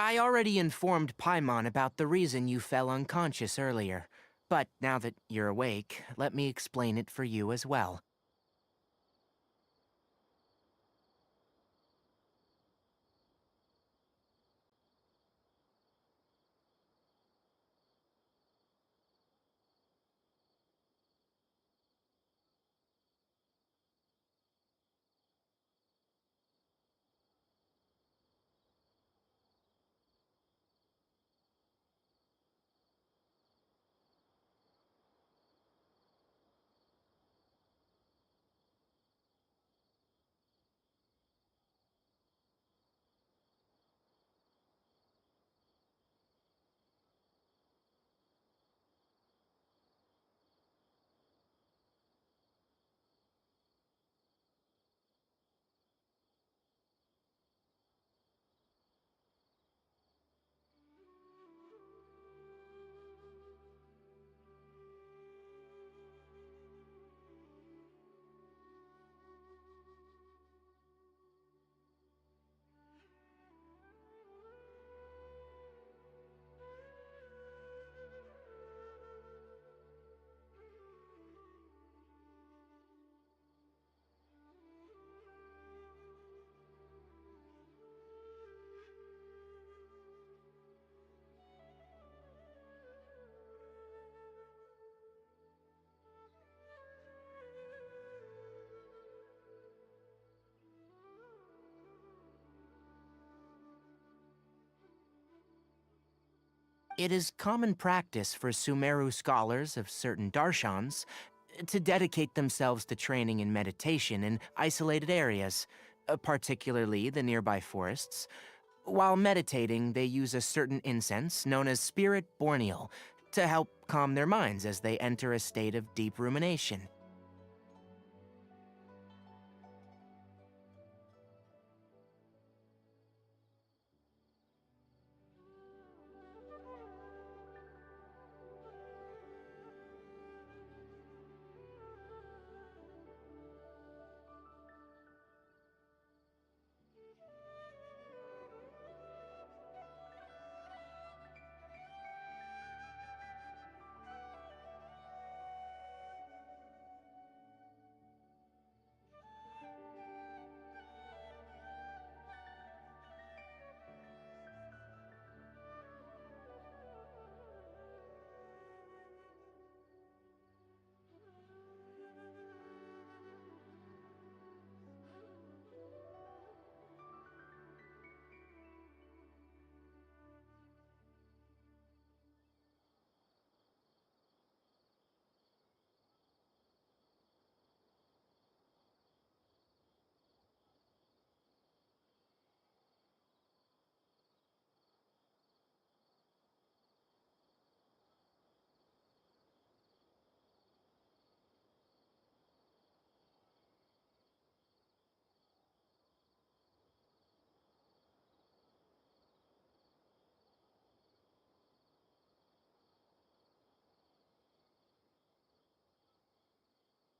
I already informed Paimon about the reason you fell unconscious earlier. But now that you're awake, let me explain it for you as well. It is common practice for Sumeru scholars of certain darshans to dedicate themselves to training in meditation in isolated areas, particularly the nearby forests. While meditating, they use a certain incense known as spirit borneal to help calm their minds as they enter a state of deep rumination.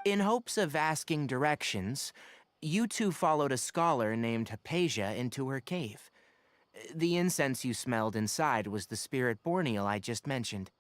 In hopes of asking directions, you two followed a scholar named Hypatia into her cave. The incense you smelled inside was the spirit borneal I just mentioned.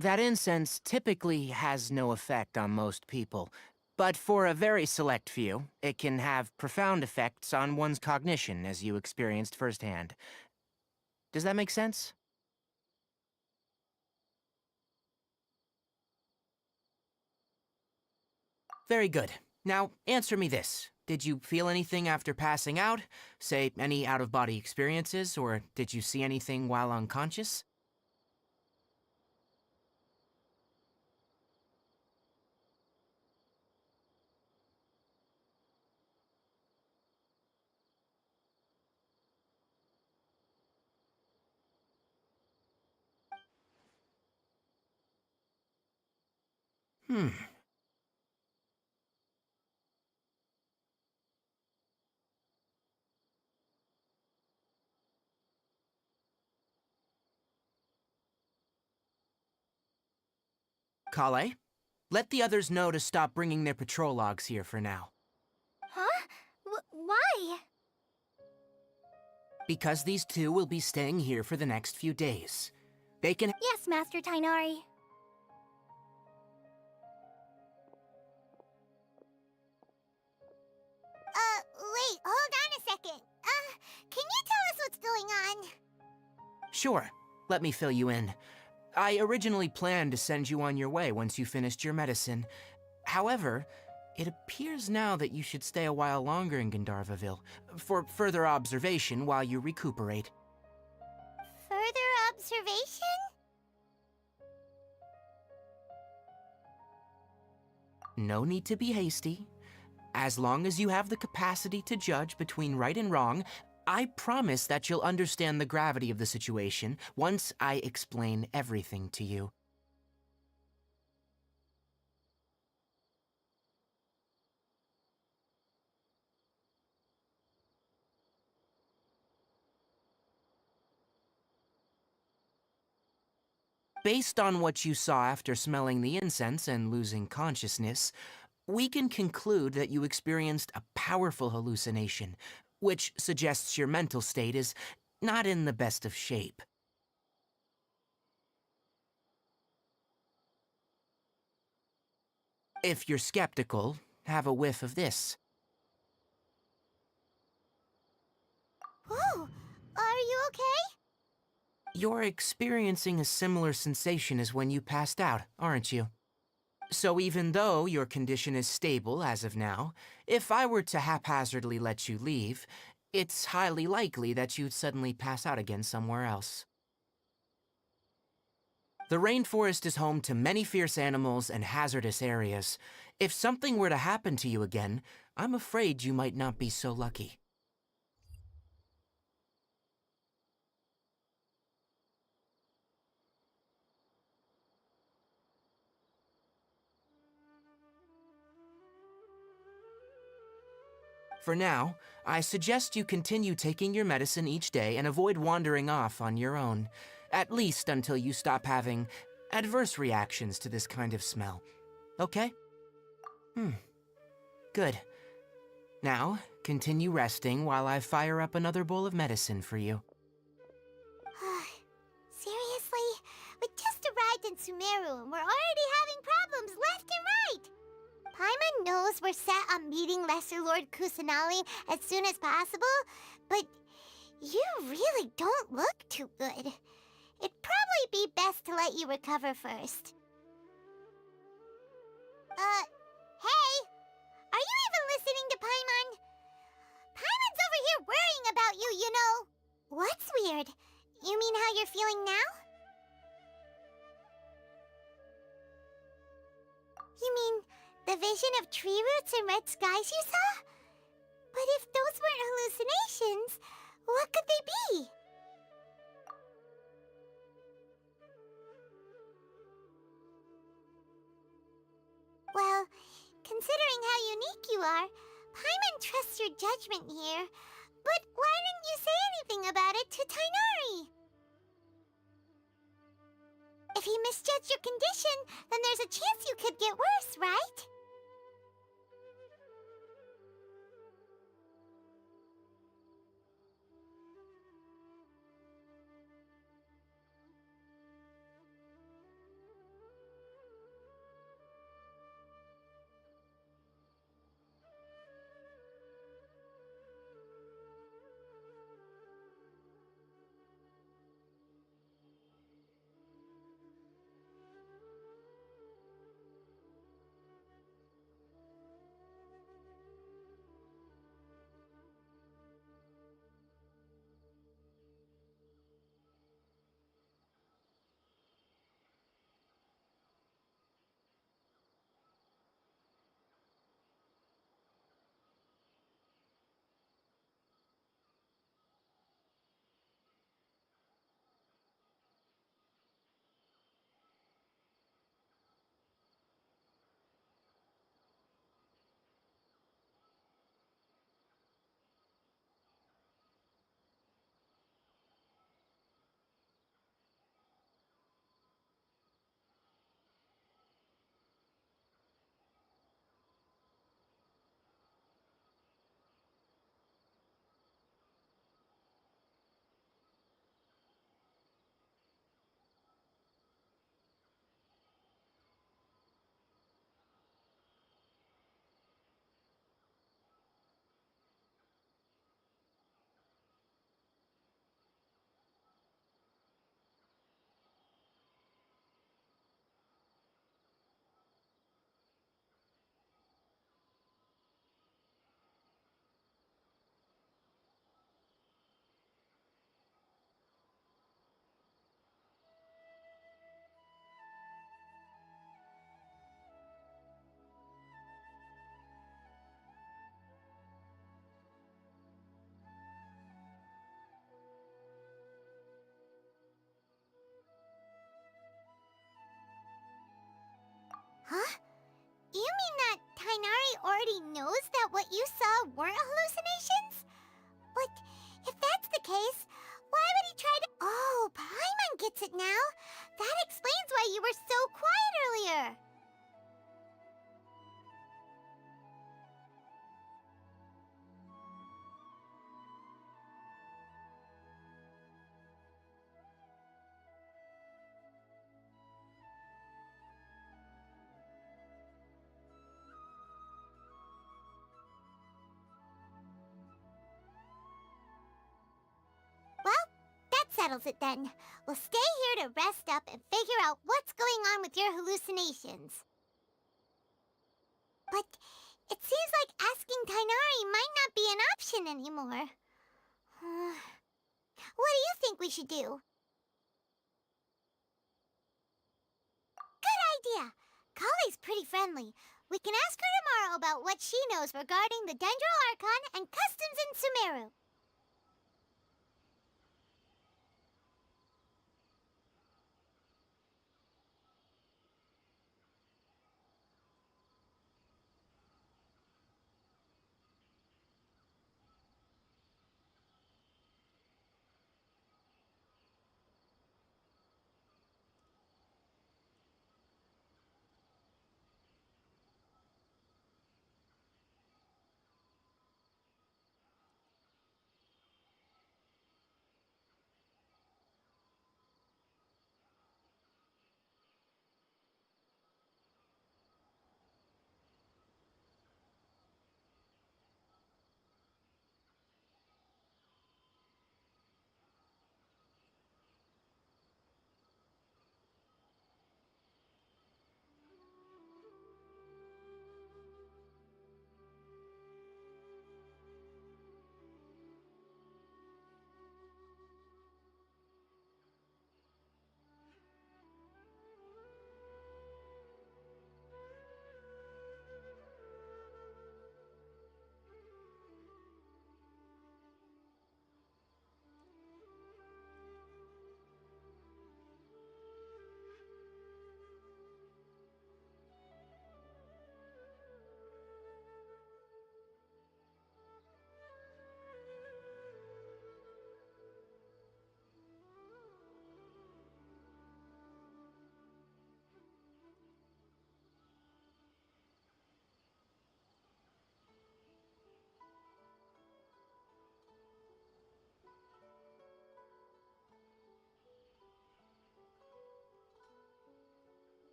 That incense typically has no effect on most people, but for a very select few, it can have profound effects on one's cognition, as you experienced firsthand. Does that make sense? Very good. Now, answer me this. Did you feel anything after passing out? Say, any out-of-body experiences, or did you see anything while unconscious? Hmm. Kale, let the others know to stop bringing their patrol logs here for now. Huh? Why? Because these two will be staying here for the next few days. They can— Yes, Master Tainari. Wait, hold on a second. Can you tell us what's going on? Sure, let me fill you in. I originally planned to send you on your way once you finished your medicine. However, it appears now that you should stay a while longer in Gandharvaville for further observation while you recuperate. Further observation? No need to be hasty. As long as you have the capacity to judge between right and wrong, I promise that you'll understand the gravity of the situation once I explain everything to you. Based on what you saw after smelling the incense and losing consciousness, we can conclude that you experienced a powerful hallucination, which suggests your mental state is not in the best of shape. If you're skeptical, have a whiff of this. Whoa! Are you okay? You're experiencing a similar sensation as when you passed out, aren't you? So even though your condition is stable as of now, if I were to haphazardly let you leave, it's highly likely that you'd suddenly pass out again somewhere else. The rainforest is home to many fierce animals and hazardous areas. If something were to happen to you again, I'm afraid you might not be so lucky. For now, I suggest you continue taking your medicine each day and avoid wandering off on your own, at least until you stop having adverse reactions to this kind of smell. Okay? Good. Now, continue resting while I fire up another bowl of medicine for you. Seriously? We just arrived in Sumeru and we're already having problems left and right! Paimon knows we're set on meeting Lesser Lord Kusanali as soon as possible, but you really don't look too good. It'd probably be best to let you recover first. Hey! Are you even listening to Paimon? Paimon's over here worrying about you, you know! What's weird? You mean how you're feeling now? You mean the vision of tree roots and red skies you saw? But if those weren't hallucinations, what could they be? Well, considering how unique you are, Paimon trusts your judgment here. But why didn't you say anything about it to Tainari? If he misjudged your condition, then there's a chance you could get worse, right? already knows that what you saw weren't hallucinations? But if that's the case, why would he try to... Oh, Paimon gets it now. That explains why you were so quiet earlier. Well, that settles it then. We'll stay here to rest up and figure out what's going on with your hallucinations. But it seems like asking Tainari might not be an option anymore. What do you think we should do? Good idea. Kali's pretty friendly. We can ask her tomorrow about what she knows regarding the Dendro Archon and customs in Sumeru.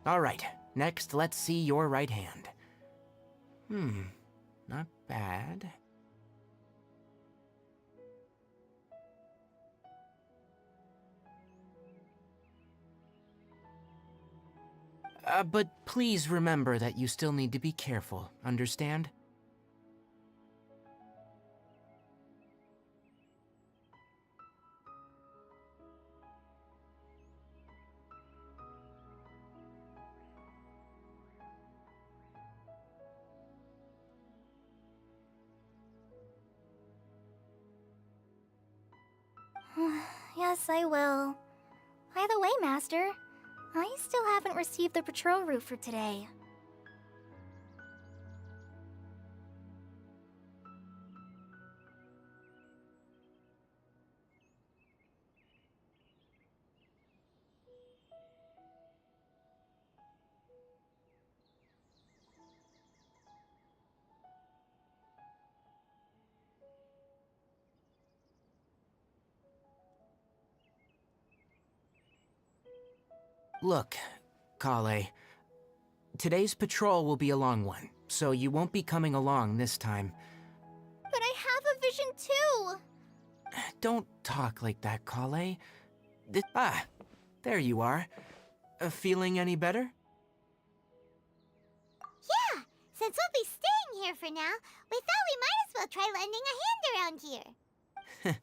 All right, next let's see your right hand. Not bad. But please remember that you still need to be careful, understand? Yes, I will. By the way, Master, I still haven't received the patrol route for today. Look, Kale, today's patrol will be a long one, so you won't be coming along this time. But I have a vision too! Don't talk like that, Kale. There you are. Feeling any better? Yeah, since we'll be staying here for now, we thought we might as well try lending a hand around here.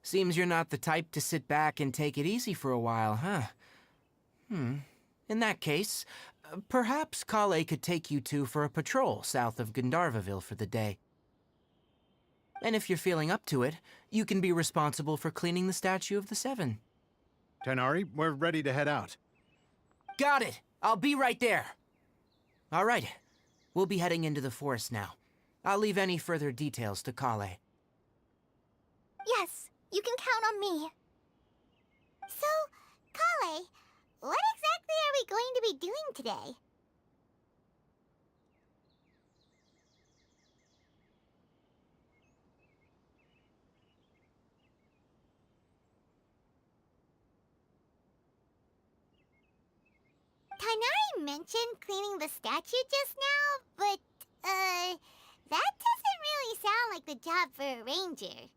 Seems you're not the type to sit back and take it easy for a while, huh? In that case, perhaps Kale could take you two for a patrol south of Gandharvaville for the day. And if you're feeling up to it, you can be responsible for cleaning the Statue of the Seven. Tighnari, we're ready to head out. Got it! I'll be right there! All right, we'll be heading into the forest now. I'll leave any further details to Kale. Yes, you can count on me. So, Kale, what exactly are we going to be doing today? Tighnari mentioned cleaning the statue just now, but, that doesn't really sound like the job for a ranger.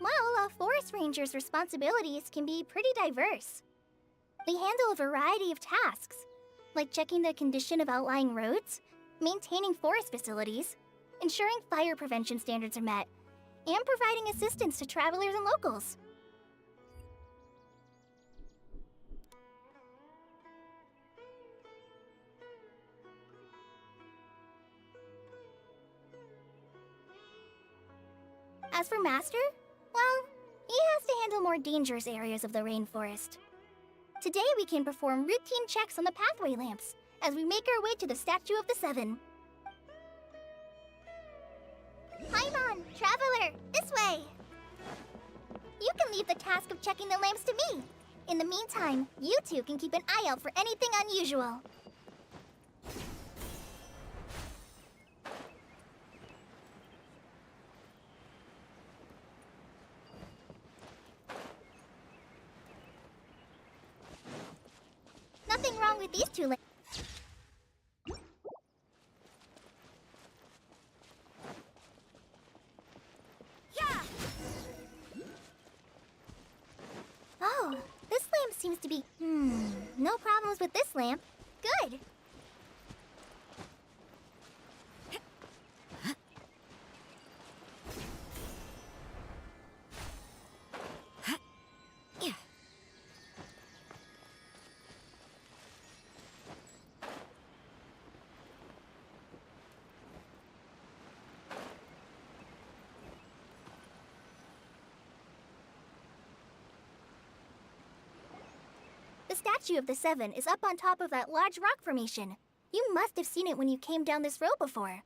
Well, a forest ranger's responsibilities can be pretty diverse. They handle a variety of tasks, like checking the condition of outlying roads, maintaining forest facilities, ensuring fire prevention standards are met, and providing assistance to travelers and locals. As for Master, well, he has to handle more dangerous areas of the rainforest. Today we can perform routine checks on the pathway lamps as we make our way to the Statue of the Seven. Paimon, Traveler, this way! You can leave the task of checking the lamps to me. In the meantime, you two can keep an eye out for anything unusual. Nothing wrong with these two lamps. Oh, this lamp seems to be... no problems with this lamp. Good. The Statue of the Seven is up on top of that large rock formation. You must have seen it when you came down this road before.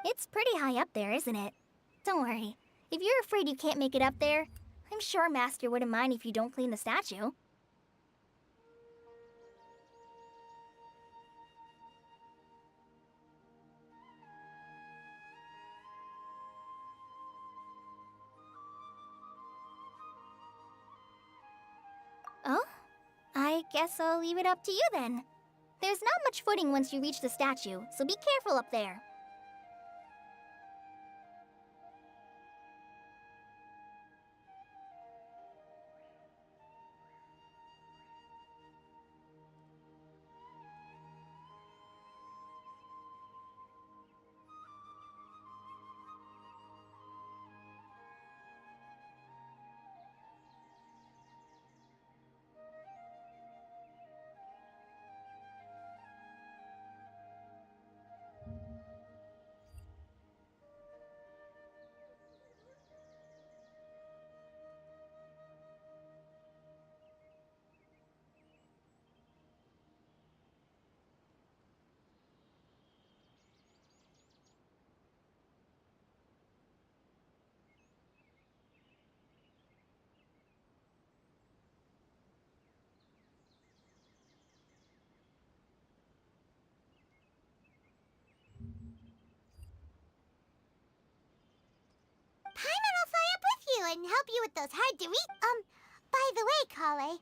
It's pretty high up there, isn't it? Don't worry. If you're afraid you can't make it up there, I'm sure Master wouldn't mind if you don't clean the statue. Oh? I guess I'll leave it up to you then. There's not much footing once you reach the statue, so be careful up there. Paimon will fly up with you and help you with those hard to reach. By the way, Kale,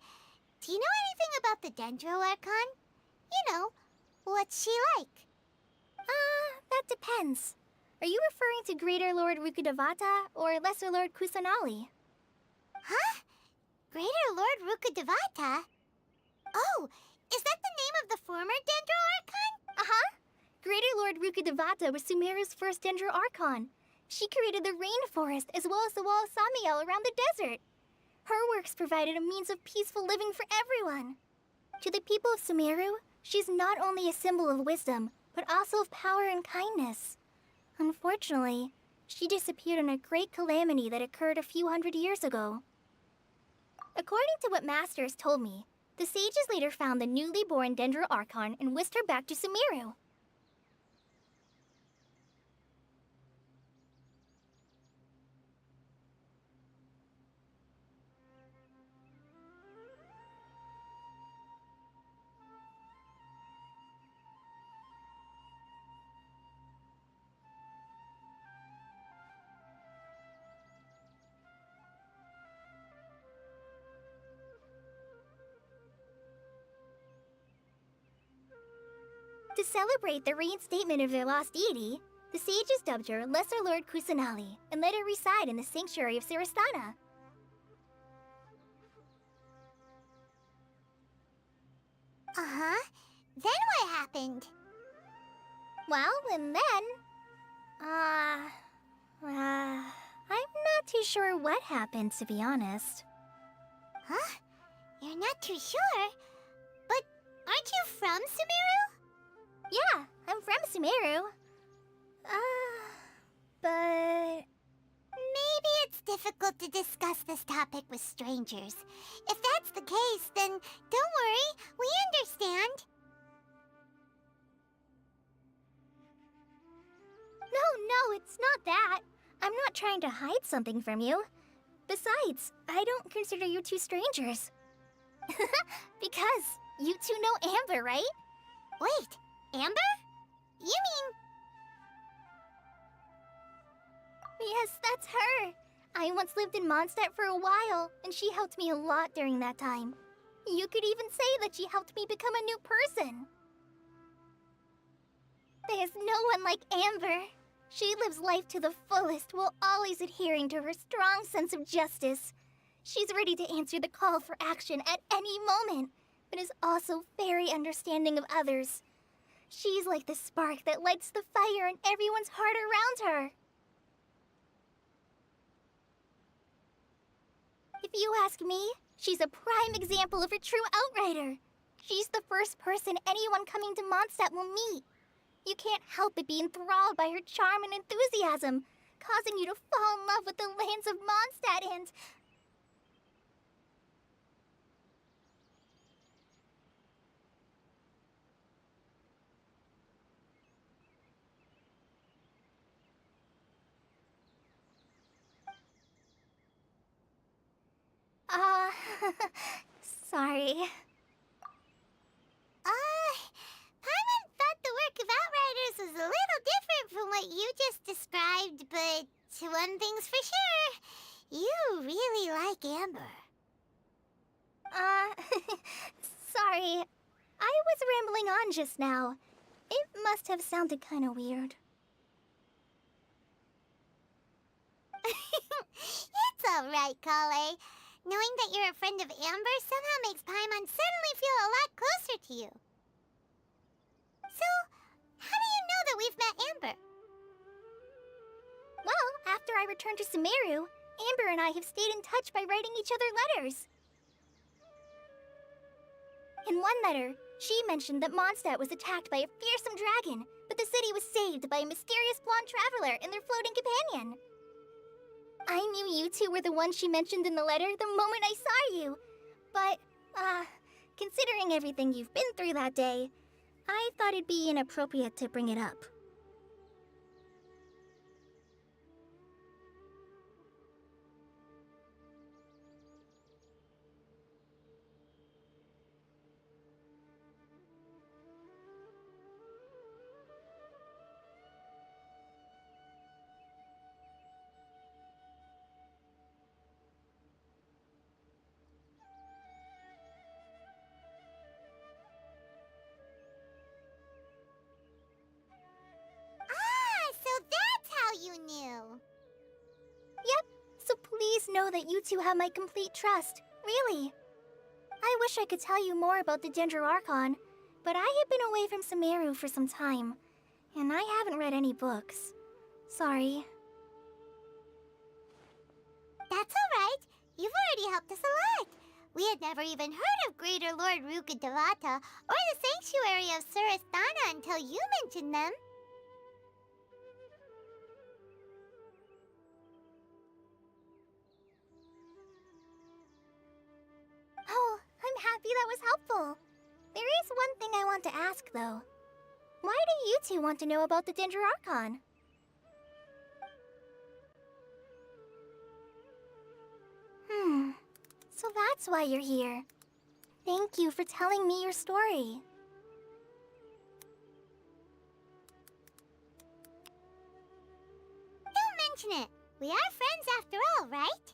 do you know anything about the Dendro Archon? You know, what's she like? That depends. Are you referring to Greater Lord Rukkhadevata or Lesser Lord Kusanali? Huh? Greater Lord Rukkhadevata? Oh, is that the name of the former Dendro Archon? Uh-huh. Greater Lord Rukkhadevata was Sumeru's first Dendro Archon. She created the rainforest as well as the wall of Samiel around the desert. Her works provided a means of peaceful living for everyone. To the people of Sumeru, she's not only a symbol of wisdom, but also of power and kindness. Unfortunately, she disappeared in a great calamity that occurred a few hundred years ago. According to what Master has told me, the sages later found the newly born Dendro Archon and whisked her back to Sumeru. To celebrate the reinstatement of their lost deity, the sages dubbed her Lesser Lord Kusanali and let her reside in the sanctuary of Siristana. Uh-huh. Then what happened? Well, and then... I'm not too sure what happened, to be honest. Huh? You're not too sure? But aren't you from Sumeru? Yeah, I'm from Sumeru. But... Maybe it's difficult to discuss this topic with strangers. If that's the case, then don't worry, we understand. No, it's not that. I'm not trying to hide something from you. Besides, I don't consider you two strangers. Because you two know Amber, right? Wait, Amber? You mean... Yes, that's her. I once lived in Mondstadt for a while, and she helped me a lot during that time. You could even say that she helped me become a new person. There's no one like Amber. She lives life to the fullest while always adhering to her strong sense of justice. She's ready to answer the call for action at any moment, but is also very understanding of others. She's like the spark that lights the fire in everyone's heart around her. If you ask me, she's a prime example of a true outrider. She's the first person anyone coming to Mondstadt will meet. You can't help but be enthralled by her charm and enthusiasm, causing you to fall in love with the lands of Mondstadt and... Sorry. Paimon thought the work of Outriders was a little different from what you just described, but one thing's for sure. You really like Amber. Sorry. I was rambling on just now. It must have sounded kind of weird. It's all right, Kale. Knowing that you're a friend of Amber somehow makes Paimon suddenly feel a lot closer to you. So, how do you know that we've met Amber? Well, after I returned to Sumeru, Amber and I have stayed in touch by writing each other letters. In one letter, she mentioned that Mondstadt was attacked by a fearsome dragon, but the city was saved by a mysterious blonde traveler and their floating companion. I knew you two were the ones she mentioned in the letter the moment I saw you. But, considering everything you've been through that day, I thought it'd be inappropriate to bring it up. So that's how you knew. Yep, so please know that you two have my complete trust, really. I wish I could tell you more about the Dendroarchon, but I have been away from Sumeru for some time, and I haven't read any books. Sorry. That's all right. You've already helped us a lot. We had never even heard of Greater Lord Rukkhadevata or the Sanctuary of Surasthana until you mentioned them. Oh, I'm happy that was helpful. There is one thing I want to ask, though. Why do you two want to know about the Dendroarchon? So that's why you're here. Thank you for telling me your story. Don't mention it. We are friends after all, right?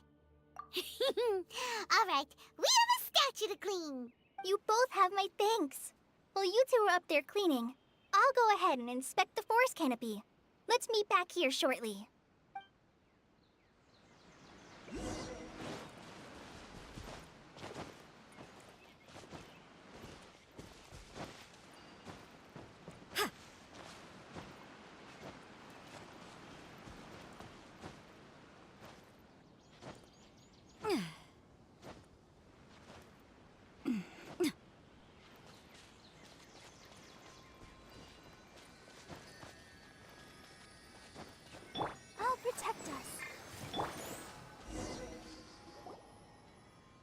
All right, we have a statue to clean. You both have my thanks. While you two are up there cleaning, I'll go ahead and inspect the forest canopy. Let's meet back here shortly. I'll protect us.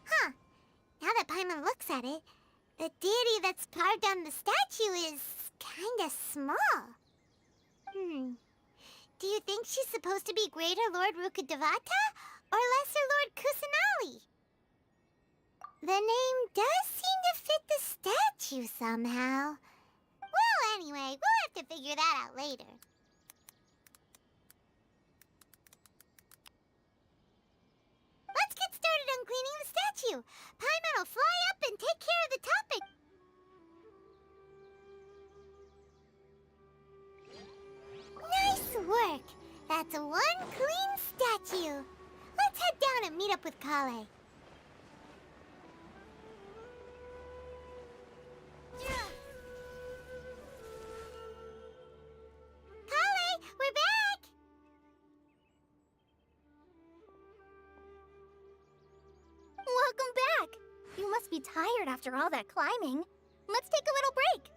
Huh. Now that Paimon looks at it, the deity that's carved on the statue is kinda small. Do you think she's supposed to be Greater Lord Rukkhadevata or Lesser Lord Kusanali? The name does seem to fit the statue somehow. Well, anyway, we'll have to figure that out later. Let's get started on cleaning the statue. Paimon will fly up and take care of the topic. Nice work. That's one clean statue. Let's head down and meet up with Kale. Kale, we're back! Welcome back! You must be tired after all that climbing. Let's take a little break.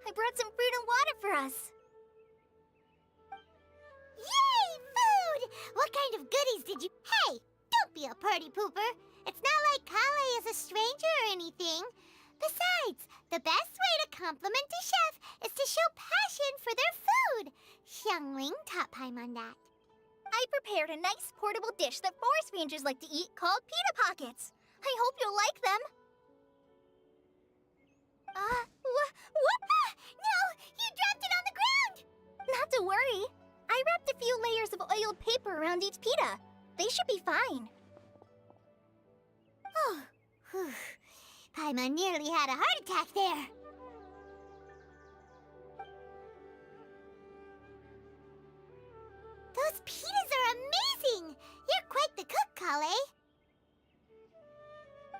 I brought some fruit and water for us. Yay, food! What kind of goodies did you... Hey, don't be a party pooper. It's not like Kale is a stranger or anything. Besides, the best way to compliment a chef is to show passion for their food. Xiangling taught Paimon that. I prepared a nice portable dish that forest rangers like to eat called pita pockets. I hope you'll like them. No! You dropped it on the ground! Not to worry. I wrapped a few layers of oiled paper around each pita. They should be fine. Oh, whew. Paimon nearly had a heart attack there. Those pitas are amazing! You're quite the cook, Kale.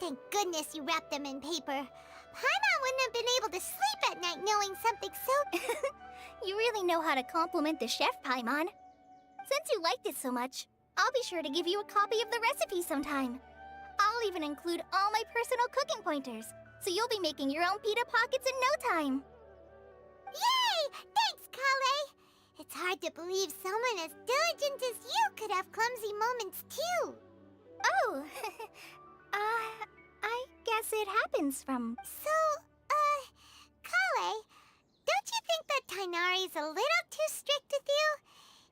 Thank goodness you wrapped them in paper. Paimon wouldn't have been able to sleep at night knowing something so... You really know how to compliment the chef, Paimon. Since you liked it so much, I'll be sure to give you a copy of the recipe sometime. I'll even include all my personal cooking pointers, so you'll be making your own pita pockets in no time. Yay! Thanks, Kale! It's hard to believe someone as diligent as you could have clumsy moments, too. Oh, I guess it happens from... So, Kale, don't you think that Tainari's a little too strict with you?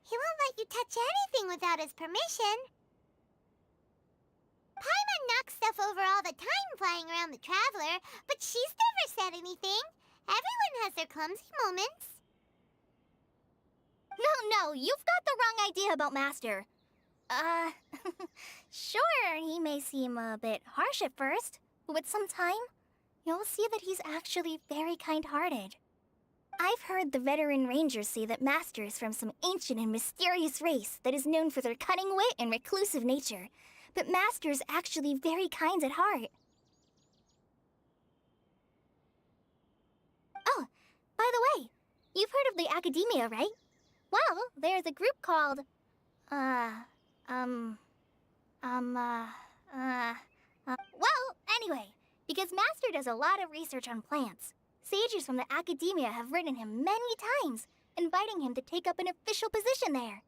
He won't let you touch anything without his permission. Paimon knocks stuff over all the time flying around the Traveler, but she's never said anything. Everyone has their clumsy moments. No, you've got the wrong idea about Master. Sure, he may seem a bit harsh at first, but with some time, you'll see that he's actually very kind-hearted. I've heard the veteran rangers say that Master is from some ancient and mysterious race that is known for their cunning wit and reclusive nature, but Master is actually very kind at heart. Oh, by the way, you've heard of the Academia, right? Well, there's a group called, well, anyway, because Master does a lot of research on plants, sages from the Academia have written him many times, inviting him to take up an official position there.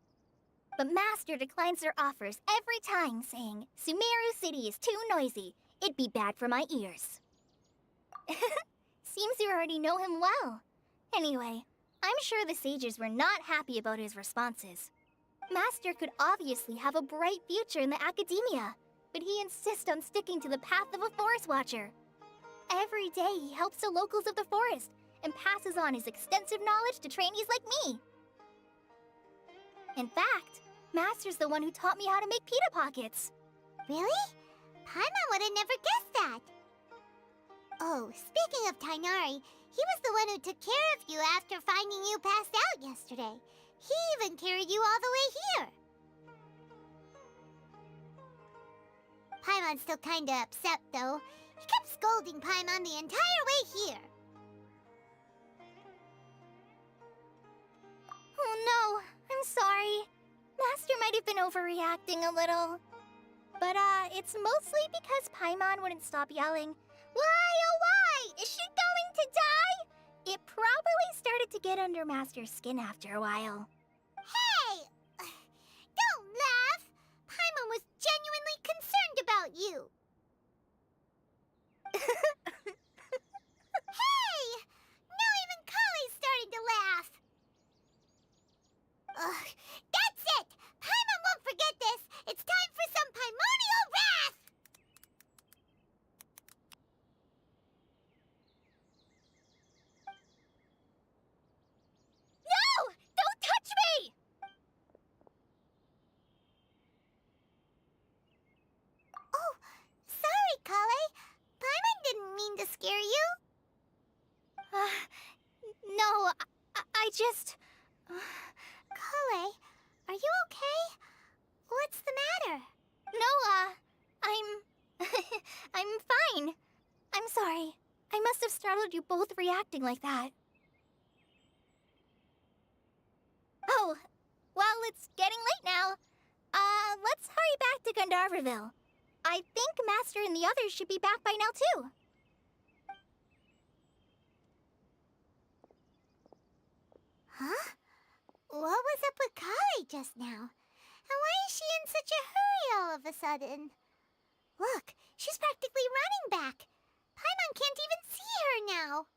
But Master declines their offers every time, saying, Sumeru City is too noisy. It'd be bad for my ears. Seems you already know him well. Anyway, I'm sure the sages were not happy about his responses. Master could obviously have a bright future in the Academia, but he insists on sticking to the path of a forest watcher. Every day he helps the locals of the forest and passes on his extensive knowledge to trainees like me. In fact, Master's the one who taught me how to make pita pockets. Really? Paimon would have never guessed that. Oh, speaking of Tainari, he was the one who took care of you after finding you passed out yesterday. He even carried you all the way here. Paimon's still kinda upset, though. He kept scolding Paimon the entire way here. Oh no, I'm sorry. Master might have been overreacting a little. But, it's mostly because Paimon wouldn't stop yelling, Why, oh why? Is she going to die? It probably started to get under Master's skin after a while. Hey! Don't laugh! Paimon was genuinely concerned about you. Hey! Now even Kale's starting to laugh. Ugh, that's it! Paimon won't forget this! It's time for some Paimonial wrath! No! Don't touch me! Oh, sorry, Kale. Paimon didn't mean to scare you. No, I just... Kale, are you okay? What's the matter? No, I'm fine. I'm sorry. I must have startled you both reacting like that. Oh, well, it's getting late now. Let's hurry back to Gandharville. I think Master and the others should be back by now, too. Huh? What was up with Kale just now? And why is she in such a hurry all of a sudden? Look, she's practically running back. Paimon can't even see her now.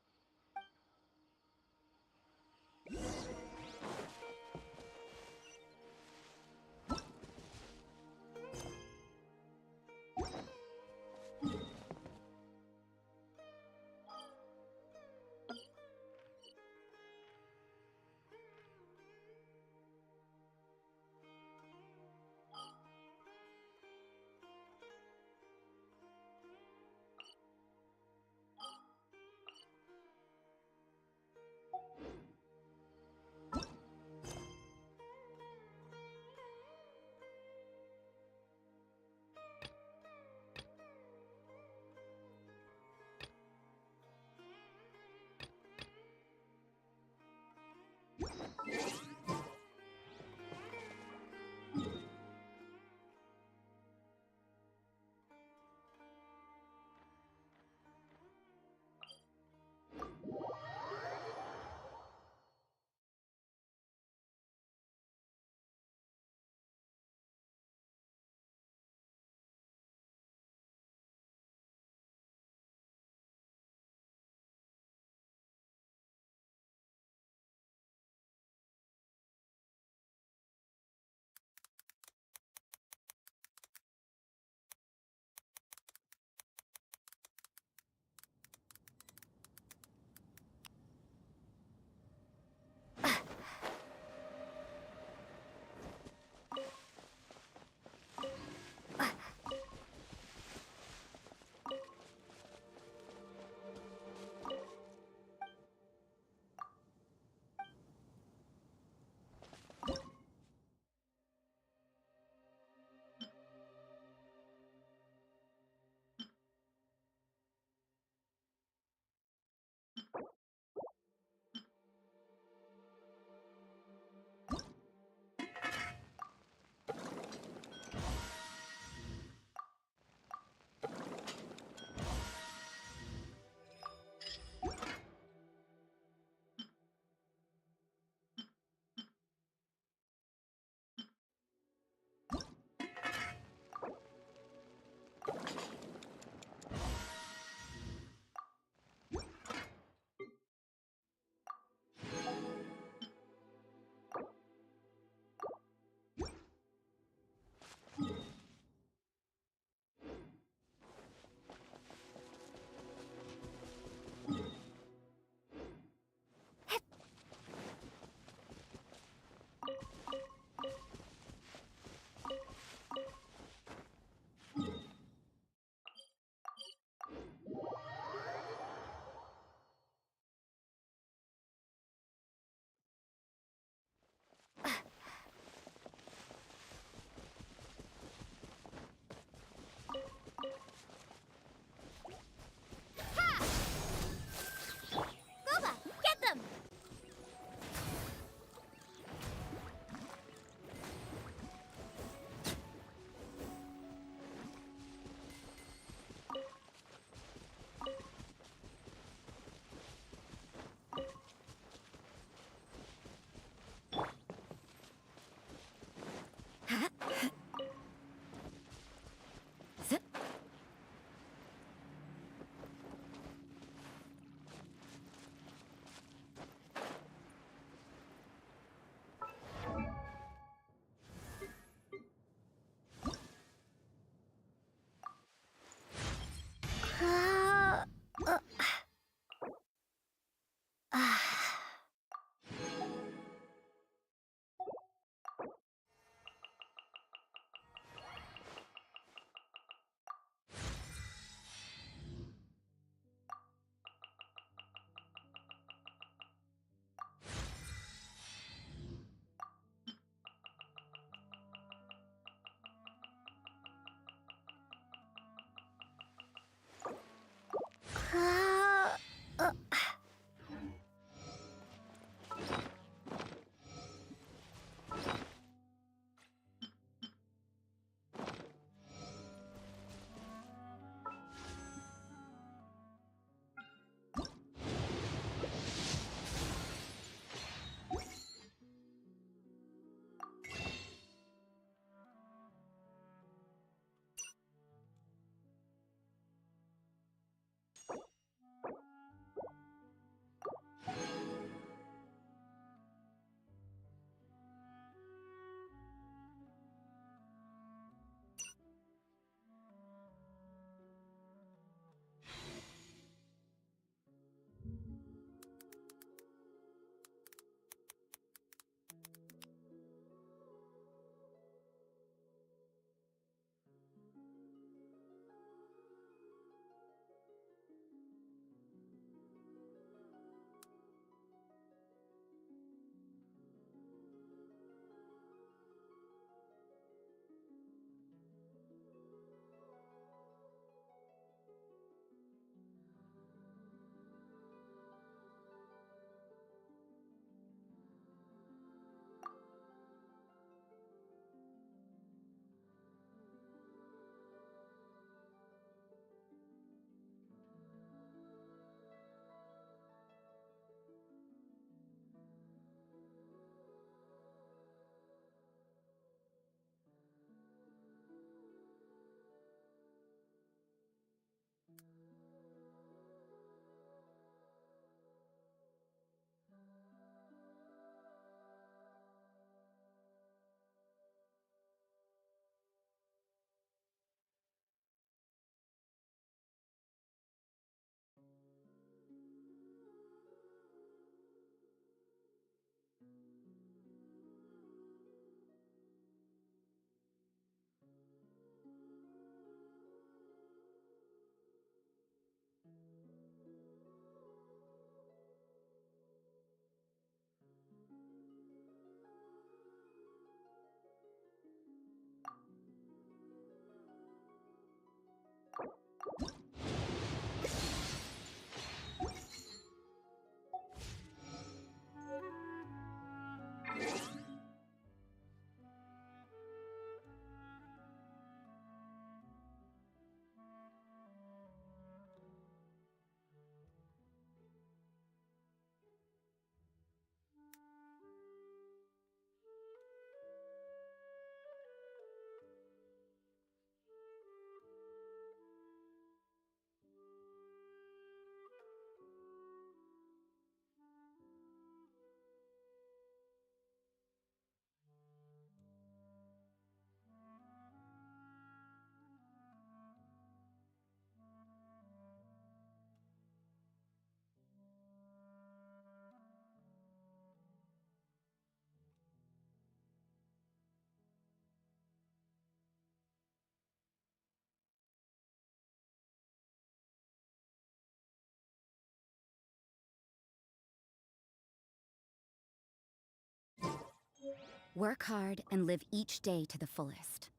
Work hard and live each day to the fullest.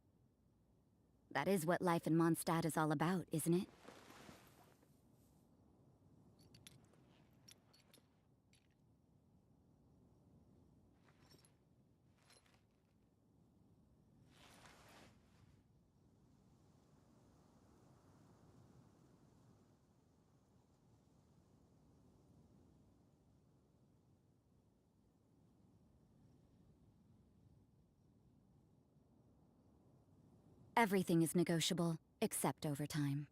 That is what life in Mondstadt is all about, isn't it? Everything is negotiable, except overtime.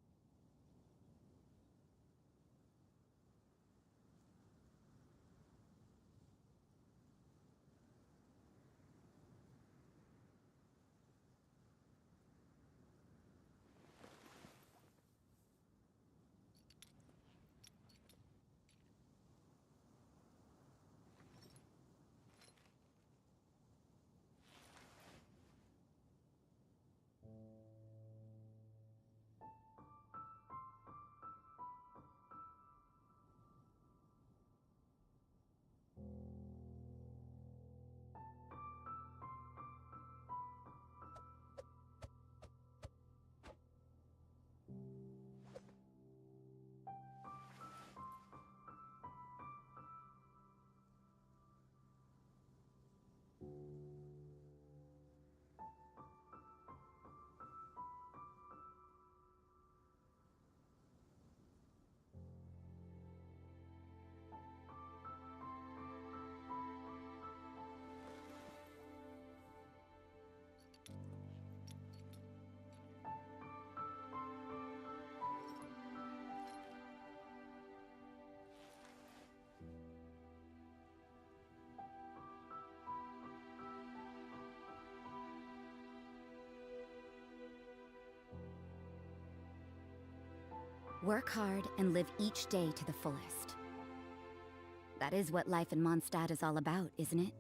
Work hard and live each day to the fullest. That is what life in Mondstadt is all about, isn't it?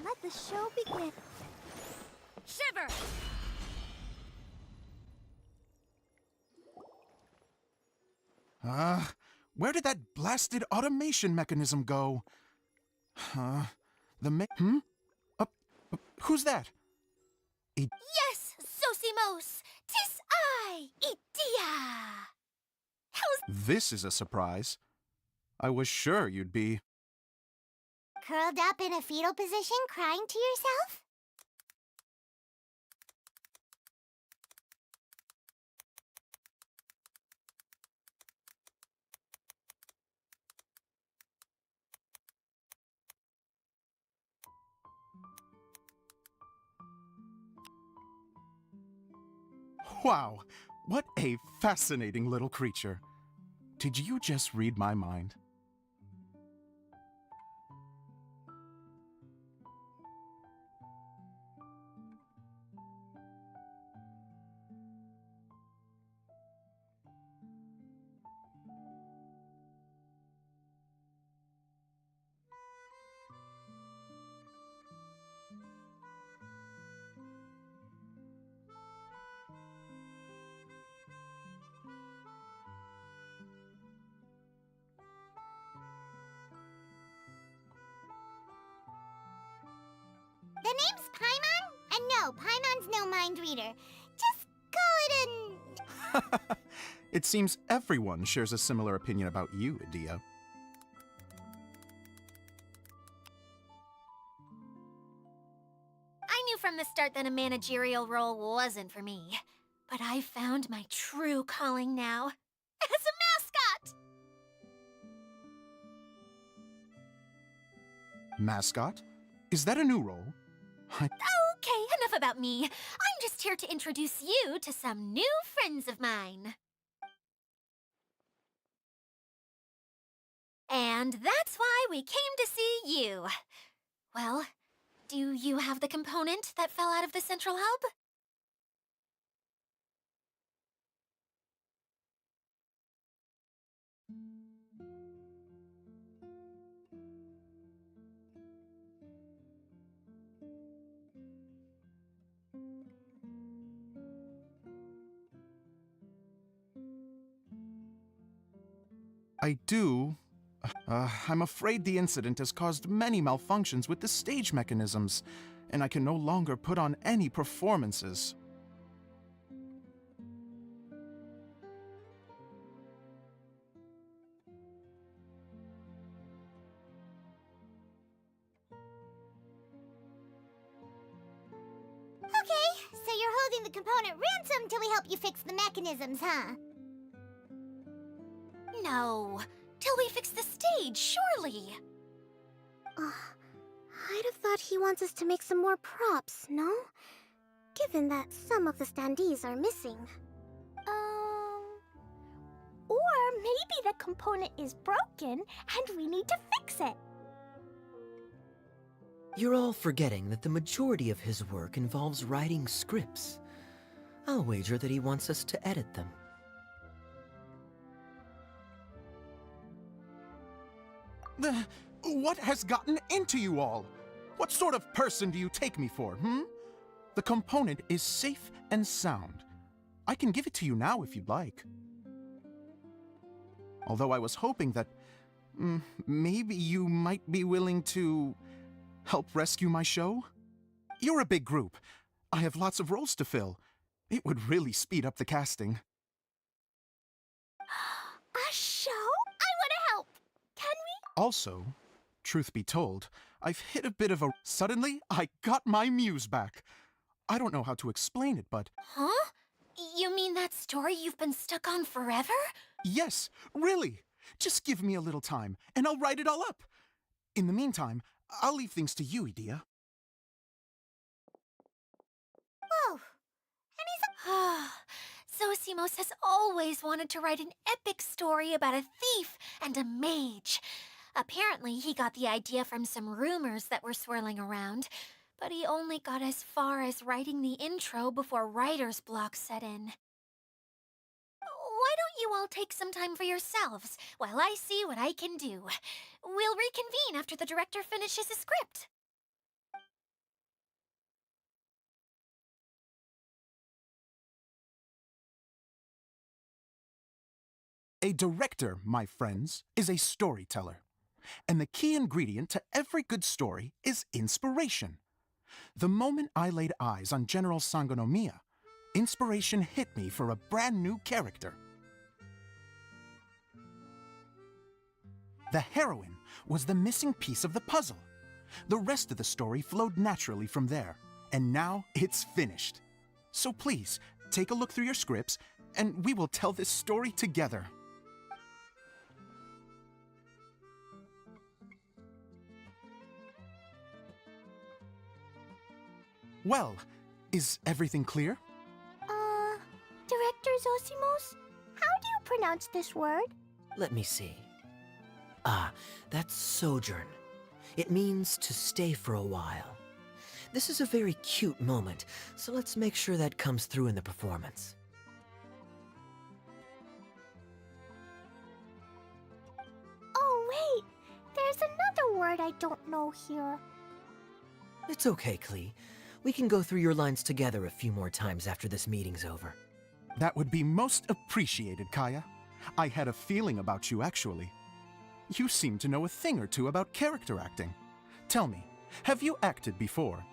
Let the show begin. Shiver! Where did that blasted automation mechanism go? Who's that? Yes, Sosimos! 'Tis I, Idia! This is a surprise. I was sure you'd be... Curled up in a fetal position, crying to yourself? Wow, what a fascinating little creature. Did you just read my mind? The name's Paimon? And no, Paimon's no mind reader. Just call it an... It seems everyone shares a similar opinion about you, Idia. I knew from the start that a managerial role wasn't for me. But I found my true calling now. As a mascot! Mascot? Is that a new role? Okay, enough about me. I'm just here to introduce you to some new friends of mine. And that's why we came to see you. Well, do you have the component that fell out of the central hub? I do. I'm afraid the incident has caused many malfunctions with the stage mechanisms, and I can no longer put on any performances. Okay, so you're holding the component ransom till we help you fix the mechanisms, huh? No, till we fix the stage, surely. I'd have thought he wants us to make some more props, no? Given that some of the standees are missing. Or maybe the component is broken and we need to fix it. You're all forgetting that the majority of his work involves writing scripts. I'll wager that he wants us to edit them. What has gotten into you all? What sort of person do you take me for, The component is safe and sound. I can give it to you now if you'd like. Although I was hoping that maybe you might be willing to help rescue my show? You're a big group. I have lots of roles to fill. It would really speed up the casting. A show? I want to help. Can we? Also, truth be told, I've hit a bit of a... Suddenly, I got my muse back. I don't know how to explain it, but... Huh? You mean that story you've been stuck on forever? Yes, really. Just give me a little time, and I'll write it all up. In the meantime, I'll leave things to you, Idia. Whoa. And Zosimos has always wanted to write an epic story about a thief and a mage. Apparently, he got the idea from some rumors that were swirling around, but he only got as far as writing the intro before writer's block set in. Why don't you all take some time for yourselves while I see what I can do? We'll reconvene after the director finishes his script. A director, my friends, is a storyteller. And the key ingredient to every good story is inspiration. The moment I laid eyes on General Sangonomiya, inspiration hit me for a brand new character. The heroine was the missing piece of the puzzle. The rest of the story flowed naturally from there, and now it's finished. So please, take a look through your scripts, and we will tell this story together. Well, is everything clear? Director Zosimos, how do you pronounce this word? Let me see. Ah, that's sojourn. It means to stay for a while. This is a very cute moment, so let's make sure that comes through in the performance. Oh, wait. There's another word I don't know here. It's okay, Klee. We can go through your lines together a few more times after this meeting's over. That would be most appreciated, Kaya. I had a feeling about you, actually. You seem to know a thing or two about character acting. Tell me, have you acted before?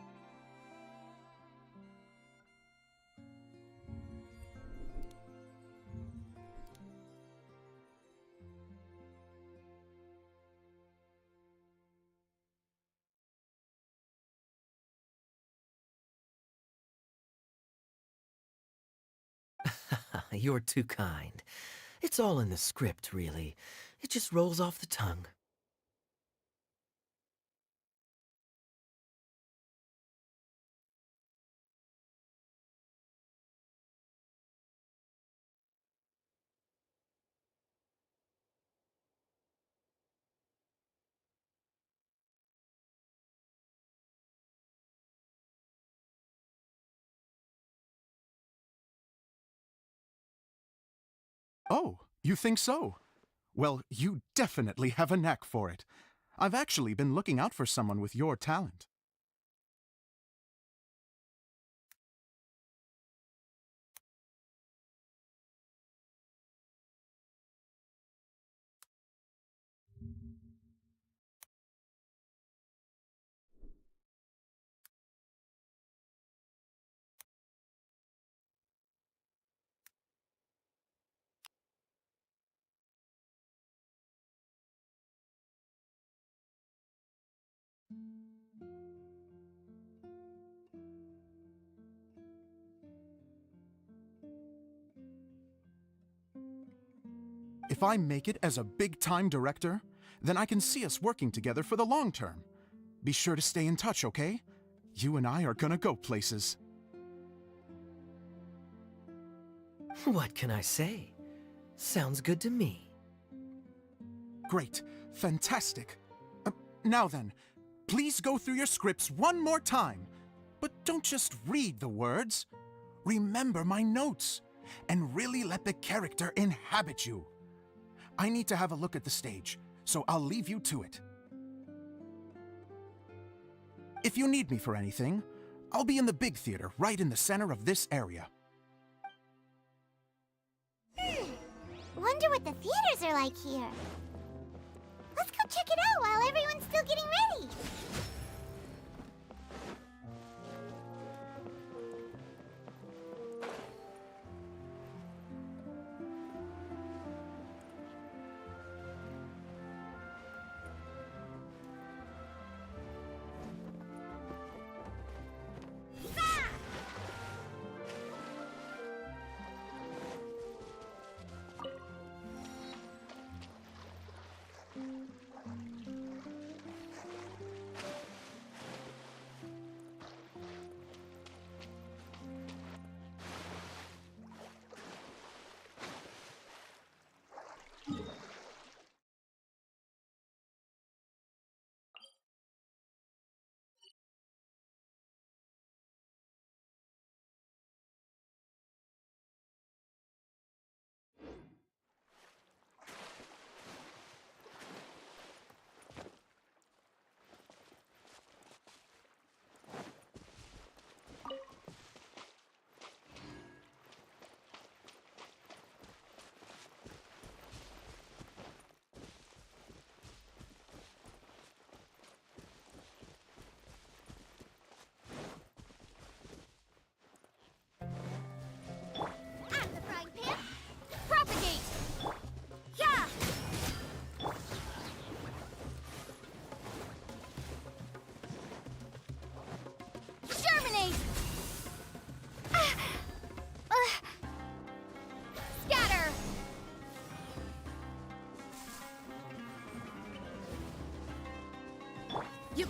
You're too kind. It's all in the script, really. It just rolls off the tongue. Oh, you think so? Well, you definitely have a knack for it. I've actually been looking out for someone with your talent. If I make it as a big-time director, then I can see us working together for the long term. Be sure to stay in touch, okay? You and I are gonna go places. What can I say? Sounds good to me. Great. Fantastic. Now then, please go through your scripts one more time. But don't just read the words. Remember my notes, and really let the character inhabit you. I need to have a look at the stage, so I'll leave you to it. If you need me for anything, I'll be in the big theater right in the center of this area. Wonder what the theaters are like here. Let's go check it out while everyone's still getting ready.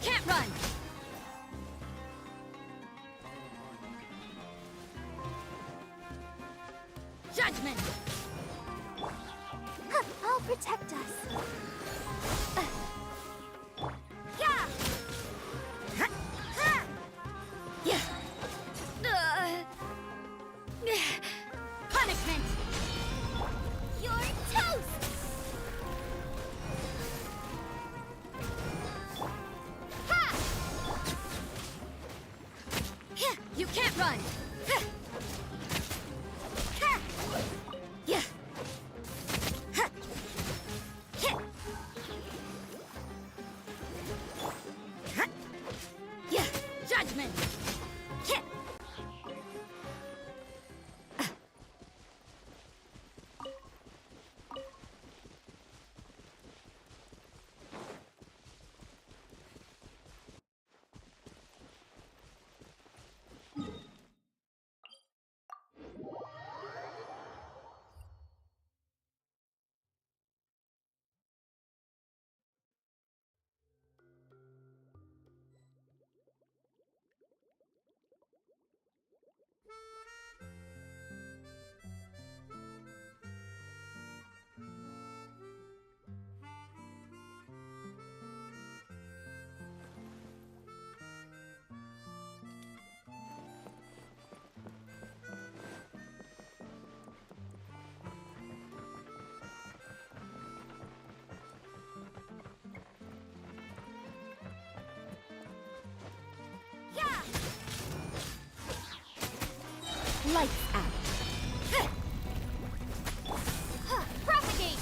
can't run! Judgment! I'll protect us. Yeah! Yeah! Punishment! You're toast! Ha! You can't run! Yeah! Yeah! Judgment! Lights out. Propagate!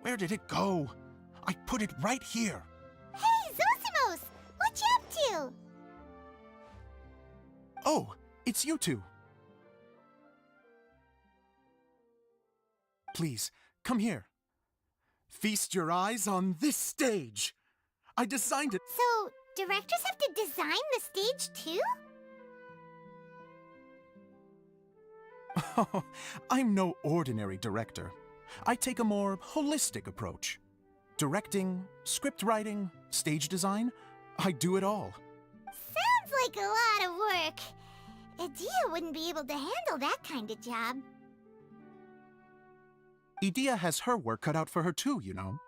Where did it go? I put it right here. Hey, Zosimos! What you up to? Oh, it's you two. Please, come here. Feast your eyes on this stage. I designed it. So, directors have to design the stage too? Oh, I'm no ordinary director. I take a more holistic approach. Directing, script writing, stage design, I do it all. Sounds like a lot of work. Adia wouldn't be able to handle that kind of job. Edea has her work cut out for her too, you know.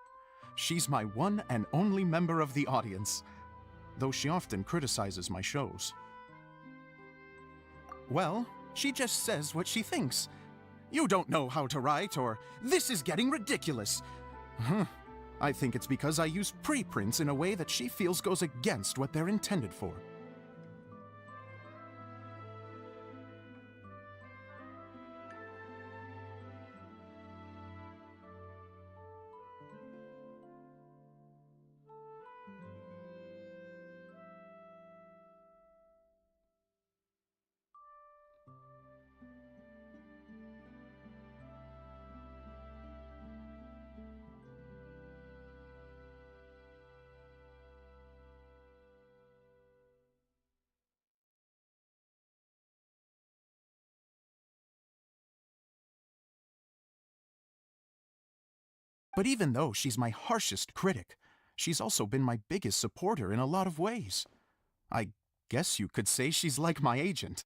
She's my one and only member of the audience, though she often criticizes my shows. Well, she just says what she thinks. You don't know how to write, or this is getting ridiculous. I think it's because I use preprints in a way that she feels goes against what they're intended for. But even though she's my harshest critic, she's also been my biggest supporter in a lot of ways. I guess you could say she's like my agent.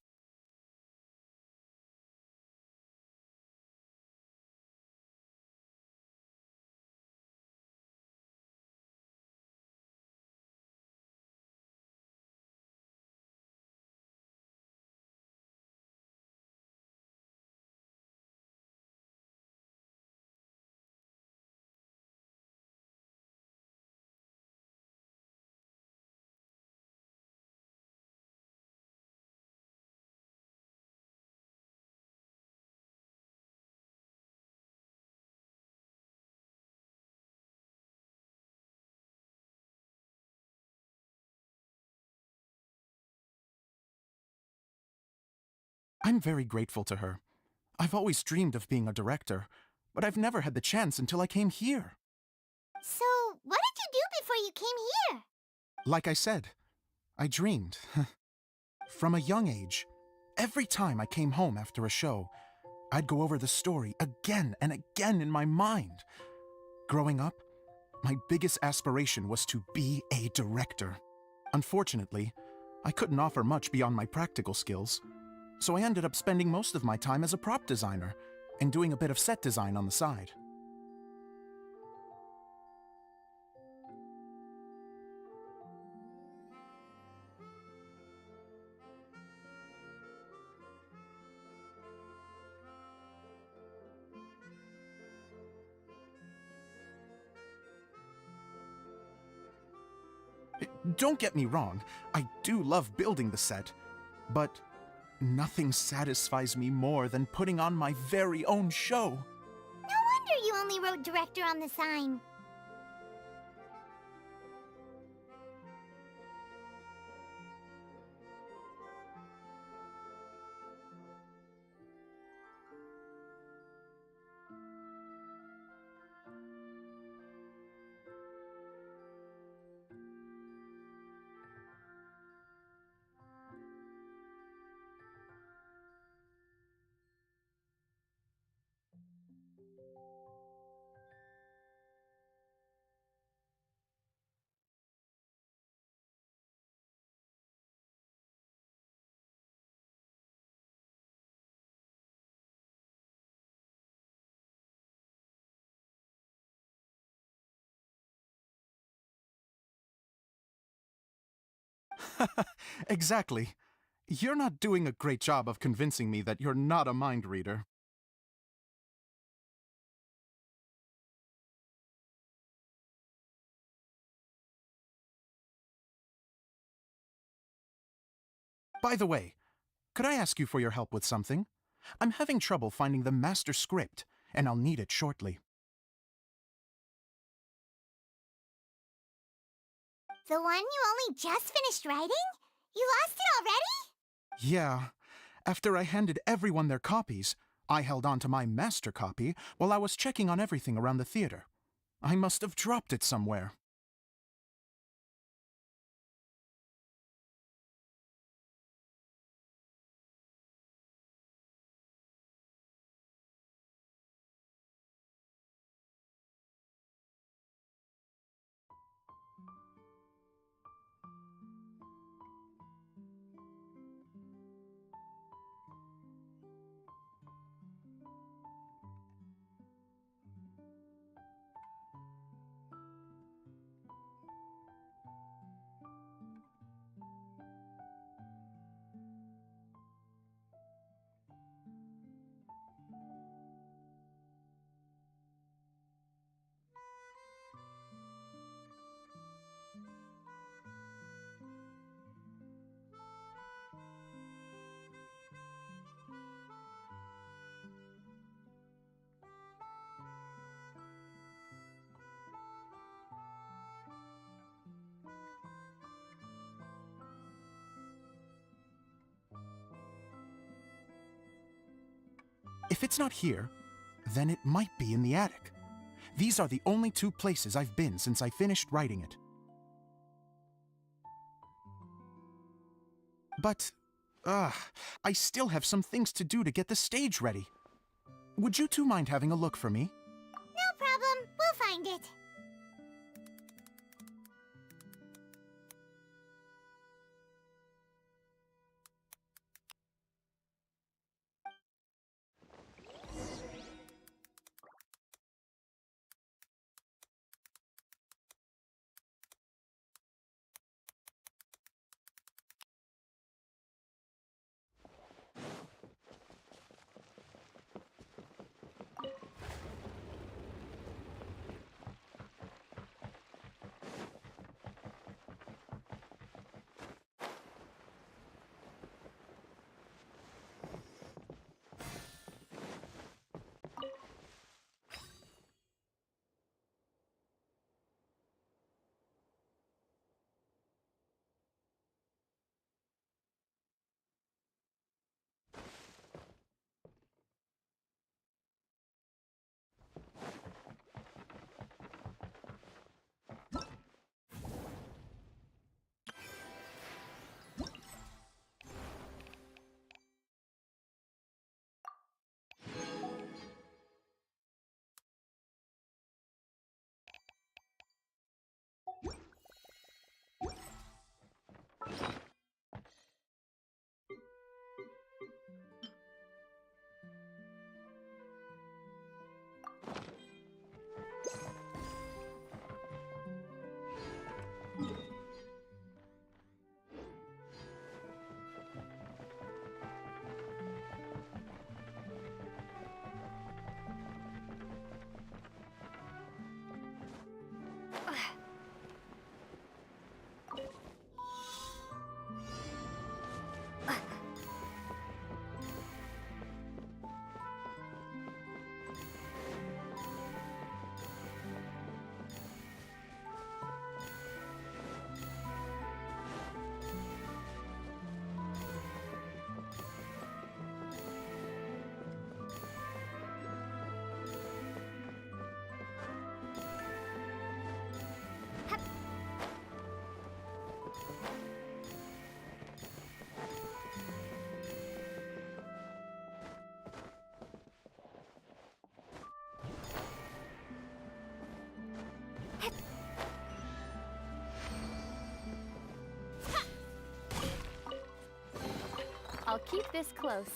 I'm very grateful to her. I've always dreamed of being a director, but I've never had the chance until I came here. So, what did you do before you came here? Like I said, I dreamed. From a young age, every time I came home after a show, I'd go over the story again and again in my mind. Growing up, my biggest aspiration was to be a director. Unfortunately, I couldn't offer much beyond my practical skills, so I ended up spending most of my time as a prop designer and doing a bit of set design on the side. Don't get me wrong, I do love building the set, but nothing satisfies me more than putting on my very own show. No wonder you only wrote director on the sign. Exactly. You're not doing a great job of convincing me that you're not a mind reader. By the way, could I ask you for your help with something? I'm having trouble finding the master script, and I'll need it shortly. The one you only just finished writing? You lost it already? Yeah. After I handed everyone their copies, I held on to my master copy while I was checking on everything around the theater. I must have dropped it somewhere. If it's not here, then it might be in the attic. These are the only two places I've been since I finished writing it. But, I still have some things to do to get the stage ready. Would you two mind having a look for me? No problem. We'll find it. I'll keep this close.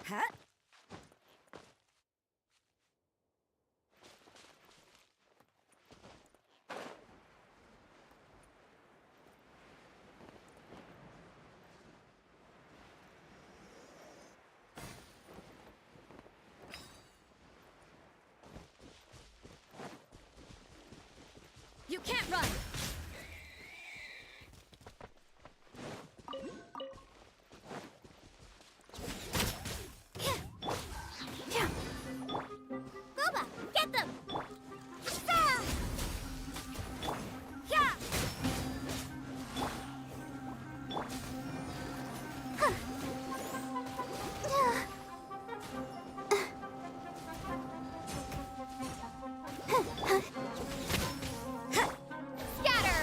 Huh? You can't run! Boba, get them! Scatter!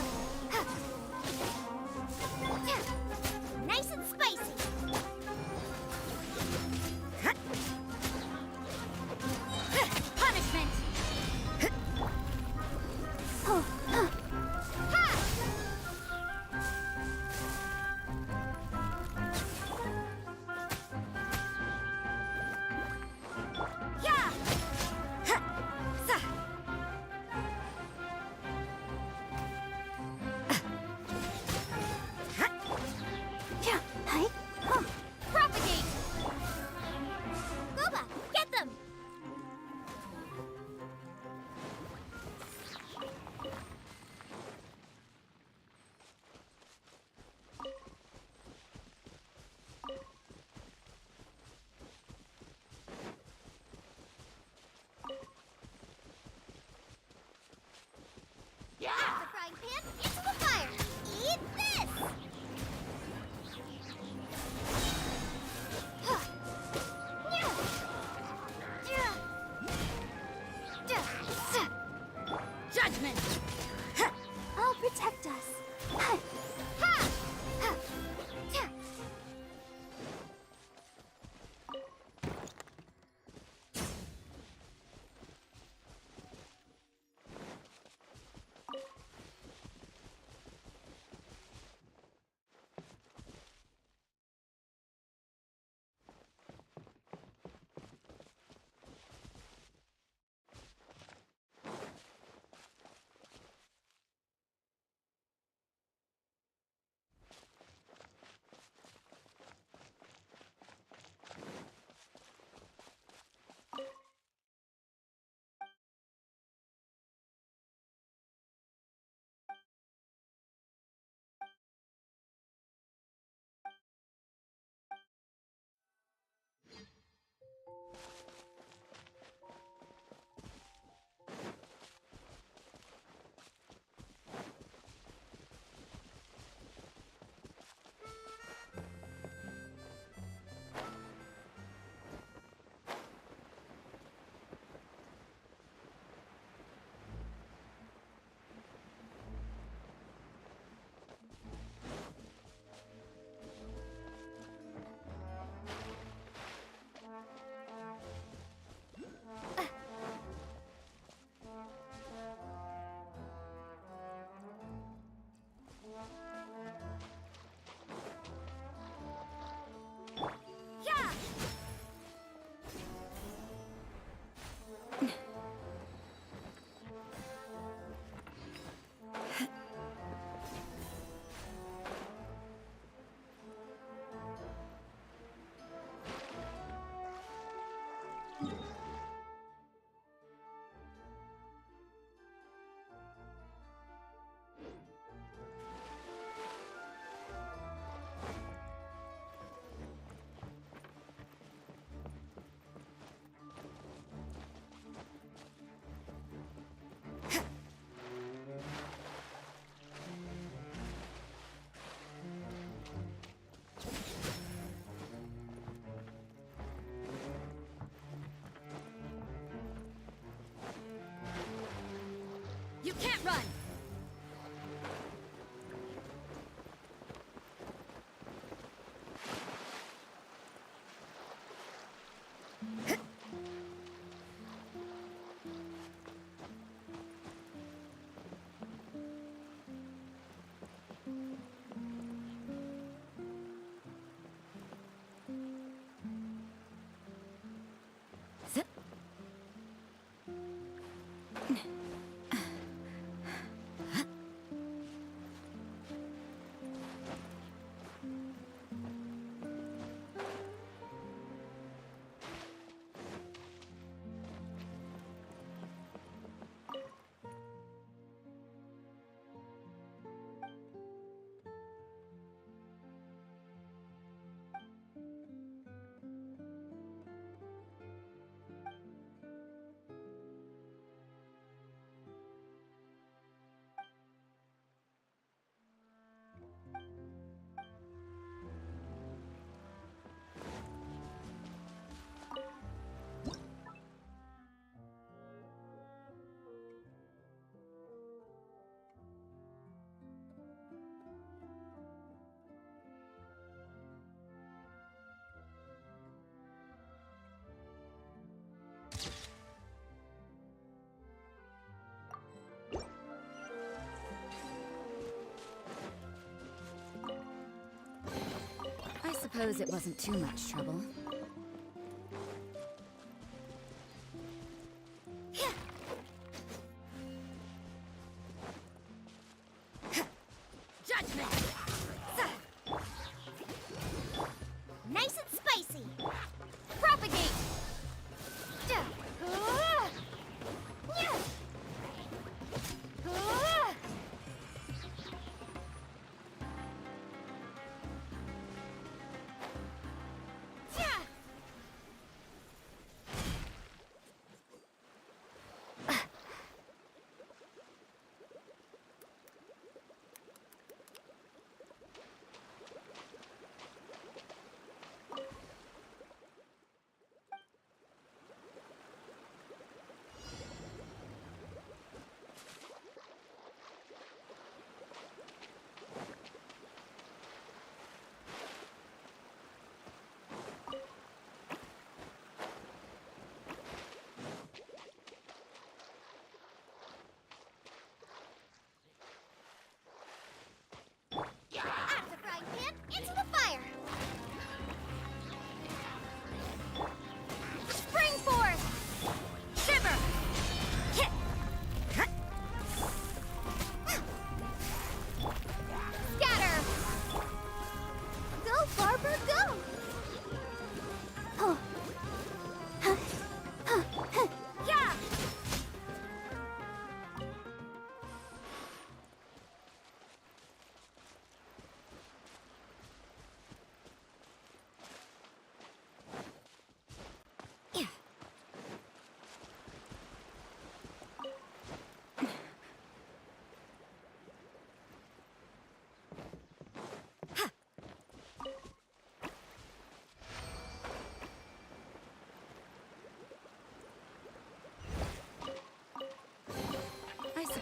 You can't run! I suppose it wasn't too much trouble. Judgment! Nice and spicy. Propagate! Yeah!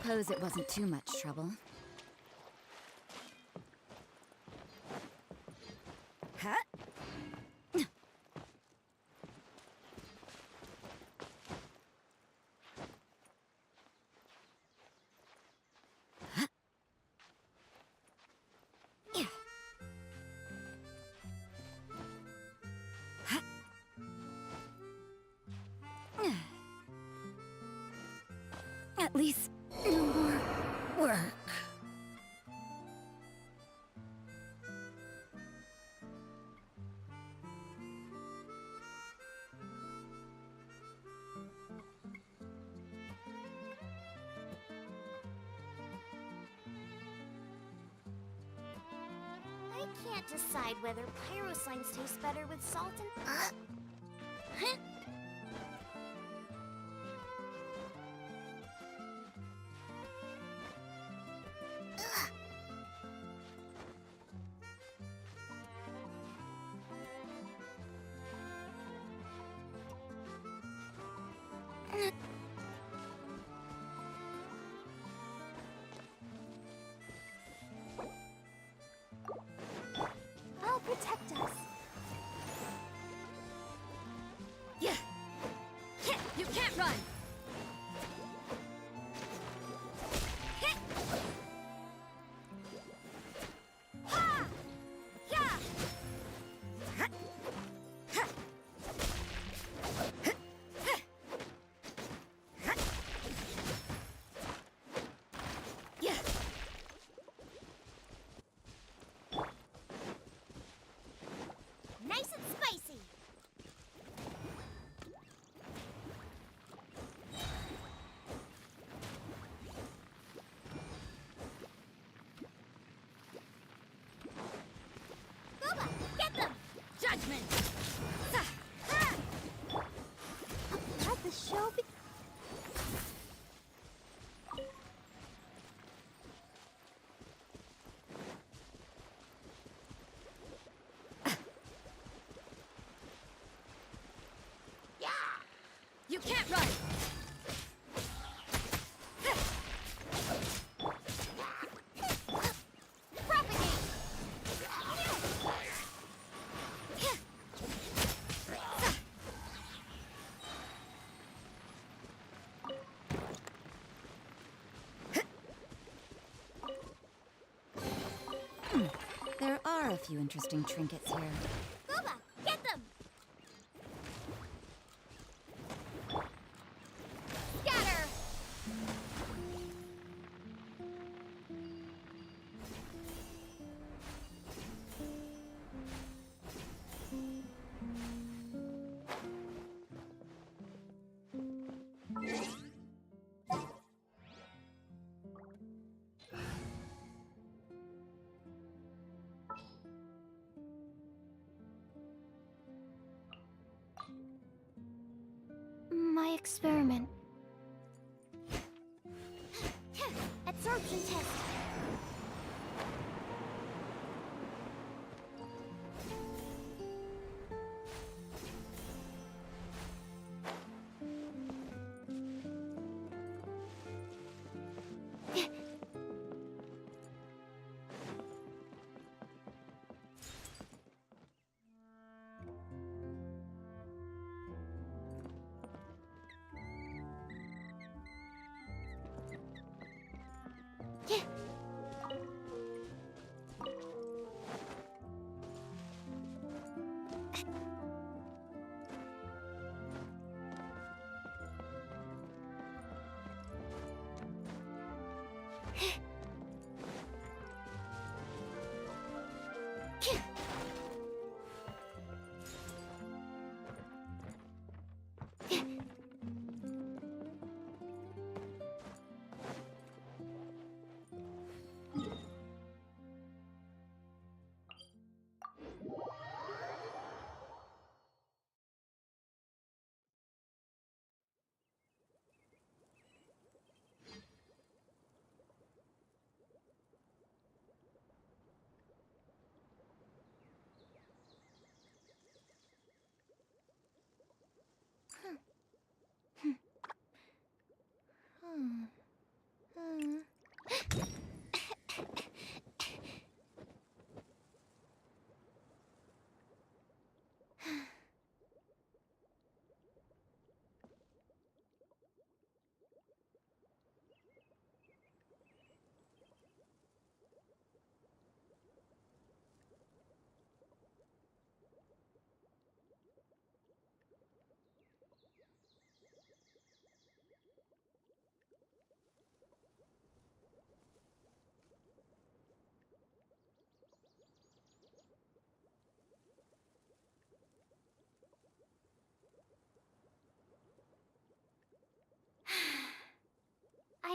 suppose it wasn't too much trouble. Huh? At least no more work. I can't decide whether pyro slimes taste better with salt and... I'll protect us. Yeah. You can't run. Ha! Yeah. Yeah. Nice and spicy. Boba, get them. Judgment. Let the show be... You can't run. Propagate. There are a few interesting trinkets here. Booba, get them. Scatter. My experiment. Absorption test.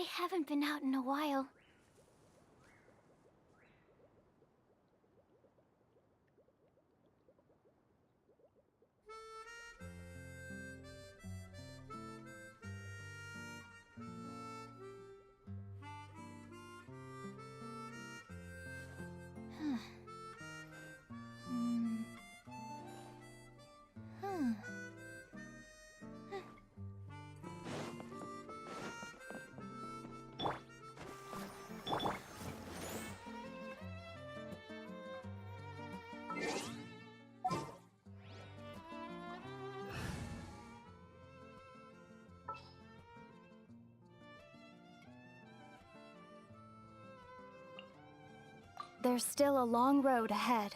haven't been out in a while. There's still a long road ahead.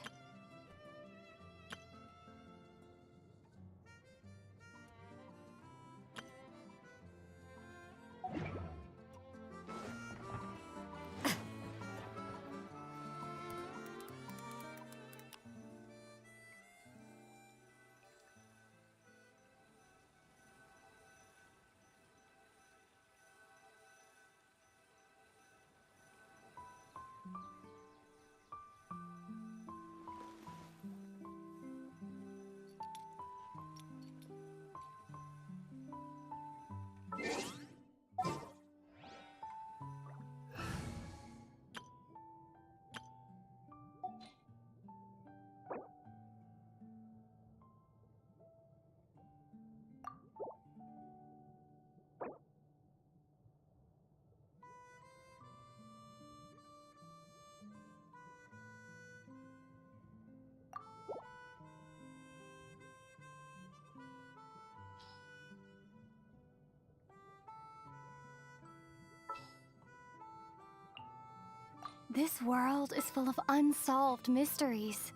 This world is full of unsolved mysteries.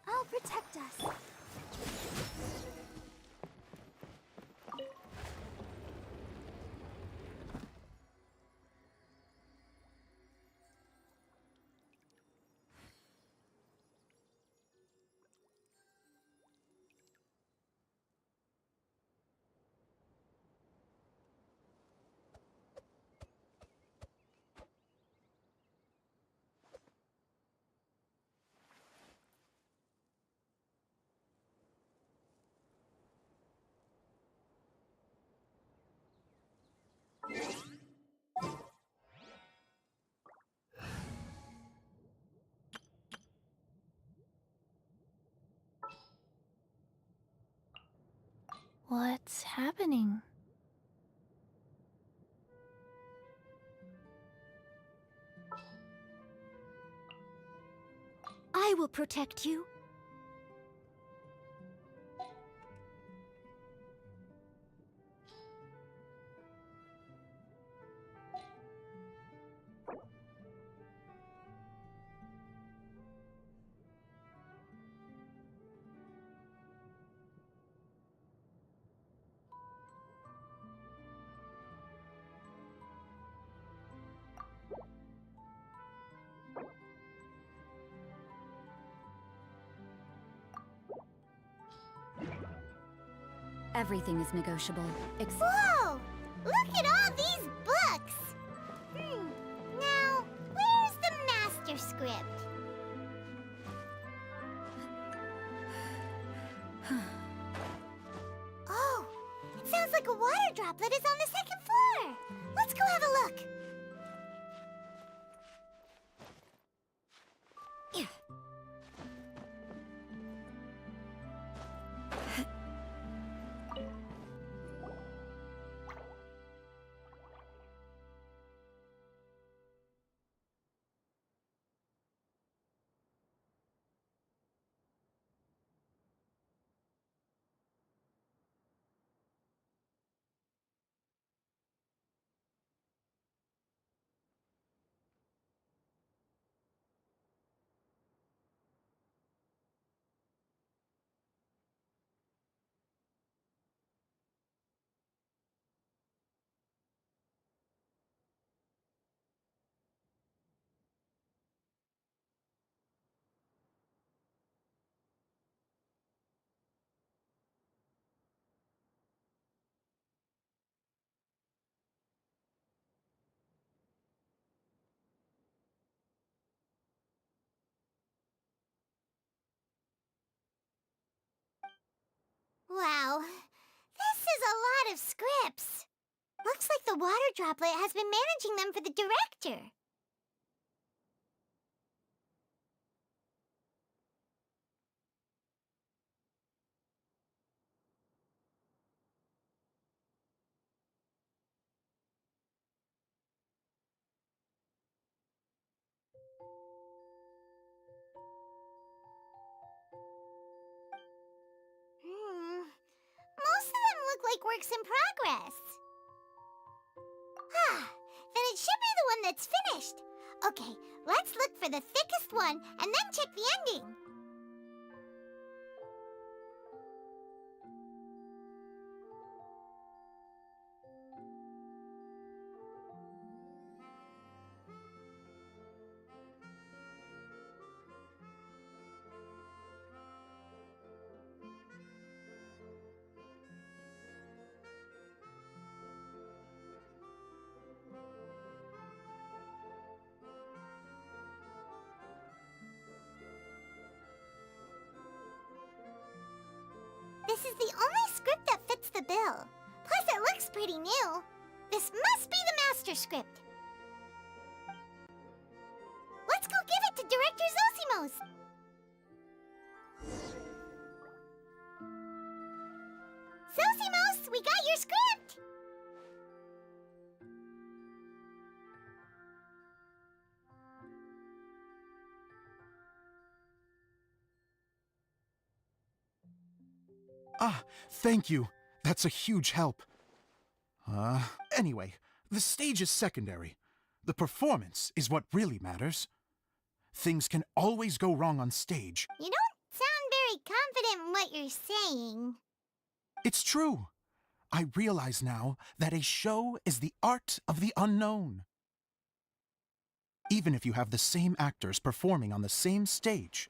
I'll protect us. What's happening? I will protect you. Everything is negotiable, except... Whoa! Look at all these books! Now, where's the master script? Oh, it sounds like a water droplet is on the second floor! Let's go have a look! Wow, this is a lot of scripts. Looks like the water droplet has been managing them for the director. Most of them look like works in progress. Then it should be the one that's finished. Okay, let's look for the thickest one and then check the ending. This is the only script that fits the bill. Plus, it looks pretty new. This must be the master script. Let's go give it to Director Zosimos. Zosimos, we got your script! Ah, thank you. That's a huge help. Anyway, the stage is secondary. The performance is what really matters. Things can always go wrong on stage. You don't sound very confident in what you're saying. It's true. I realize now that a show is the art of the unknown. Even if you have the same actors performing on the same stage,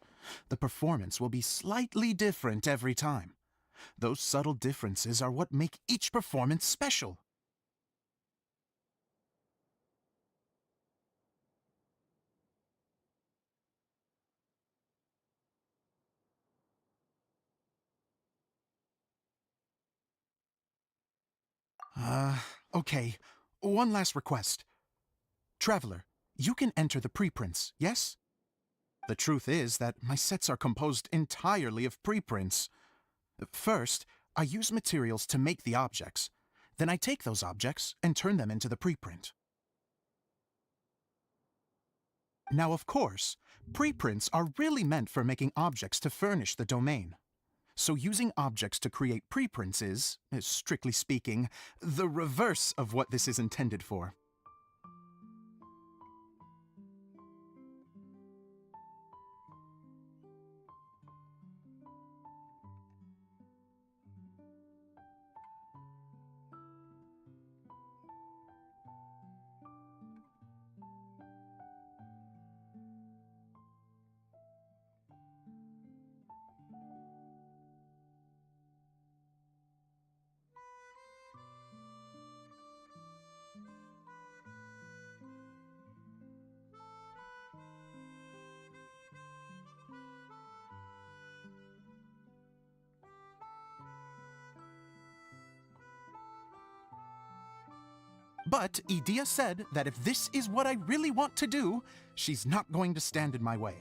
the performance will be slightly different every time. Those subtle differences are what make each performance special. Okay. One last request. Traveler, you can enter the preprints, yes? The truth is that my sets are composed entirely of preprints. First, I use materials to make the objects. Then I take those objects and turn them into the preprint. Now, of course, preprints are really meant for making objects to furnish the domain. So using objects to create preprints is, strictly speaking, the reverse of what this is intended for. But Edea said that if this is what I really want to do, she's not going to stand in my way.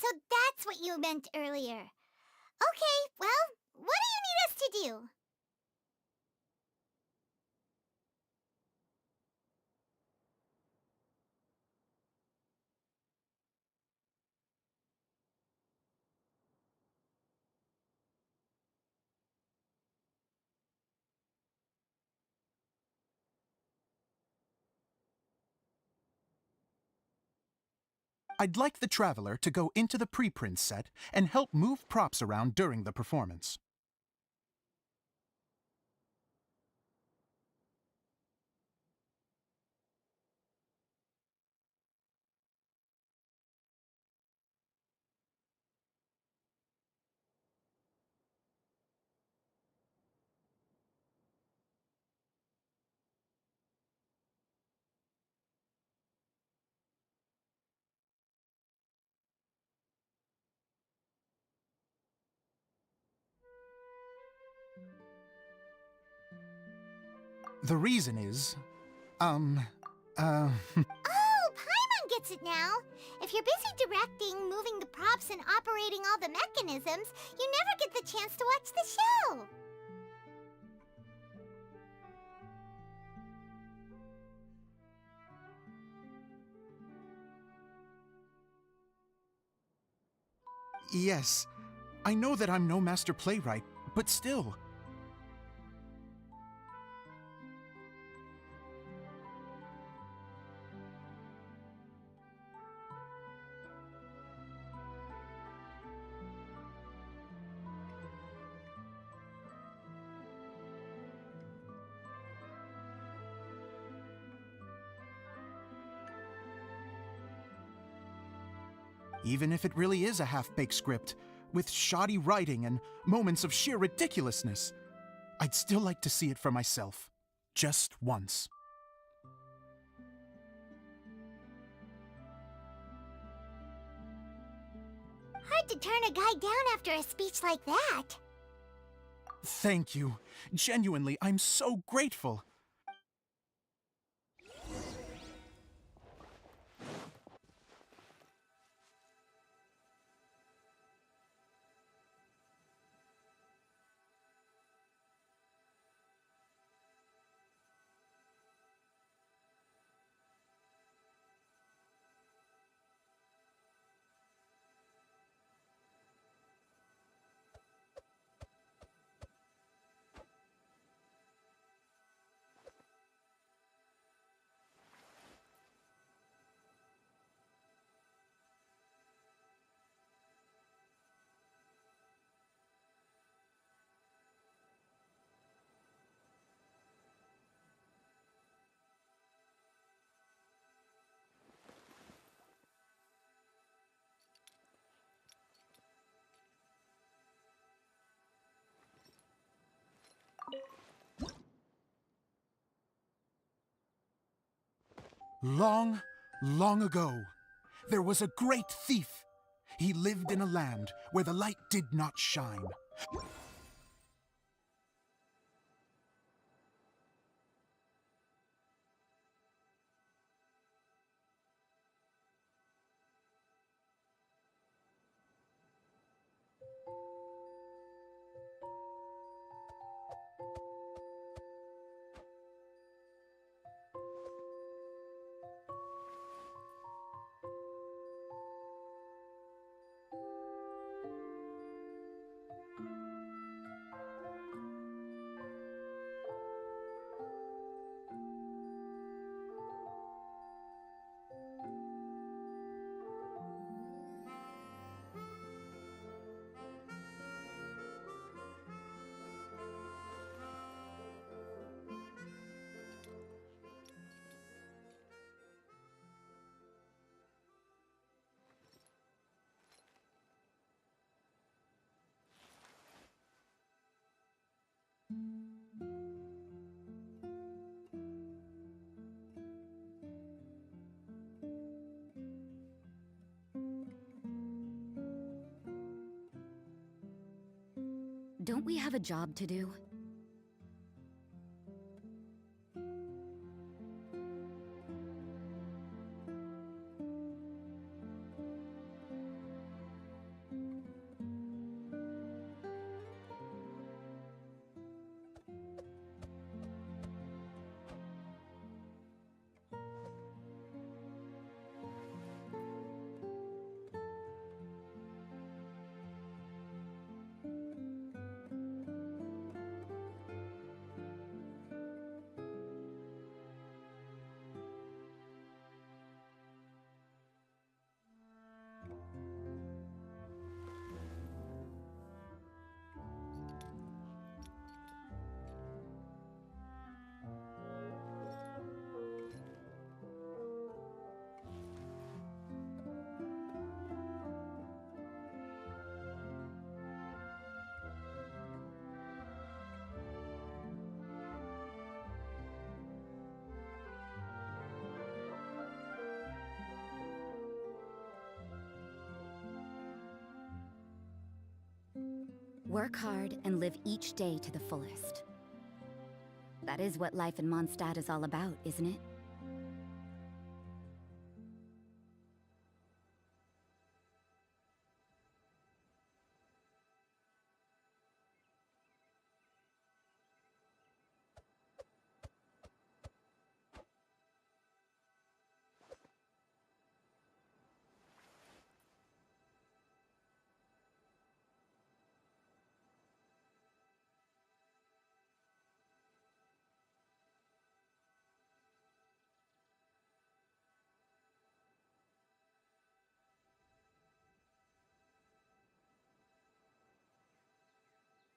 So that's what you meant earlier. Okay, well, what do you need us to do? I'd like the Traveler to go into the preprint set and help move props around during the performance. The reason is, Oh, Paimon gets it now. If you're busy directing, moving the props, and operating all the mechanisms, you never get the chance to watch the show. yes, I know that I'm no master playwright, but still. Even if it really is a half-baked script, with shoddy writing and moments of sheer ridiculousness, I'd still like to see it for myself. Just once. Hard to turn a guy down after a speech like that. Thank you. Genuinely, I'm so grateful. Long, long ago, there was a great thief. He lived in a land where the light did not shine. Don't we have a job to do? Work hard and live each day to the fullest. That is what life in Mondstadt is all about, isn't it?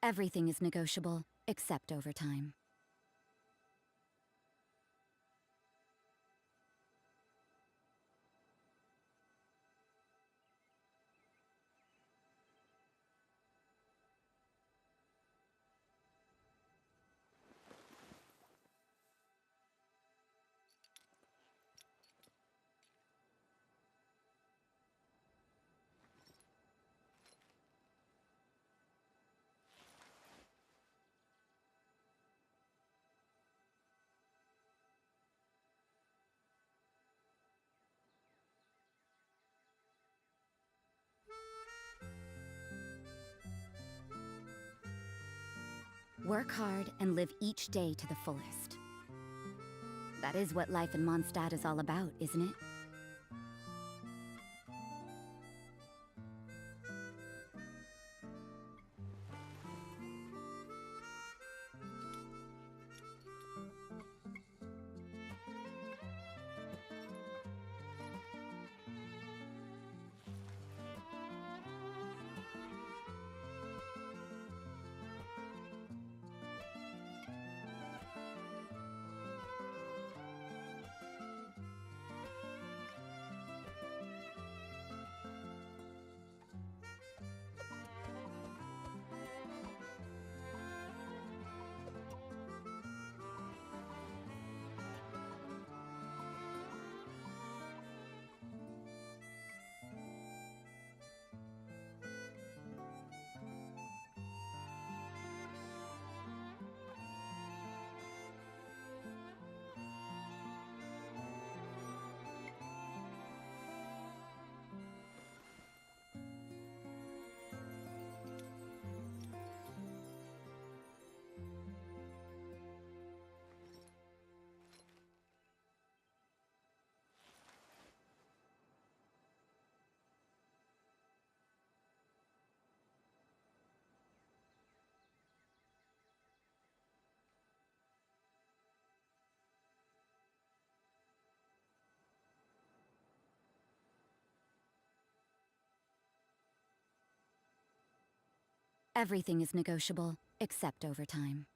Everything is negotiable, except overtime. Work hard and live each day to the fullest. That is what life in Mondstadt is all about, isn't it? Everything is negotiable, except overtime.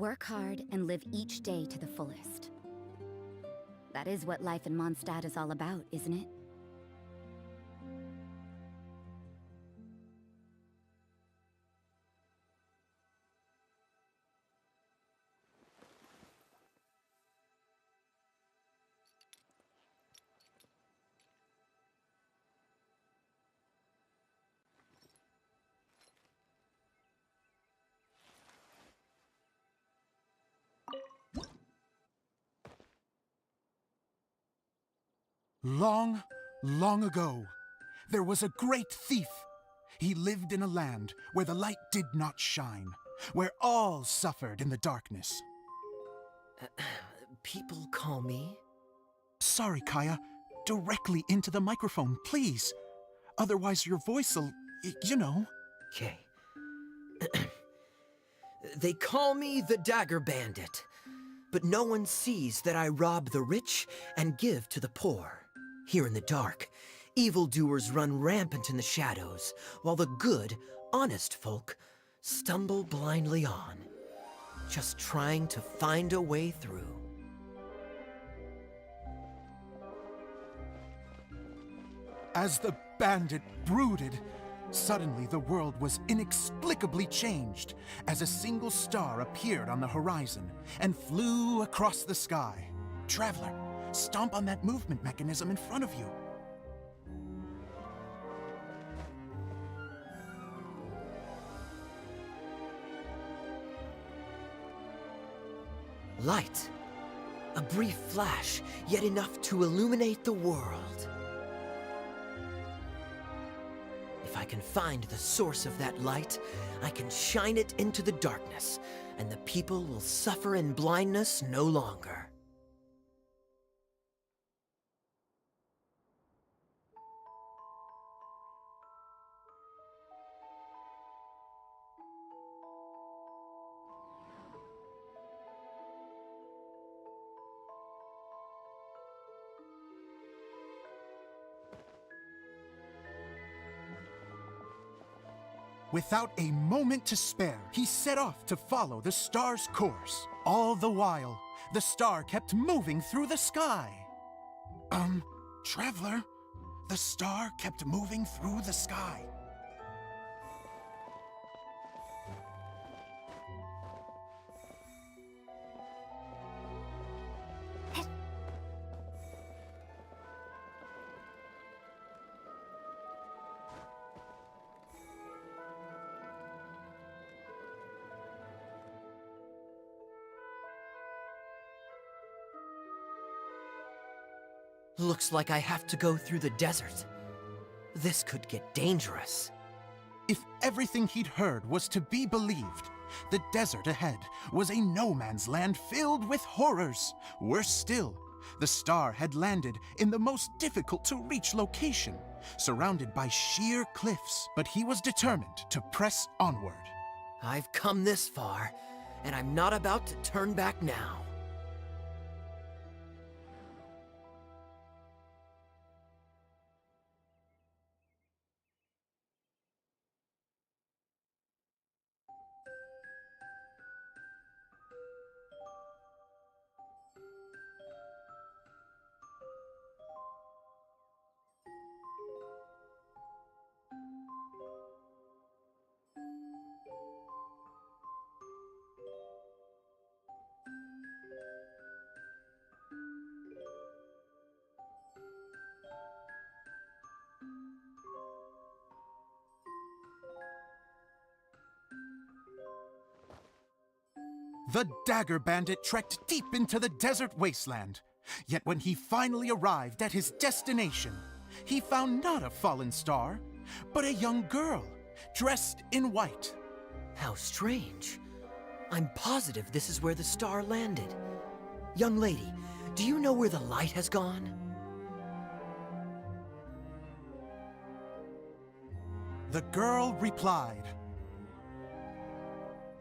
Work hard and live each day to the fullest. That is what life in Mondstadt is all about, isn't it? Long, long ago, there was a great thief. He lived in a land where the light did not shine, where all suffered in the darkness. People call me... Sorry, Kaya. Directly into the microphone, please. Otherwise your voice'll, you know. Okay. They call me the Dagger Bandit, but no one sees that I rob the rich and give to the poor. Here in the dark, evildoers run rampant in the shadows, while the good, honest folk stumble blindly on, just trying to find a way through. As the bandit brooded, suddenly the world was inexplicably changed as a single star appeared on the horizon and flew across the sky. Traveler, stomp on that movement mechanism in front of you. Light. A brief flash, yet enough to illuminate the world. If I can find the source of that light, I can shine it into the darkness, and the people will suffer in blindness no longer. Without a moment to spare, he set off to follow the star's course. All the while, the star kept moving through the sky. Traveler, the star kept moving through the sky. Looks like I have to go through the desert. This could get dangerous. If everything he'd heard was to be believed, the desert ahead was a no-man's land filled with horrors. Worse still, the star had landed in the most difficult-to-reach location, surrounded by sheer cliffs, but he was determined to press onward. I've come this far, and I'm not about to turn back now. The Dagger Bandit trekked deep into the desert wasteland. Yet when he finally arrived at his destination, he found not a fallen star, but a young girl, dressed in white. How strange. I'm positive this is where the star landed. Young lady, do you know where the light has gone? The girl replied,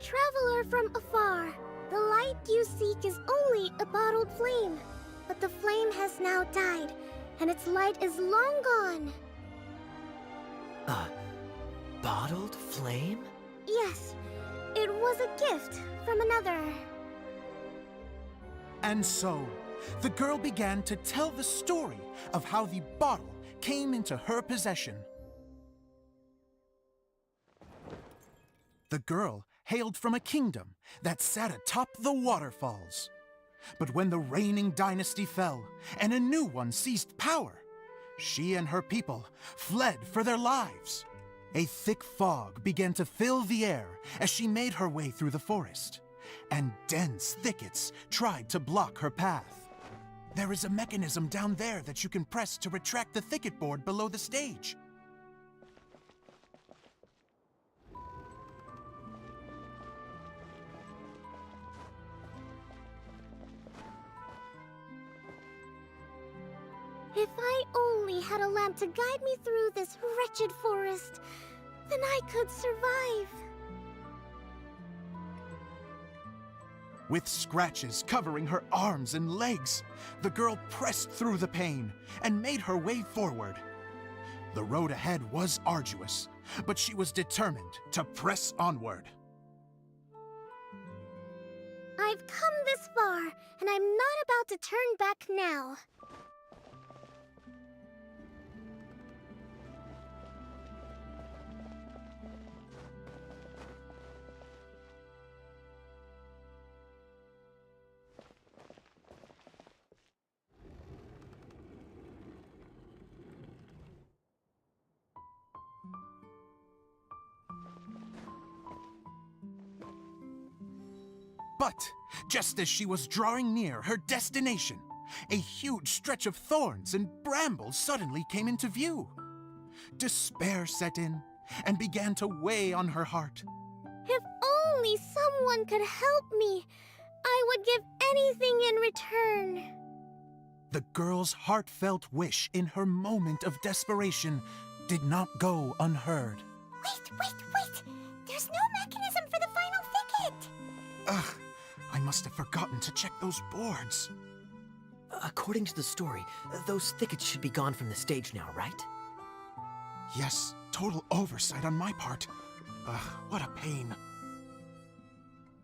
Traveler from afar, the light you seek is only a bottled flame. But the flame has now died, and its light is long gone. A bottled flame? Yes, it was a gift from another And so, the girl began to tell the story of how the bottle came into her possession. The girl hailed from a kingdom that sat atop the waterfalls. But when the reigning dynasty fell and a new one seized power, she and her people fled for their lives. A thick fog began to fill the air as she made her way through the forest, and dense thickets tried to block her path. There is a mechanism down there that you can press to retract the thicket board below the stage. If I only had a lamp to guide me through this wretched forest, then I could survive. With scratches covering her arms and legs, the girl pressed through the pain and made her way forward. The road ahead was arduous, but she was determined to press onward. I've come this far, and I'm not about to turn back now. But just as she was drawing near her destination, a huge stretch of thorns and brambles suddenly came into view. Despair set in and began to weigh on her heart. If only someone could help me, I would give anything in return. The girl's heartfelt wish in her moment of desperation did not go unheard. Wait! There's no mechanism for the final thicket! Ugh, I must have forgotten to check those boards. According to the story, those thickets should be gone from the stage now, right? Yes, total oversight on my part. Ugh, what a pain.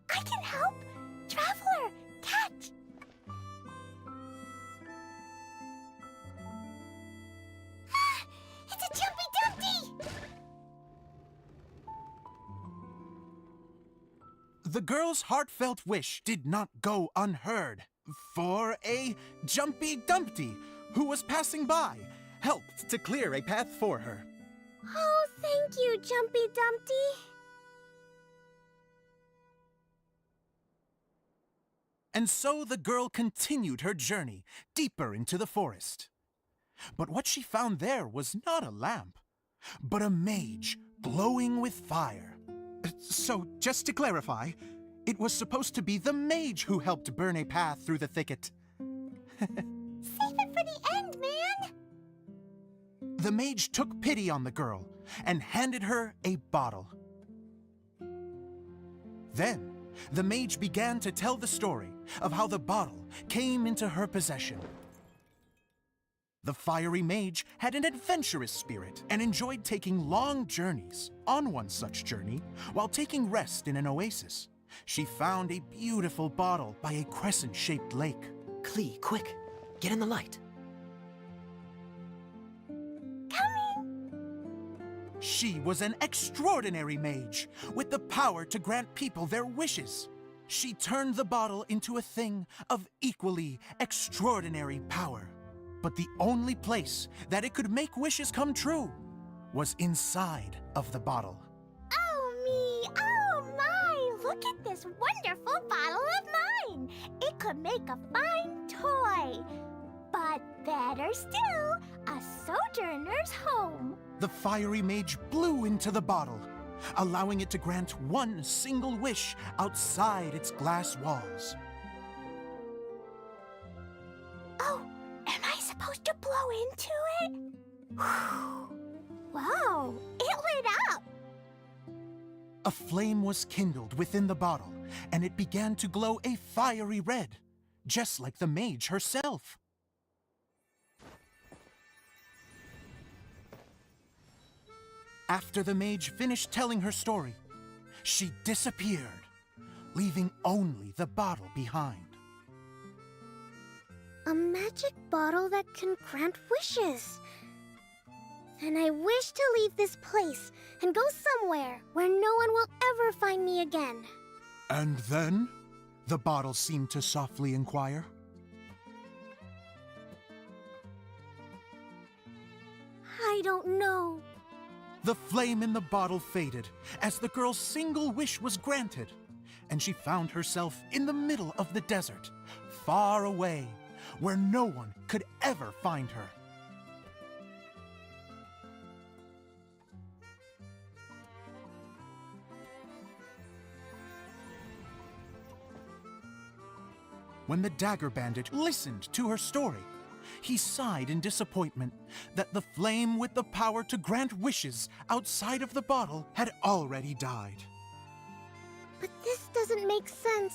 I can help! Traveler, catch! Ah, it's a Jumpy Dumpty! The girl's heartfelt wish did not go unheard, for a Jumpy Dumpty, who was passing by, helped to clear a path for her. Oh, thank you, Jumpy Dumpty. And so the girl continued her journey deeper into the forest. But what she found there was not a lamp, but a mage glowing with fire. So, just to clarify, it was supposed to be the mage who helped burn a path through the thicket. Save it for the end, man! The mage took pity on the girl and handed her a bottle. Then, the mage began to tell the story of how the bottle came into her possession. The fiery mage had an adventurous spirit and enjoyed taking long journeys. On one such journey, while taking rest in an oasis, she found a beautiful bottle by a crescent-shaped lake. Klee, quick! Get in the light! She was an extraordinary mage, with the power to grant people their wishes. She turned the bottle into a thing of equally extraordinary power. But the only place that it could make wishes come true was inside of the bottle. Oh me! Oh my! Look at this wonderful bottle of mine! It could make a fine toy! But better still, a sojourner's home! The fiery mage blew into the bottle, allowing it to grant one single wish outside its glass walls. Oh, am I supposed to blow into it? Wow, it lit up! A flame was kindled within the bottle, and it began to glow a fiery red, just like the mage herself. After the mage finished telling her story, she disappeared, leaving only the bottle behind. magic bottle that can grant wishes. And I wish to leave this place and go somewhere where no one will ever find me again. And then? The bottle seemed to softly inquire. I don't know. The flame in the bottle faded as the girl's single wish was granted, and she found herself in the middle of the desert, far away, where no one could ever find her. When the Dagger Bandit listened to her story, he sighed in disappointment that the flame with the power to grant wishes outside of the bottle had already died. But this doesn't make sense.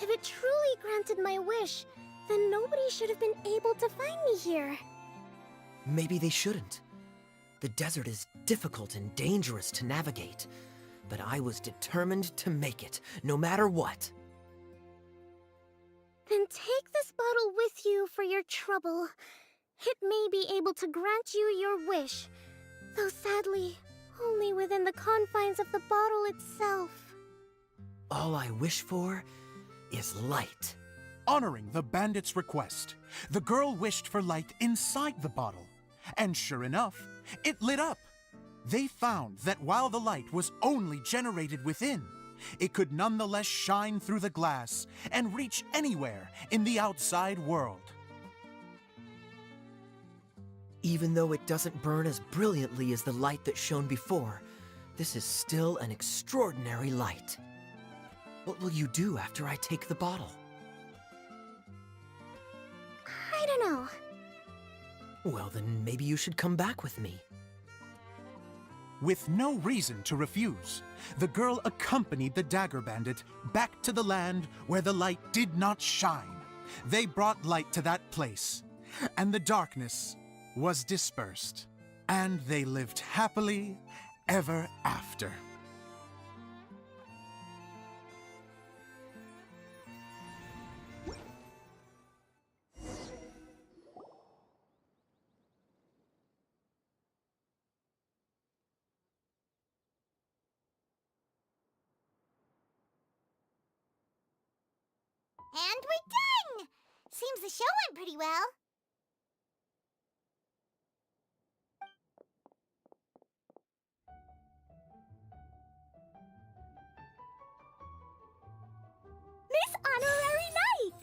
If it truly granted my wish, then nobody should have been able to find me here. Maybe they shouldn't. The desert is difficult and dangerous to navigate, but I was determined to make it, no matter what. Then take this bottle with you for your trouble. It may be able to grant you your wish, though sadly, only within the confines of the bottle itself. All I wish for is light. Honoring the bandit's request, the girl wished for light inside the bottle, and sure enough, it lit up. They found that while the light was only generated within, it could nonetheless shine through the glass and reach anywhere in the outside world. Even though it doesn't burn as brilliantly as the light that shone before, this is still an extraordinary light. What will you do after I take the bottle? I don't know. Well, then maybe you should come back with me. With no reason to refuse, the girl accompanied the Dagger Bandit back to the land where the light did not shine. They brought light to that place, and the darkness was dispersed, and they lived happily ever after. And we're done! Seems the show went pretty well. Miss Honorary Knight!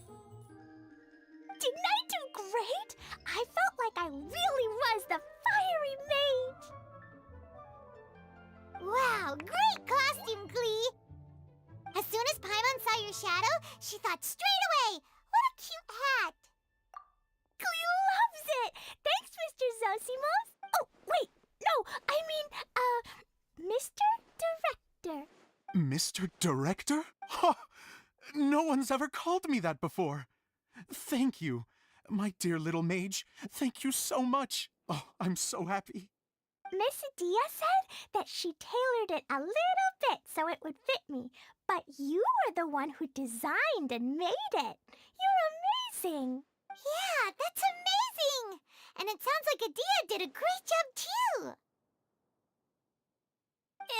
Didn't I do great? I felt like I really was the fiery mage! Wow, great costume, Glee! As soon as Paimon saw your shadow, she thought straight away, what a cute hat! Glee loves it! Thanks, Mr. Zosimos! Oh, wait! No, I mean, Mr. Director. Mr. Director? Ha! No one's ever called me that before. Thank you, my dear little mage. Thank you so much. Oh, I'm so happy. Miss Dia said that she tailored it a little bit so it would fit me, but you were the one who designed and made it. You're amazing. Yeah, that's amazing! And it sounds like Adia did a great job, too!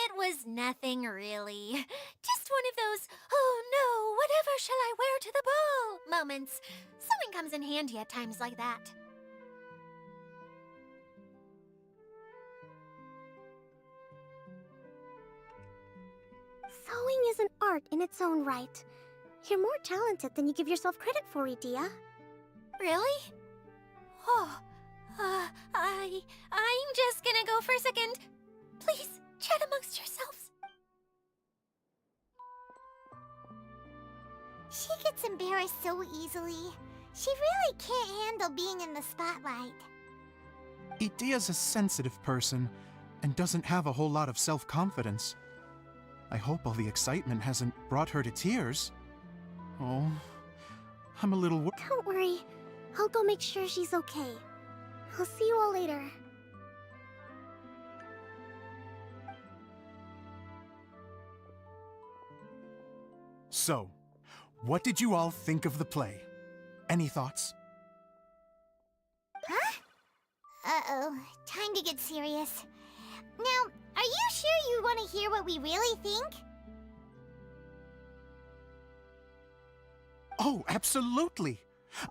It was nothing really. Just one of those, oh no, whatever shall I wear to the ball moments. Sewing comes in handy at times like that. Sewing is an art in its own right. You're more talented than you give yourself credit for, Idia. Really? Oh, I'm just gonna go for a second. Please, chat amongst yourselves. She gets embarrassed so easily. She really can't handle being in the spotlight. Idia's a sensitive person and doesn't have a whole lot of self-confidence. I hope all the excitement hasn't brought her to tears. Oh, I'm a little Don't worry. I'll go make sure she's okay. I'll see you all later. So, what did you all think of the play? Any thoughts? time to get serious. Now, are you sure you want to hear what we really think? Oh, absolutely.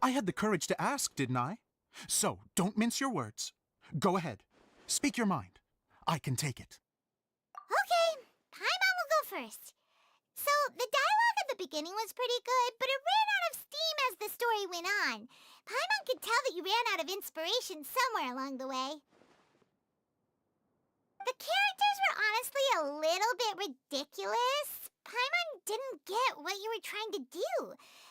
I had the courage to ask, didn't I? So, don't mince your words. Go ahead. Speak your mind. I can take it. Okay, Paimon will go first. So, the dialogue at the beginning was pretty good, but it ran out of steam as the story went on. Paimon could tell that you ran out of inspiration somewhere along the way. The characters were honestly a little bit ridiculous. Paimon didn't get what you were trying to do.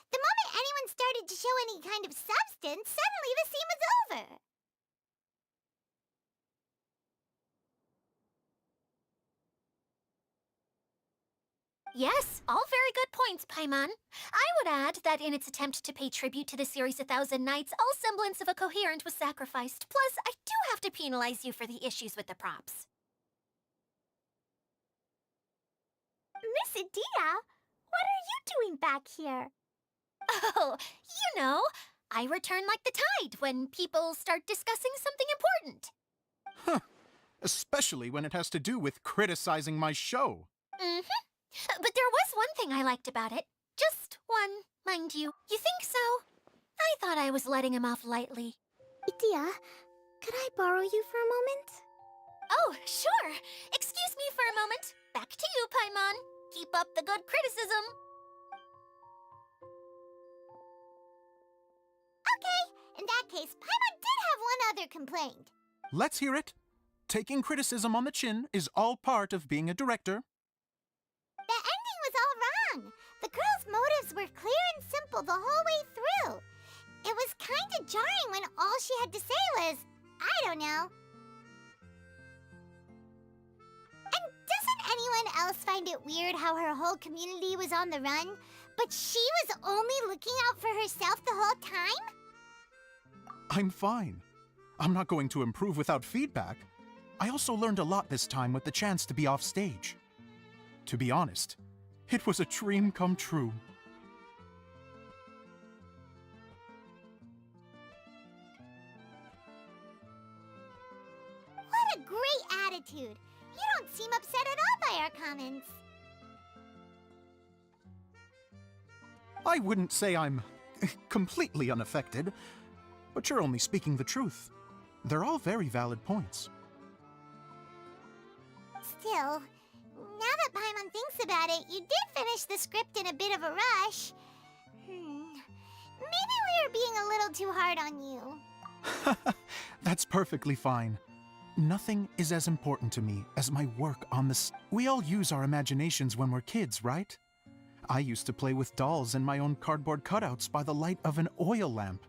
The moment anyone started to show any kind of substance, suddenly the scene was over. Yes, all very good points, Paimon. I would add that in its attempt to pay tribute to the series 1,000 Nights, all semblance of a coherent was sacrificed. Plus, I do have to penalize you for the issues with the props. Miss Adia, what are you doing back here? Oh, you know, I return like the tide when people start discussing something important. Huh. Especially when it has to do with criticizing my show. Mm-hmm. But there was one thing I liked about it. Just one, mind you. You think so? I thought I was letting him off lightly. Adia, could I borrow you for a moment? Oh, sure. Excuse me for a moment. Back to you, Paimon. Keep up the good criticism. Okay, in that case, Paimon did have one other complaint. Let's hear it. Taking criticism on the chin is all part of being a director. The ending was all wrong. The girl's motives were clear and simple the whole way through. It was kinda jarring when all she had to say was, I don't know. And doesn't anyone else find it weird how her whole community was on the run, but she was only looking out for herself the whole time? I'm fine. I'm not going to improve without feedback. I also learned a lot this time with the chance to be off stage. To be honest, it was a dream come true. What a great attitude! You don't seem upset at all by our comments. I wouldn't say I'm completely unaffected, but you're only speaking the truth. They're all very valid points. Still, now that Paimon thinks about it, you did finish the script in a bit of a rush. Maybe we were being a little too hard on you. That's perfectly fine. Nothing is as important to me as my work on the We all use our imaginations when we're kids, right? I used to play with dolls and my own cardboard cutouts by the light of an oil lamp.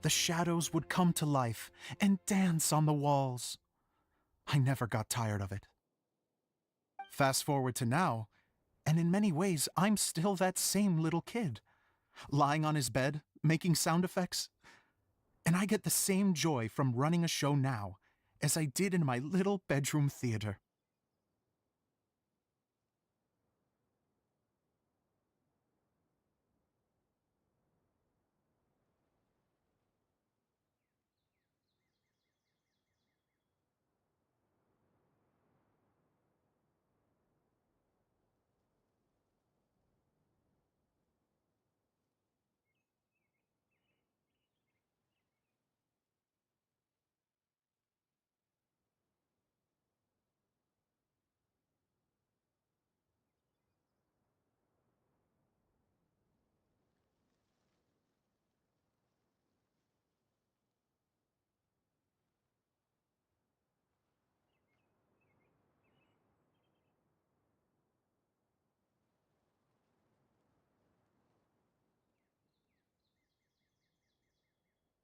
The shadows would come to life and dance on the walls. I never got tired of it. Fast forward to now, and in many ways, I'm still that same little kid, lying on his bed, making sound effects. And I get the same joy from running a show now as I did in my little bedroom theater.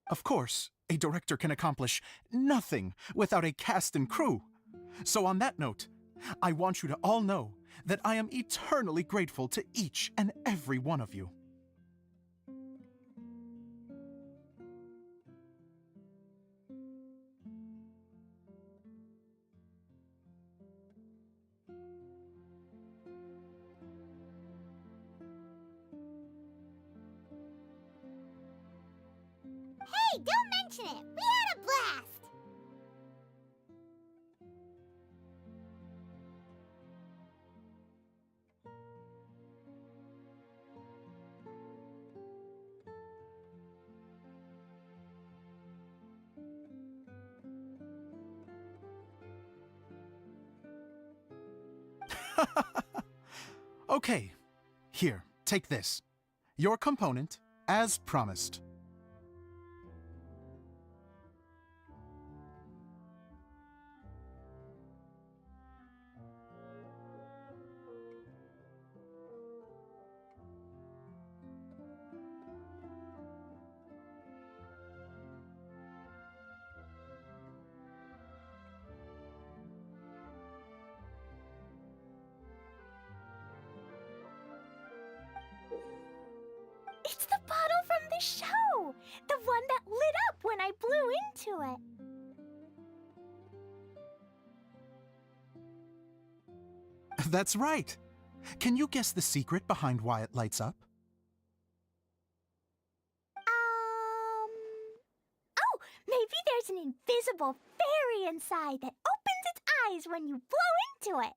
Of course, a director can accomplish nothing without a cast and crew. So on that note, I want you to all know that I am eternally grateful to each and every one of you. Hey, don't mention it! We had a blast! Okay, here, take this. Your component, as promised. It's the bottle from the show! The one that lit up when I blew into it. That's right. Can you guess the secret behind why it lights up? Oh, maybe there's an invisible fairy inside that opens its eyes when you blow into it.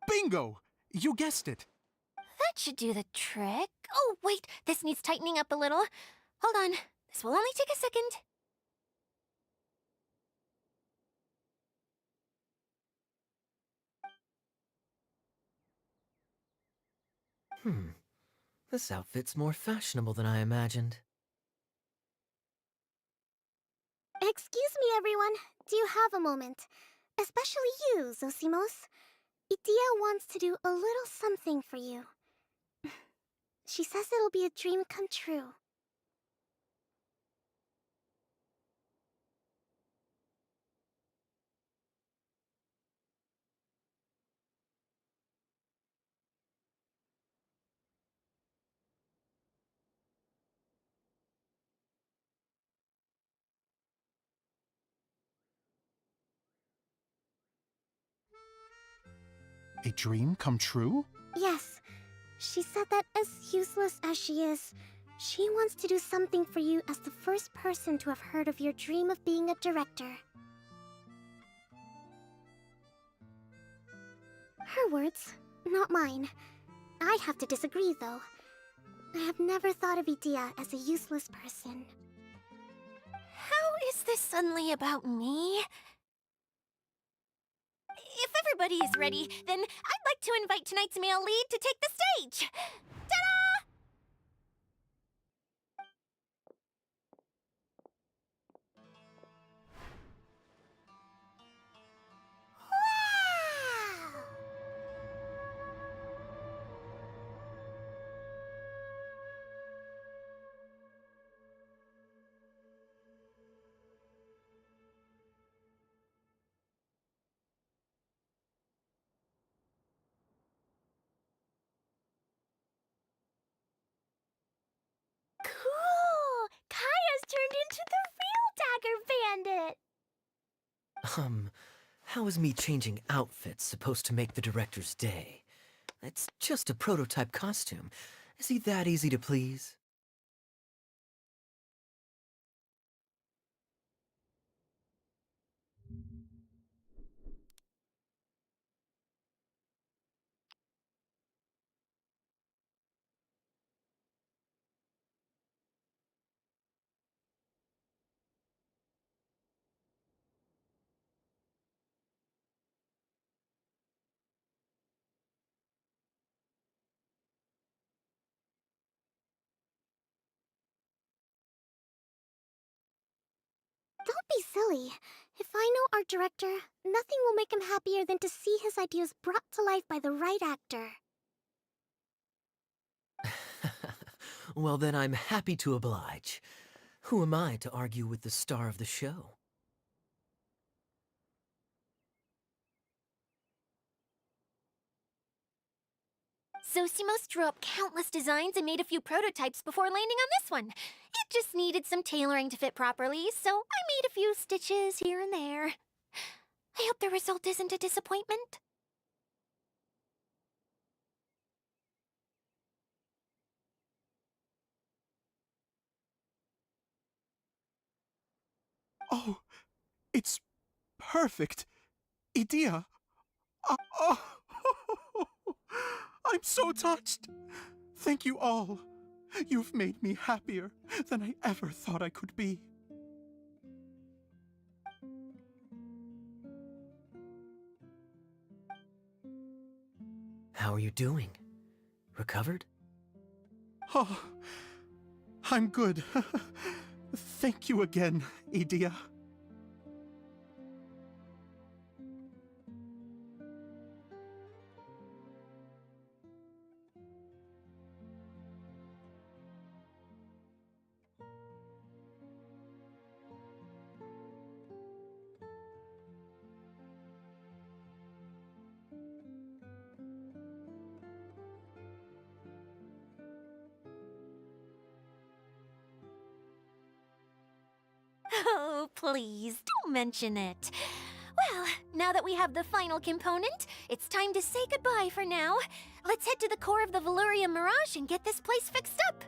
Bingo! You guessed it. That should do the trick. Oh, wait, this needs tightening up a little. Hold on, this will only take a second. This outfit's more fashionable than I imagined. Excuse me, everyone. Do you have a moment? Especially you, Zosimos. Idia wants to do a little something for you. She says it'll be a dream come true. A dream come true? Yes. She said that as useless as she is, she wants to do something for you as the first person to have heard of your dream of being a director. Her words, not mine. I have to disagree, though. I have never thought of Idia as a useless person. How is this suddenly about me? If everybody is ready, then I'd like to invite tonight's male lead to take the stage. Ta-da! Wow! Cool! Kaya's turned into the real Dagger Bandit! How is me changing outfits supposed to make the director's day? It's just a prototype costume. Is he that easy to please? Don't be silly. If I know our director, nothing will make him happier than to see his ideas brought to life by the right actor. Well, then I'm happy to oblige. Who am I to argue with the star of the show? Zosimos drew up countless designs and made a few prototypes before landing on this one. It just needed some tailoring to fit properly, so I made a few stitches here and there. I hope the result isn't a disappointment. Oh, it's perfect. Idia. Oh, I'm so touched. Thank you all. You've made me happier than I ever thought I could be. How are you doing? Recovered? Oh, I'm good. Thank you again, Edea. Oh, please, don't mention it. Well, now that we have the final component, it's time to say goodbye for now. Let's head to the core of the Veluria Mirage and get this place fixed up.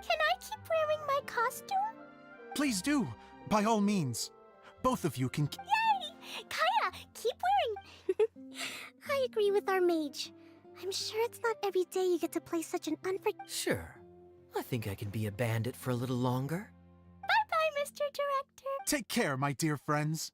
Can I keep wearing my costume? Please do, by all means. Both of you can... Yay! Kaya, keep wearing... I agree with our mage. I'm sure it's not every day you get to play such an Sure. I think I can be a bandit for a little longer. Bye-bye, Mr. Director. Take care, my dear friends.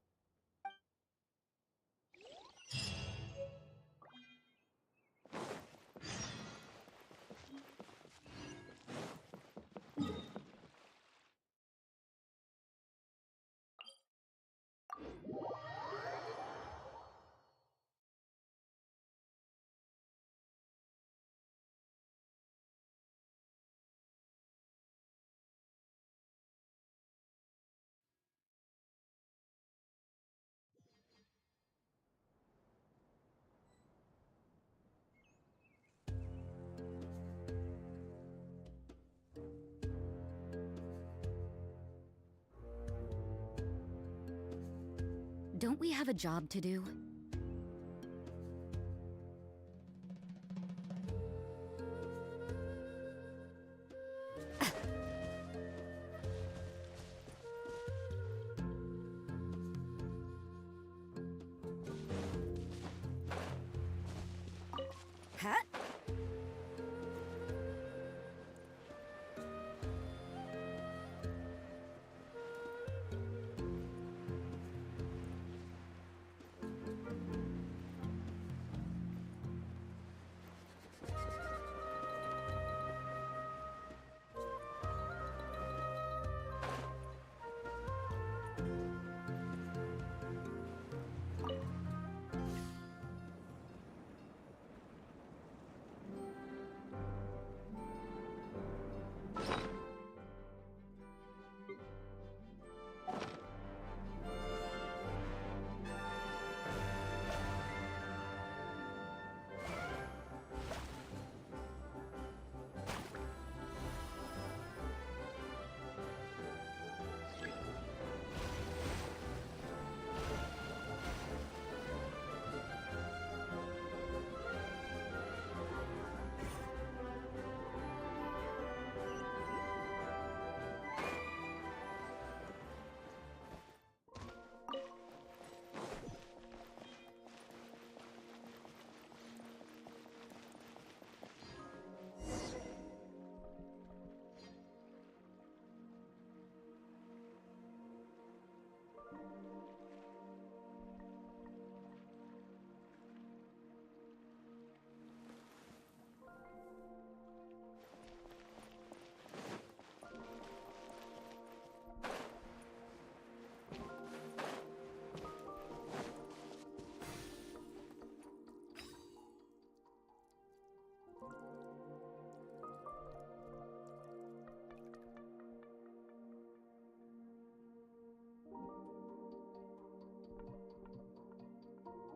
Don't we have a job to do? Huh?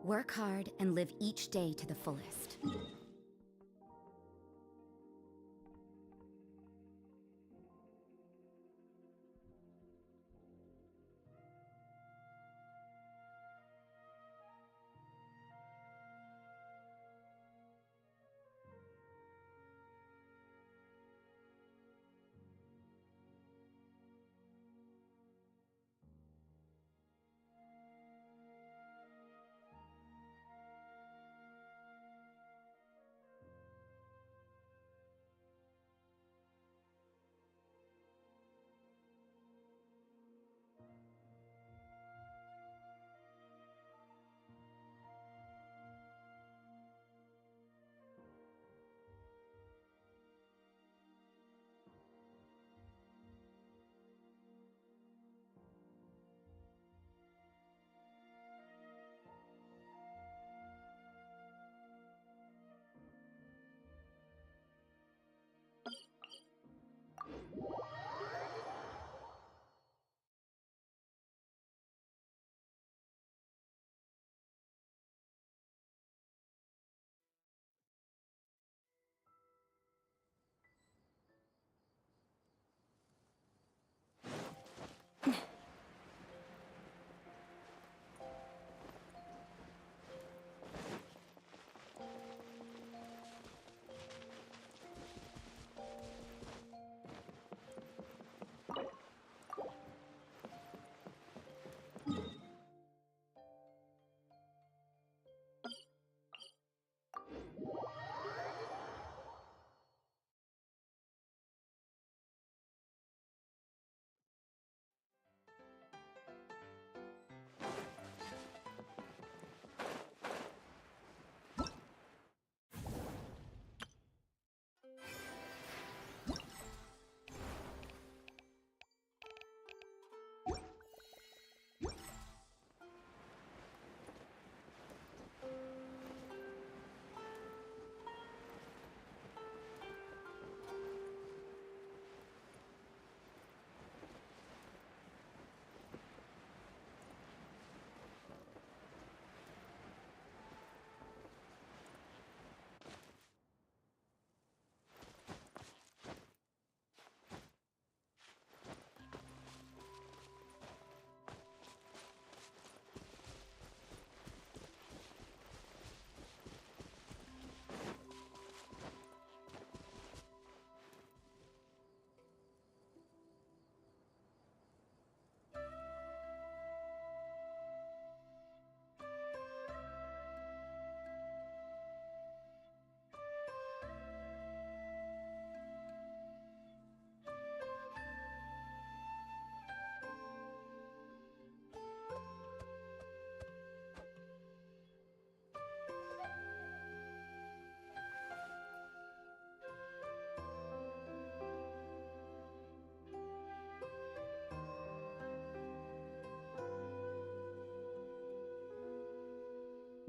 Work hard and live each day to the fullest.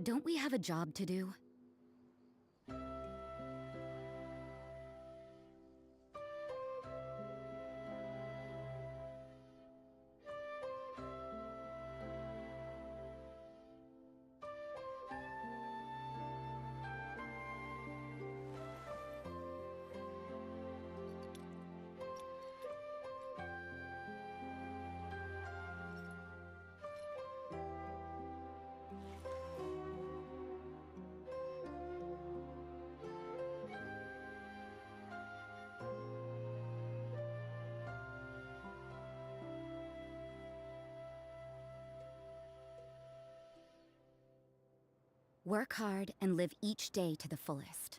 Don't we have a job to do? Work hard and live each day to the fullest.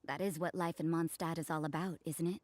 That is what life in Mondstadt is all about, isn't it?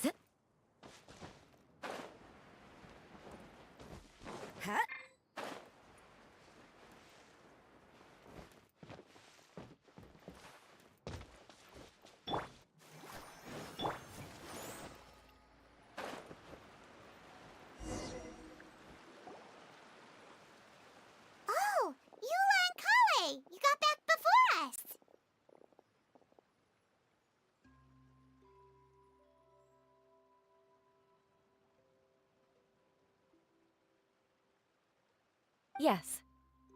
Zip. Huh? Oh, Eula and Kale! You got back before us! Yes.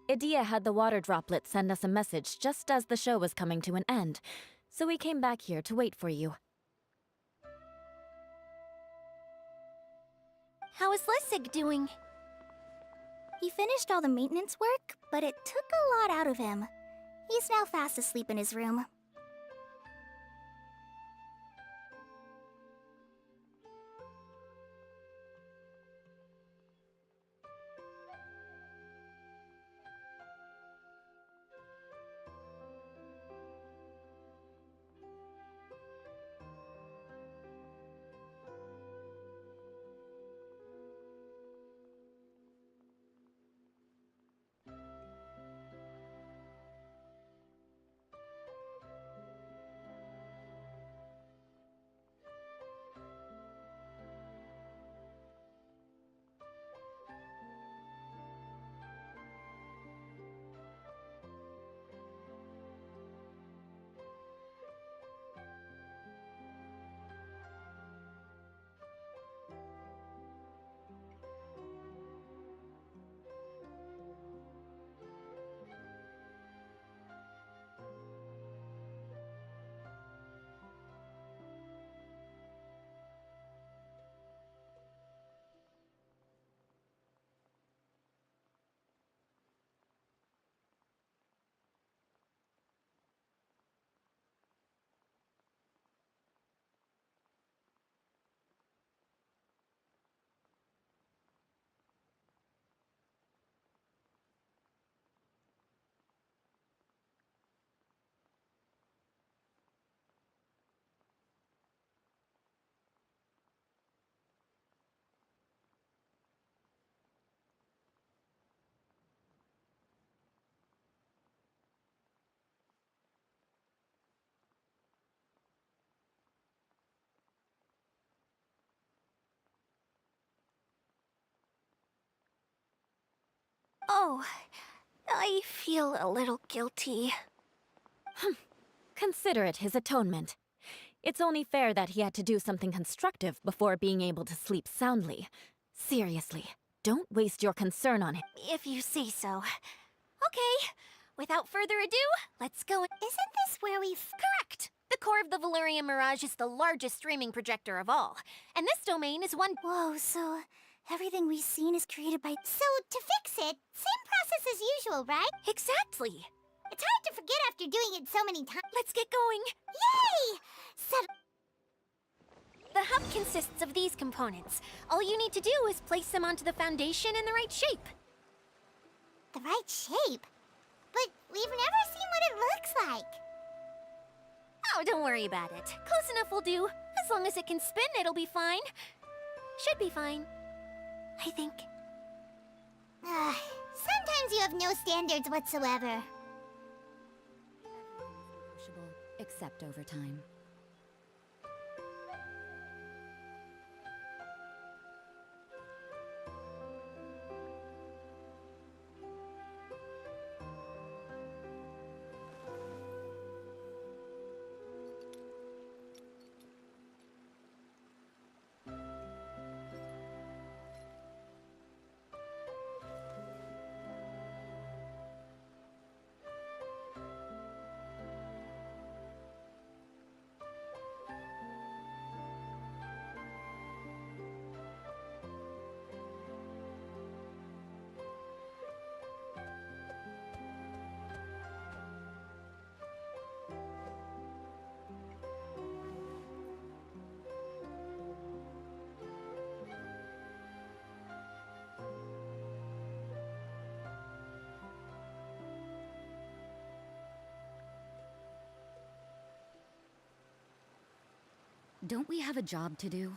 Idia had the water droplet send us a message just as the show was coming to an end, so we came back here to wait for you. How is Lessig doing? He finished all the maintenance work, but it took a lot out of him. He's now fast asleep in his room. Oh, I feel a little guilty. Consider it his atonement. It's only fair that he had to do something constructive before being able to sleep soundly. Seriously, don't waste your concern on him. If you say so. Okay, without further ado, let's go. Isn't this where we've... Correct! The core of the Valerian Mirage is the largest streaming projector of all. And this domain is one... Whoa, so everything we've seen is created by... So, to fix it, same process as usual, right? Exactly! It's hard to forget after doing it so many times. Let's get going. Yay! The hub consists of these components. All you need to do is place them onto the foundation in the right shape. The right shape? But we've never seen what it looks like. Oh, don't worry about it. Close enough will do. As long as it can spin, it'll be fine. Should be fine. I think. Sometimes you have no standards whatsoever. Negotiable, except over time. Don't we have a job to do?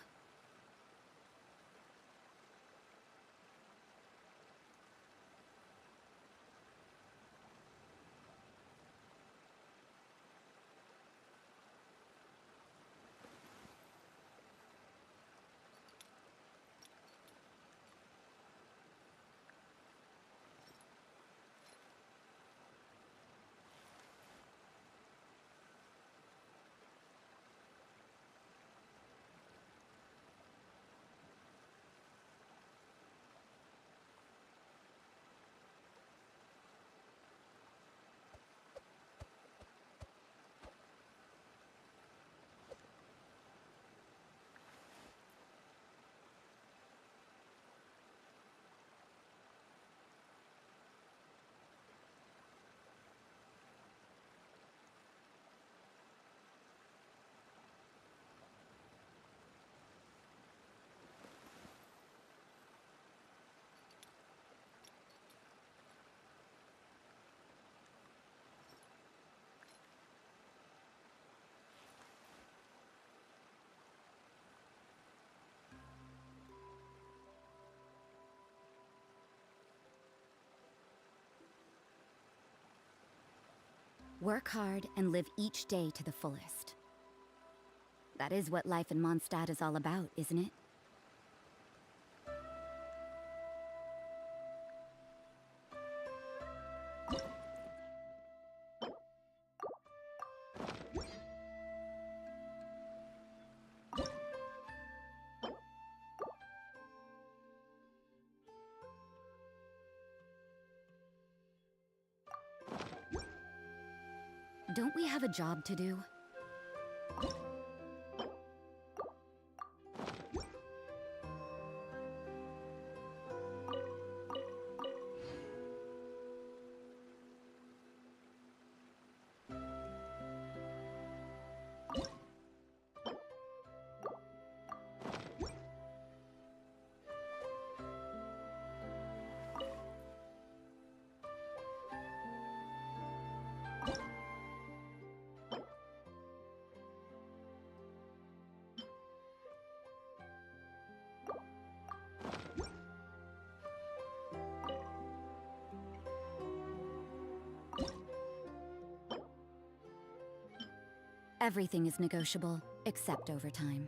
Work hard and live each day to the fullest. That is what life in Mondstadt is all about, isn't it? Don't we have a job to do? Everything is negotiable, except overtime.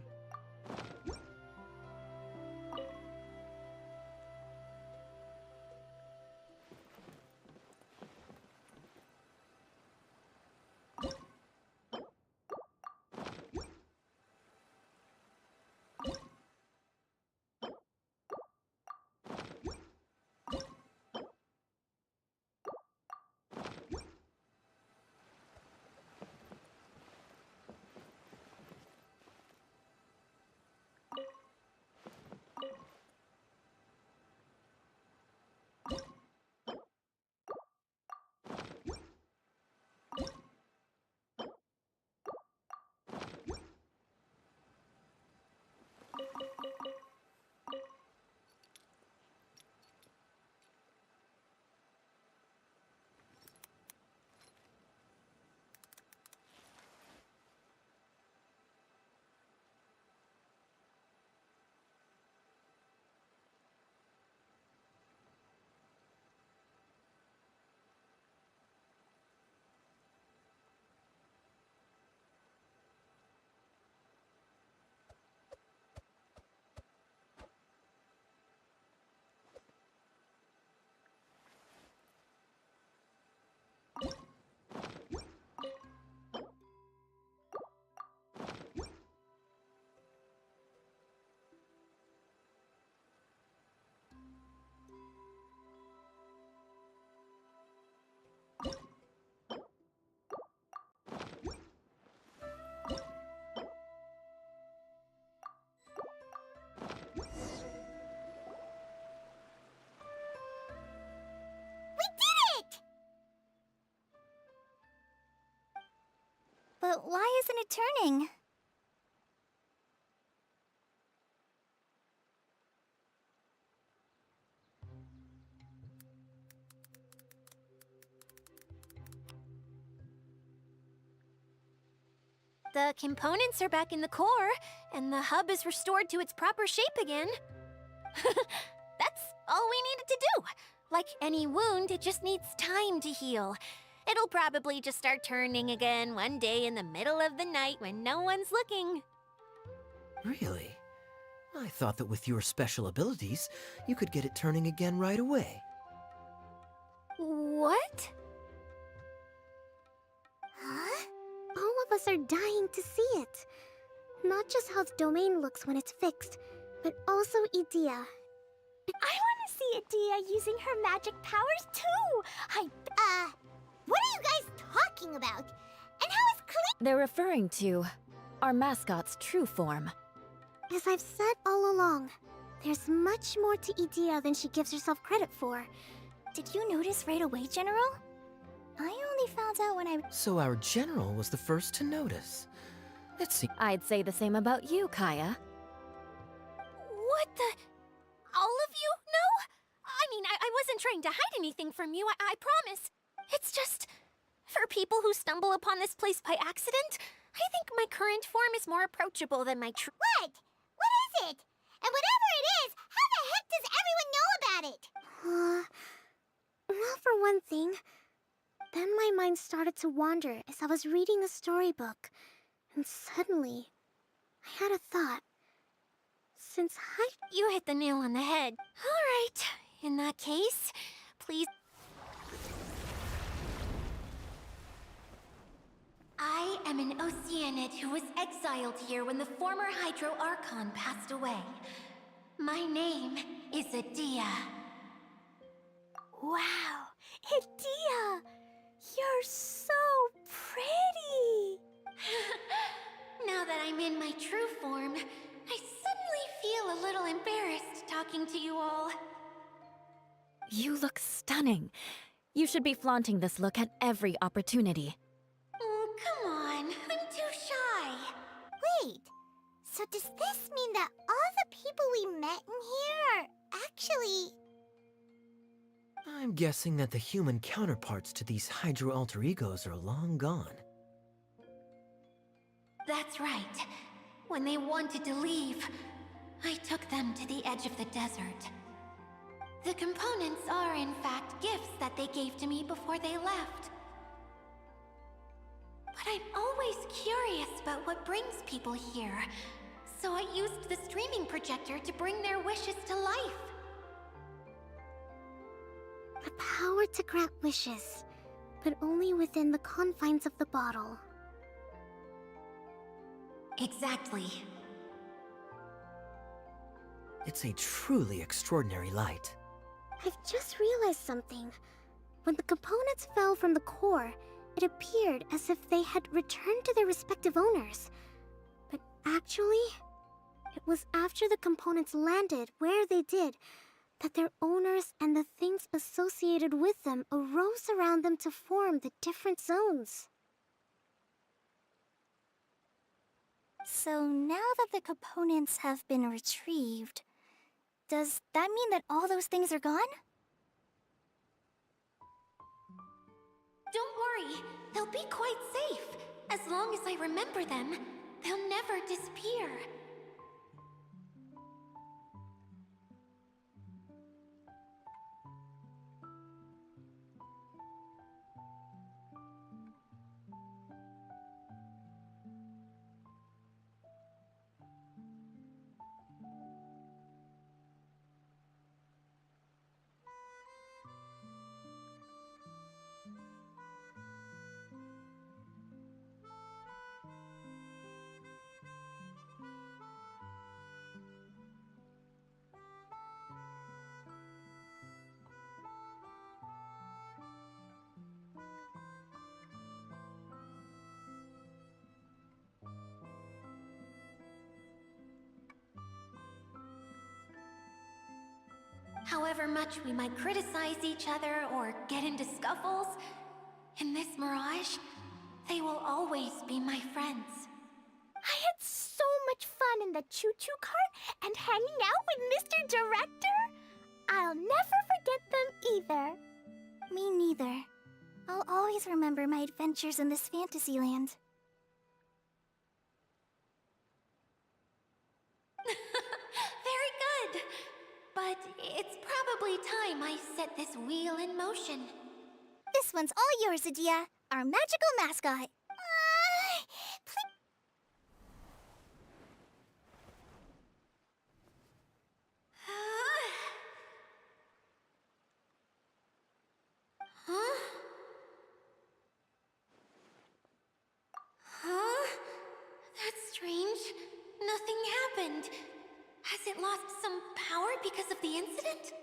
why isn't it turning? The components are back in the core, and the hub is restored to its proper shape again. That's all we needed to do. Like any wound, it just needs time to heal. It'll probably just start turning again one day in the middle of the night when no one's looking. Really? I thought that with your special abilities, you could get it turning again right away. What? Huh? All of us are dying to see it. Not just how the domain looks when it's fixed, but also Idea. I want to see Idea using her magic powers too! What are you guys talking about? And how is They're referring to our mascot's true form. As I've said all along, there's much more to Idea than she gives herself credit for. Did you notice right away, General? I only found out when I... So our general was the first to notice. Let's see. I'd say the same about you, Kaya. What the... All of you? No? I mean, I wasn't trying to hide anything from you, I promise. It's just... For people who stumble upon this place by accident, I think my current form is more approachable than my true... What? What is it? And whatever it is, how the heck does everyone know about it? Well, for one thing, then my mind started to wander as I was reading a storybook, and suddenly, I had a thought. Since You hit the nail on the head. All right. In that case, please... I am an Oceanid who was exiled here when the former Hydro Archon passed away. My name is Idea. Wow! Idea! You're so pretty! Now that I'm in my true form, I suddenly feel a little embarrassed talking to you all. You look stunning. You should be flaunting this look at every opportunity. Oh, come on. I'm too shy. Wait, so does this mean that all the people we met in here are actually... I'm guessing that the human counterparts to these Hydro alter egos are long gone. That's right. When they wanted to leave, I took them to the edge of the desert. The components are, in fact, gifts that they gave to me before they left. But I'm always curious about what brings people here, so I used the streaming projector to bring their wishes to life. the power to grant wishes, but only within the confines of the bottle. Exactly. It's a truly extraordinary light. I've just realized something. When the components fell from the core, it appeared as if they had returned to their respective owners. But actually, it was after the components landed where they did that their owners and the things associated with them arose around them to form the different zones. So now that the components have been retrieved, does that mean that all those things are gone? Don't worry, they'll be quite safe. As long as I remember them, they'll never disappear. However much we might criticize each other or get into scuffles, in this mirage, They will always be my friends. I had so much fun in the choo-choo cart and hanging out with Mr. Director. I'll never forget them either. Me neither. I'll always remember my adventures in this fantasy land. Very good. But it's probably time I set this wheel in motion. This one's all yours, Adia, our magical mascot. Please. Huh? Huh? That's strange. Nothing happened. Has it lost some power because of the incident?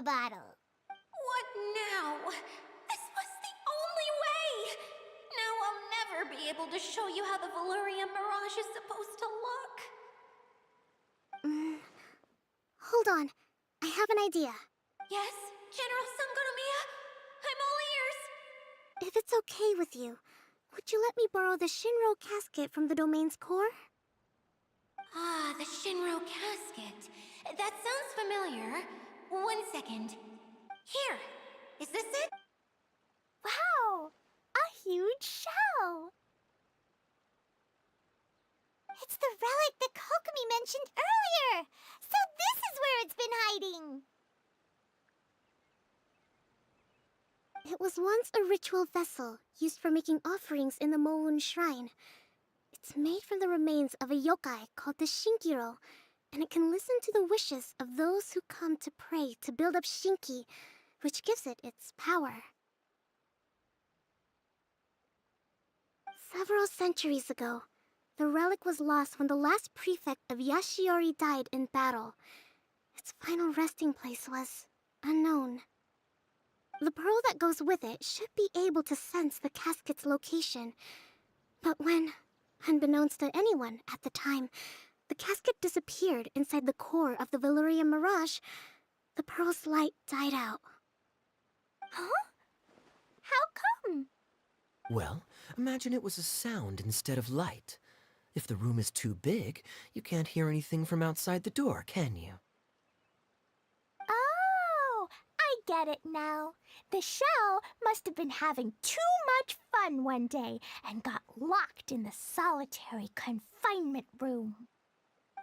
bottle. What now? This was the only way! Now I'll never be able to show you how the Valurian Mirage is supposed to look. Hold on. I have an idea. Yes, General Sangonomiya? I'm all ears! If it's okay with you, would you let me borrow the Shinro casket from the domain's core? Ah, the Shinro casket. That sounds familiar. 1 second. Here. Is this it? Wow! A huge shell! It's the relic that Kokomi mentioned earlier! So this is where it's been hiding! It was once a ritual vessel used for making offerings in the Moon Shrine. It's made from the remains of a yokai called the Shinkiro, and it can listen to the wishes of those who come to pray to build up Shinki, which gives it its power. Several centuries ago, the relic was lost when the last prefect of Yashiori died in battle. Its final resting place was unknown. The pearl that goes with it should be able to sense the casket's location. But when, unbeknownst to anyone at the time, the casket disappeared inside the core of the Valurian Mirage, the pearl's light died out. Huh? How come? Well, imagine it was a sound instead of light. If the room is too big, you can't hear anything from outside the door, can you? Oh, I get it now. The shell must have been having too much fun one day and got locked in the solitary confinement room.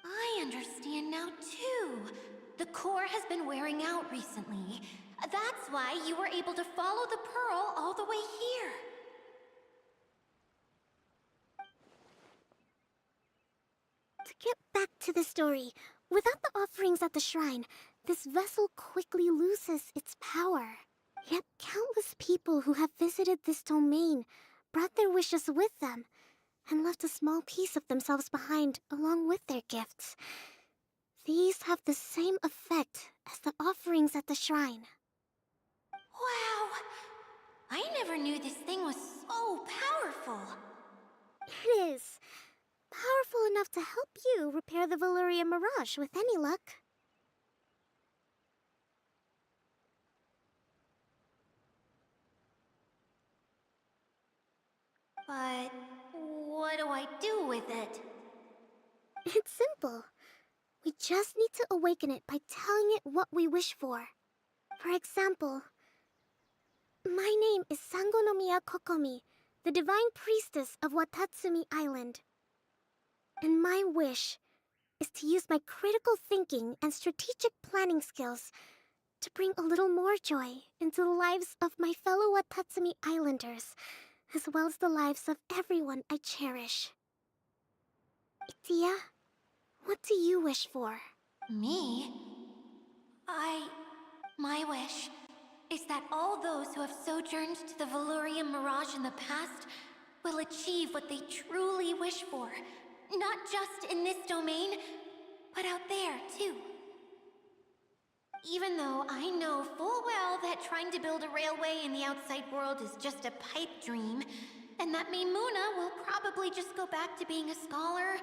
I understand now, too. The core has been wearing out recently. That's why you were able to follow the pearl all the way here. To get back to the story, without the offerings at the shrine, this vessel quickly loses its power. Yet countless people who have visited this domain brought their wishes with them and left a small piece of themselves behind along with their gifts. These have the same effect as the offerings at the shrine. Wow! I never knew this thing was so powerful. It is. Powerful enough to help you repair the Valurian Mirage with any luck. But what do I do with it? It's simple. We just need to awaken it by telling it what we wish for. For example, my name is Sangonomiya Kokomi, the divine priestess of Watatsumi Island. And my wish is to use my critical thinking and strategic planning skills to bring a little more joy into the lives of my fellow Watatsumi Islanders, as well as the lives of everyone I cherish. Itia, what do you wish for? Me? My wish is that all those who have sojourned to the Valurian Mirage in the past will achieve what they truly wish for. Not just in this domain, but out there, too. Even though I know full well that trying to build a railway in the outside world is just a pipe dream, and that Maimuna will probably just go back to being a scholar.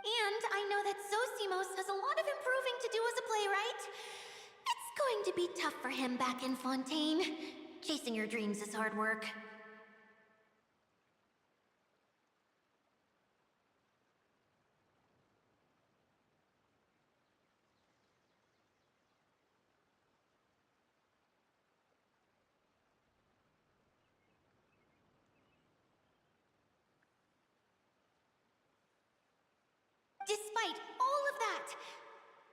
And I know that Zosimos has a lot of improving to do as a playwright. It's going to be tough for him back in Fontaine. Chasing your dreams is hard work. Despite all of that,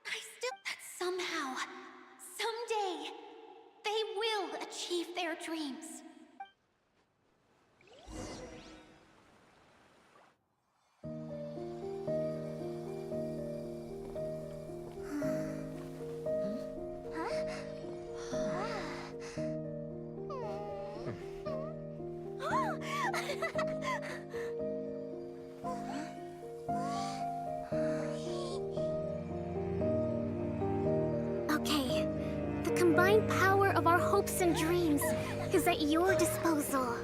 I still... that somehow, someday, they will achieve their dreams. divine power of our hopes and dreams is at your disposal.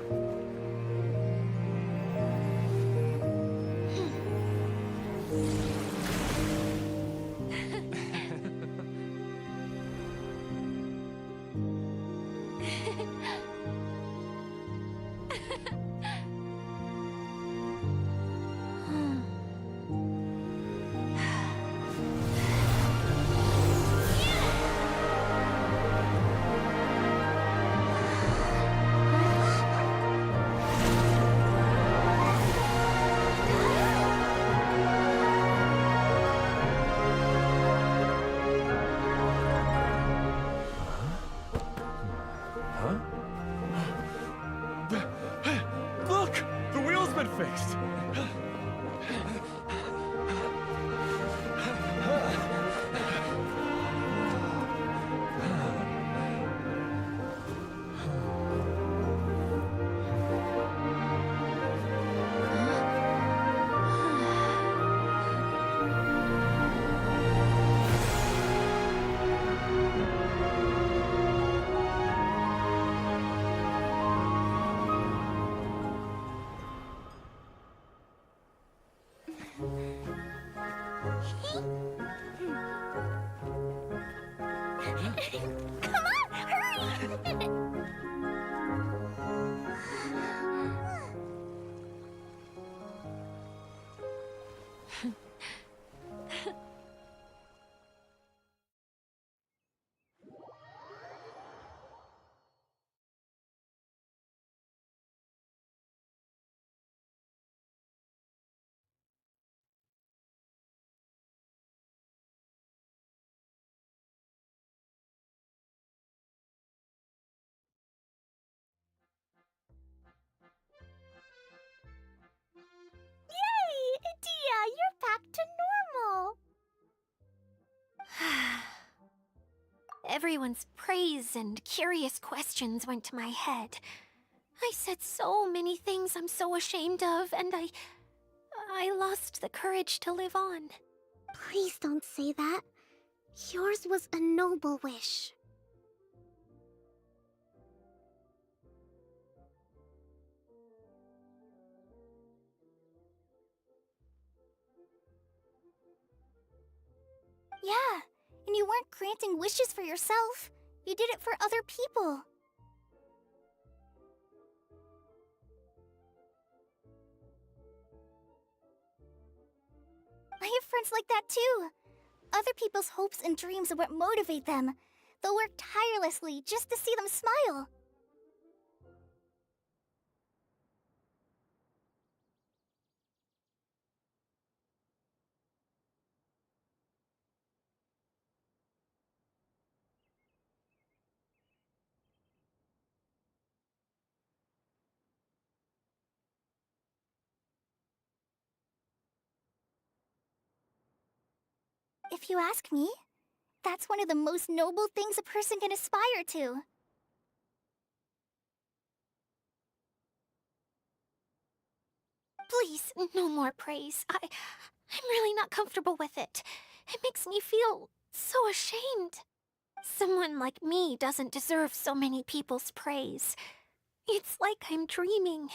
Look! The wheel's been fixed! Come on, hurry! Yay! Dia, you're back to normal! Everyone's praise and curious questions went to my head. I said so many things I'm so ashamed of, and I lost the courage to live on. Please don't say that. Yours was a noble wish. Yeah, and you weren't granting wishes for yourself. You did it for other people. I have friends like that too. Other people's hopes and dreams are what motivate them. They'll work tirelessly just to see them smile. If you ask me, that's one of the most noble things a person can aspire to. Please, no more praise. I'm really not comfortable with it. It makes me feel so ashamed. Someone like me doesn't deserve so many people's praise. It's like I'm dreaming.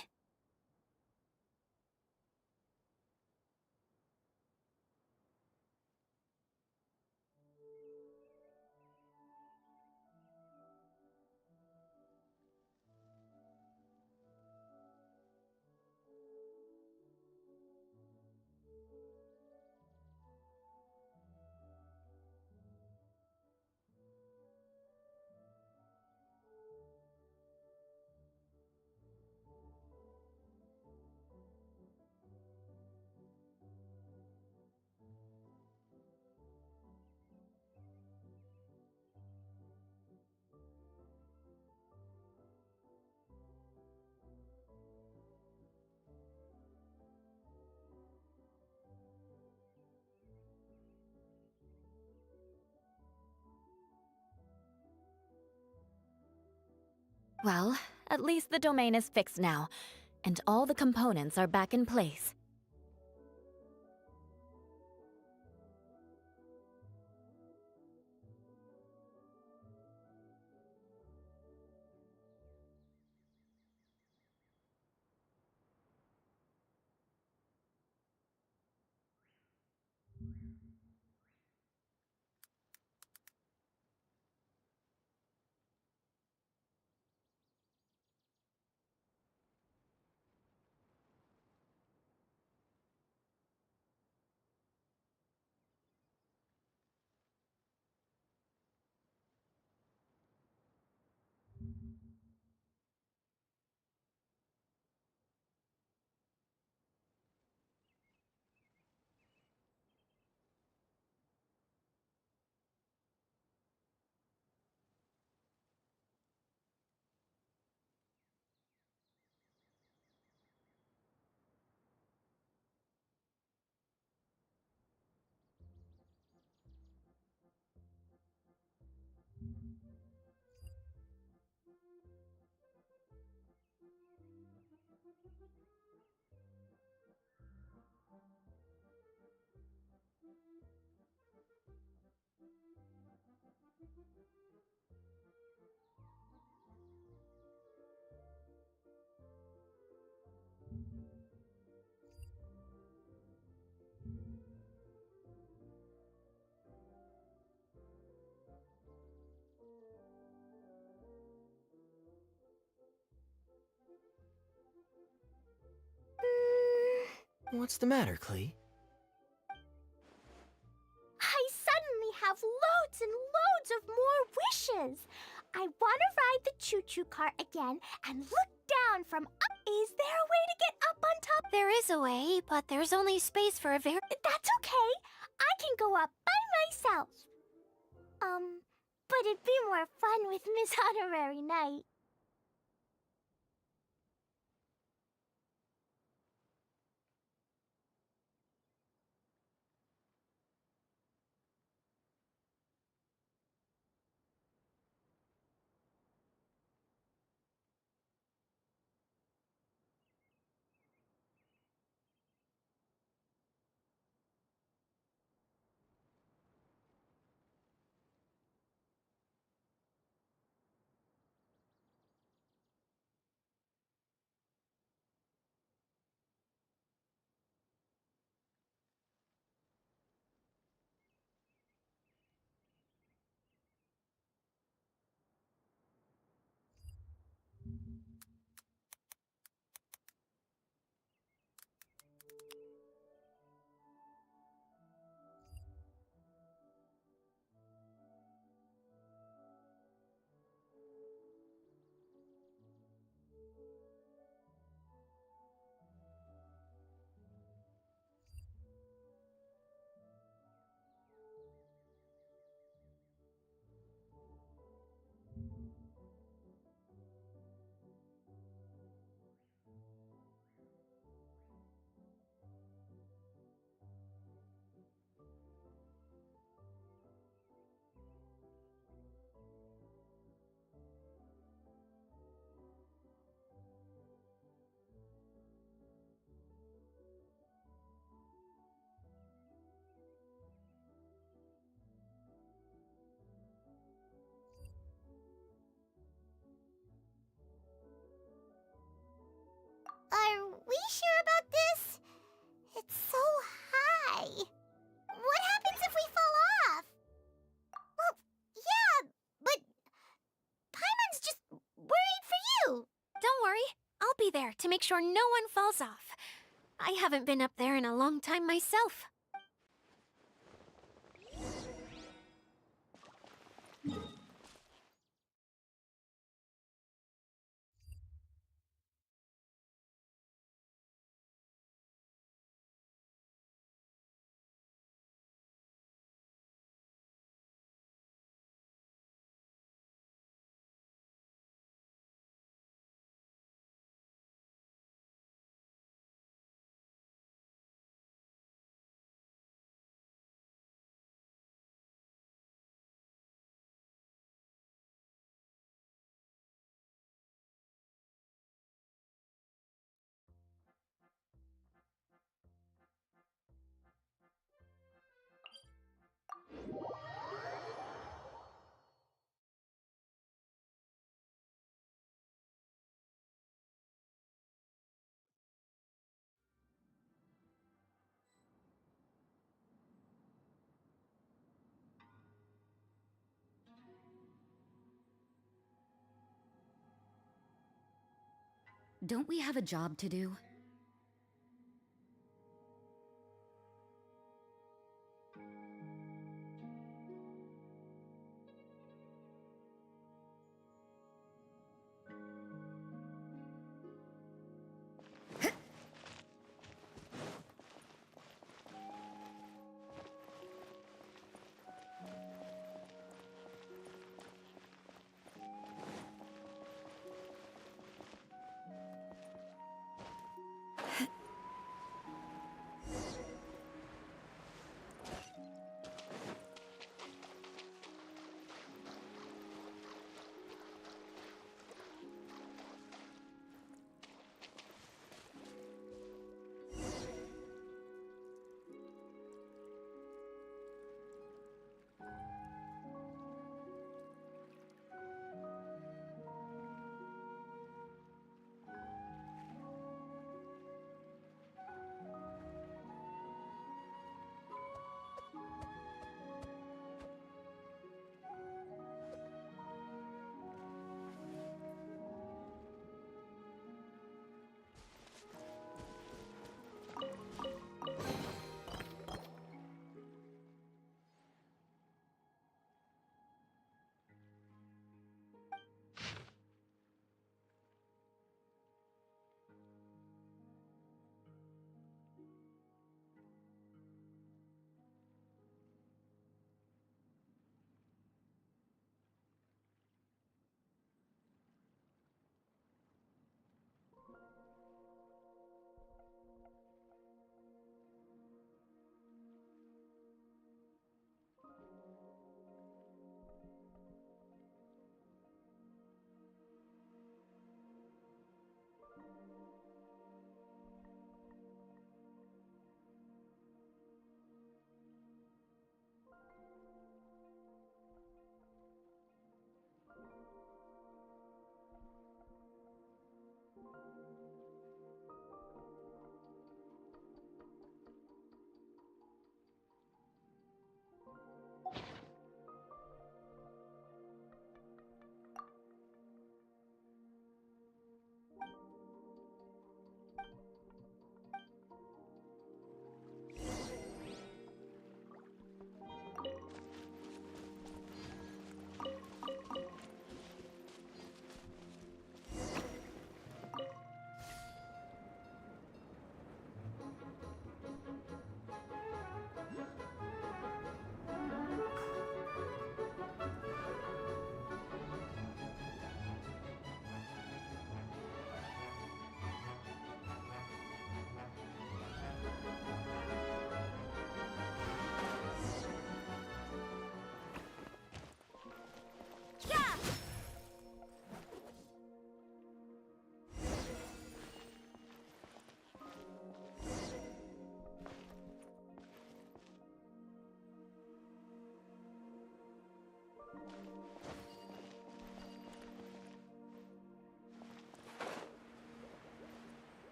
Well, at least the domain is fixed now, and all the components are back in place. What's the matter, Klee? I suddenly have loads and loads of more wishes. I want to ride the choo-choo cart again and look down from up. Is there a way to get up on top? There is a way, but there's only space for a very... That's okay. I can go up by myself. But it'd be more fun with Miss Honorary Knight. Are we sure about this? It's so high. What happens if we fall off? Well, yeah, but Paimon's just worried for you. Don't worry, I'll be there to make sure no one falls off. I haven't been up there in a long time myself. Don't we have a job to do?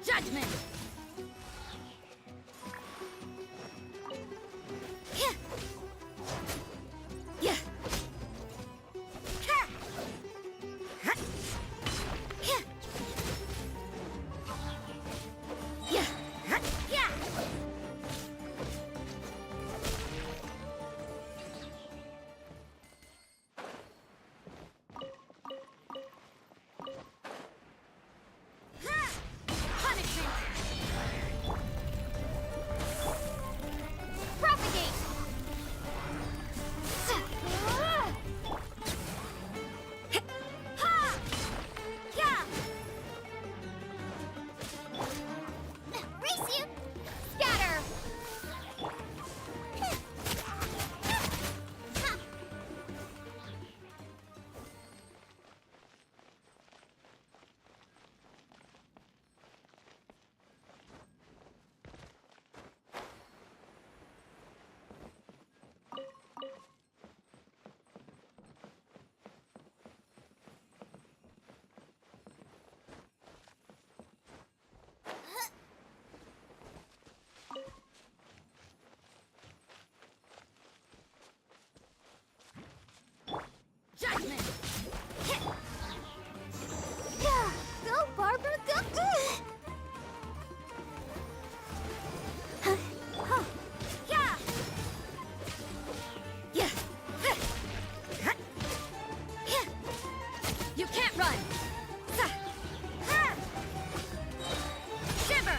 Judgment! Yeah. Yeah. Ha. Ha. Yeah. Yeah. Ha. Yeah. Punishment! Propagate! Ha! Yeah! Race you! Scatter! Judgment! Yeah, go, Barbara, go! Yeah! Yeah! Yeah! You can't run! Shiver!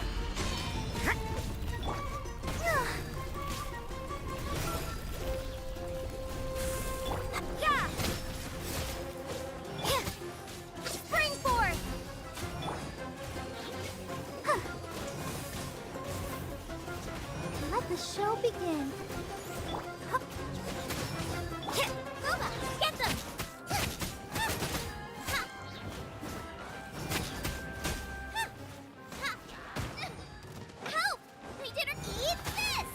Yeah! Spring forth! Let the show begin. Uma, get them! Help! We didn't eat this!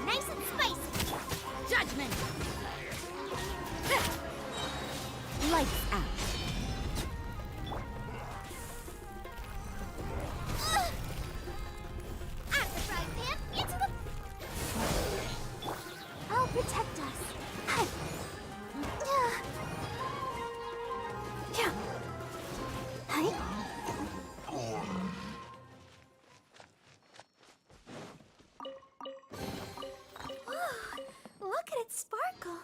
Nice and spicy! Judgment! Lights out. Out the frying pan, into the... I'll protect us. Look at it sparkle.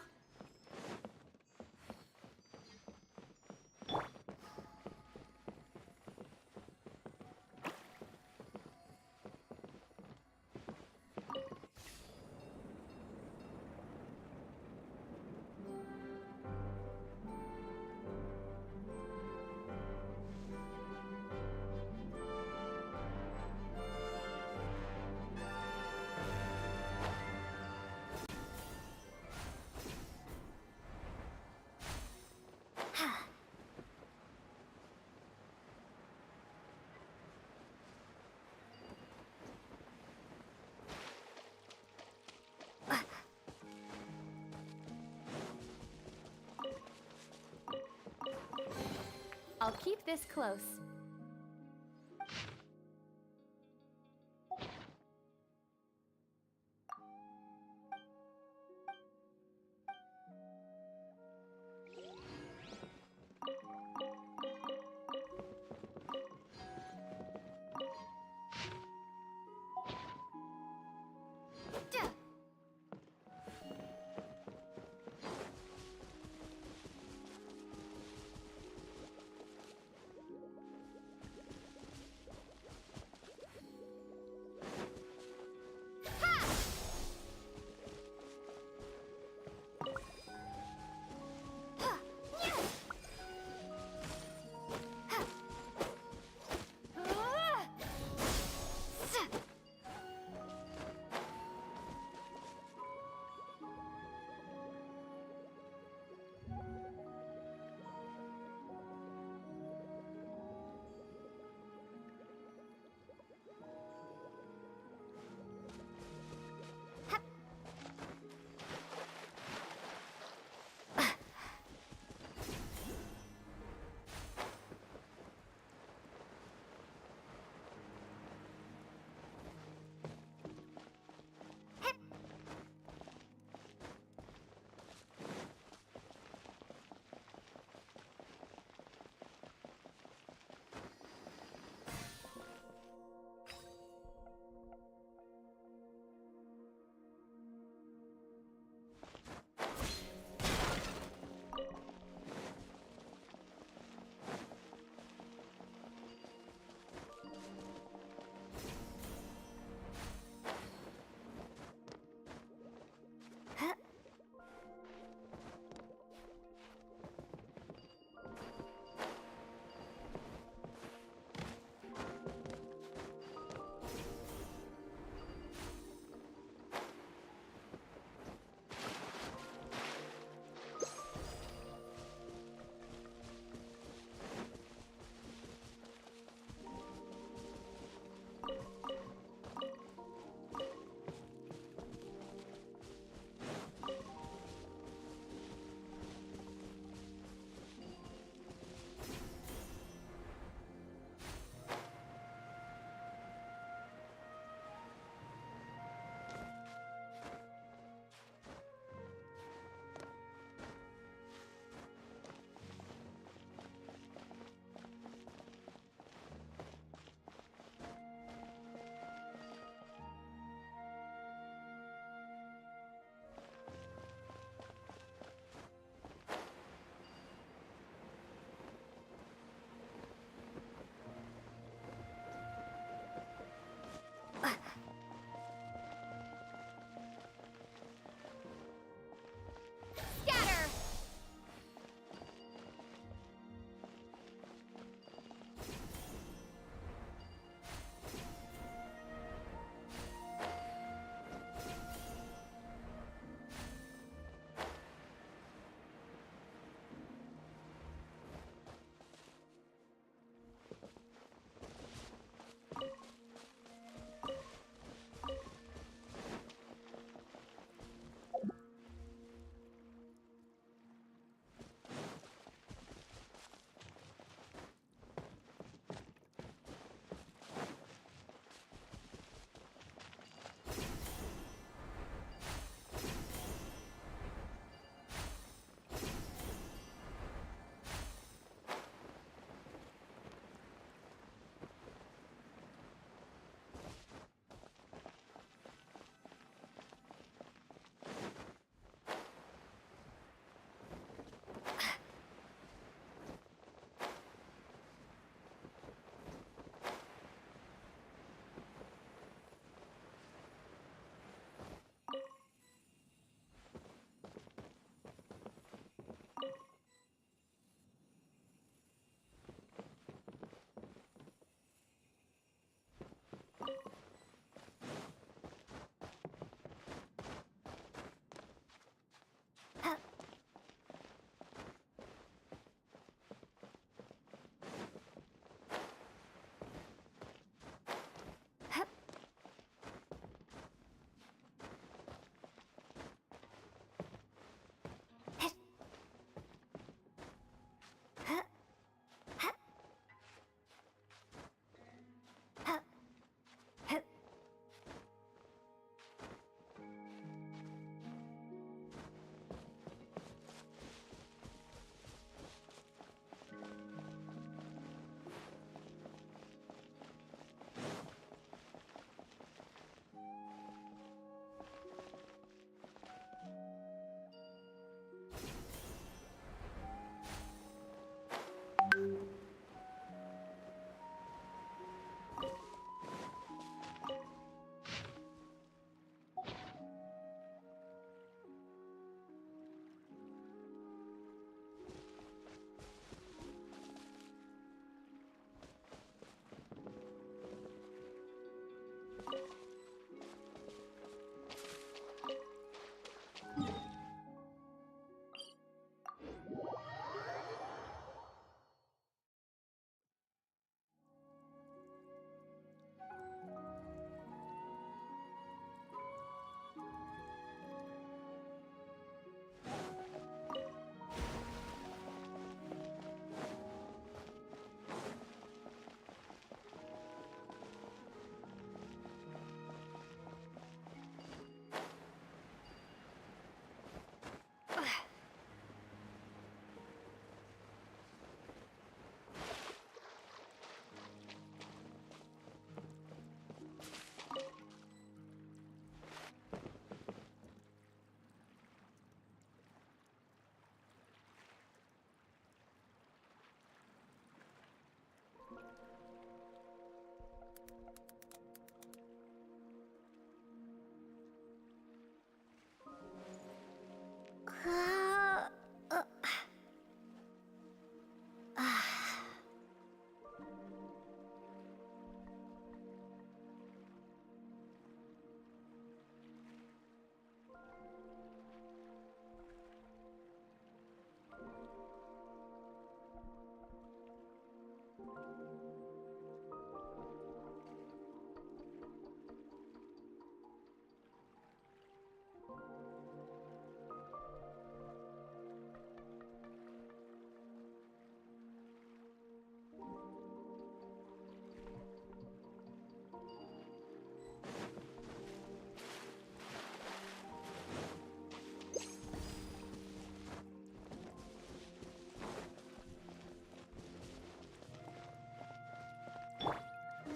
I'll keep this close.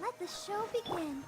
Let the show begin.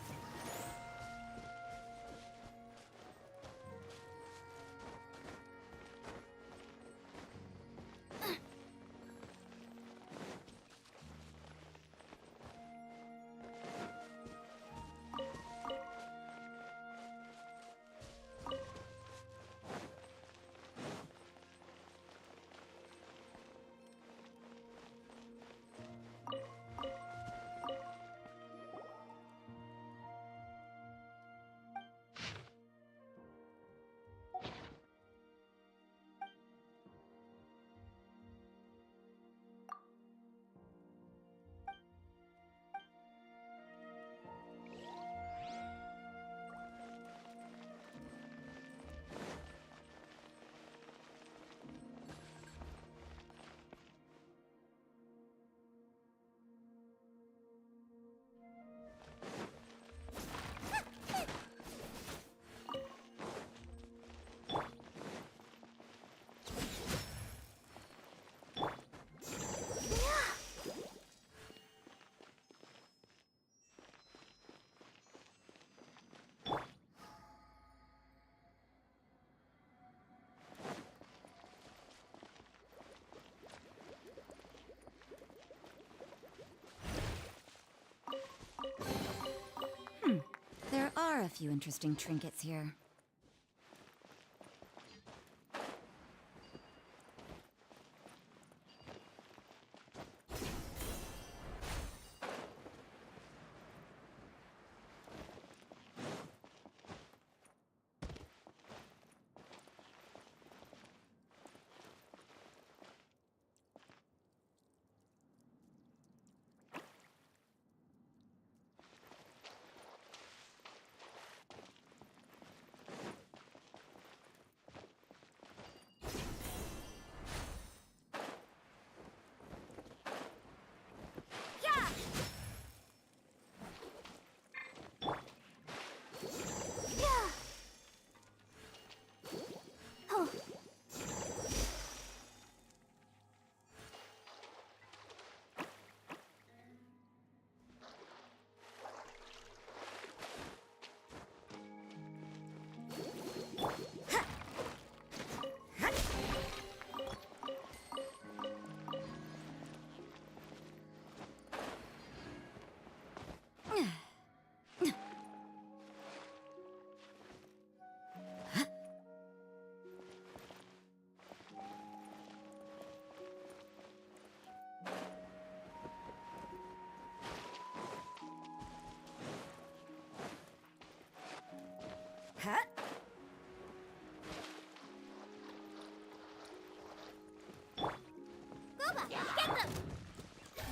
There are a few interesting trinkets here. Huh? Boba, get them!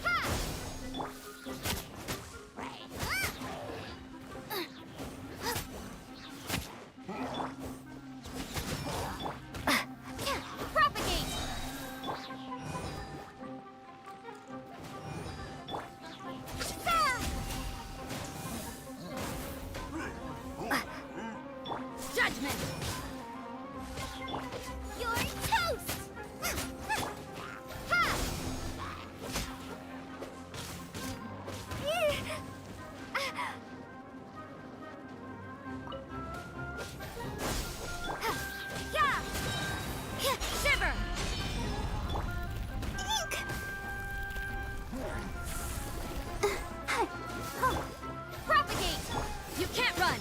Ha! Propagate! Judgment! You're toast! Ha! Yeah! Shiver! Propagate! You can't run!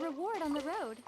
reward on the road.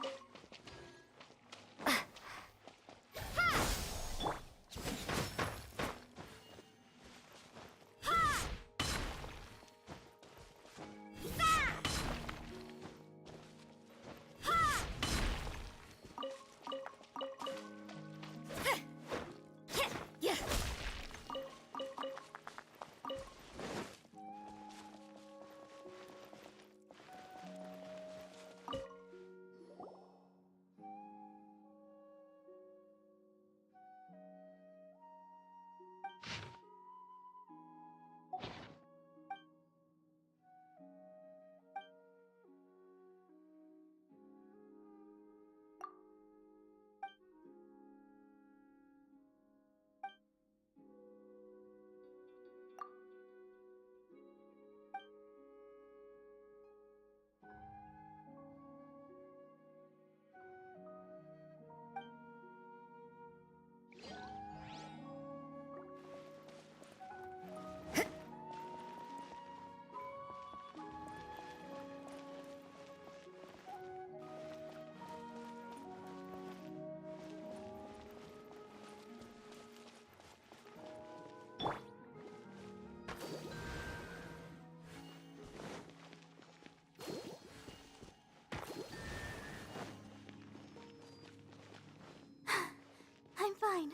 I'm fine.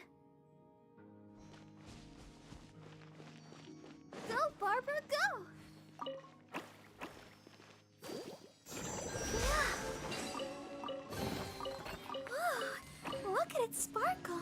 Go, Barbara, go! Whoa, look at it sparkle.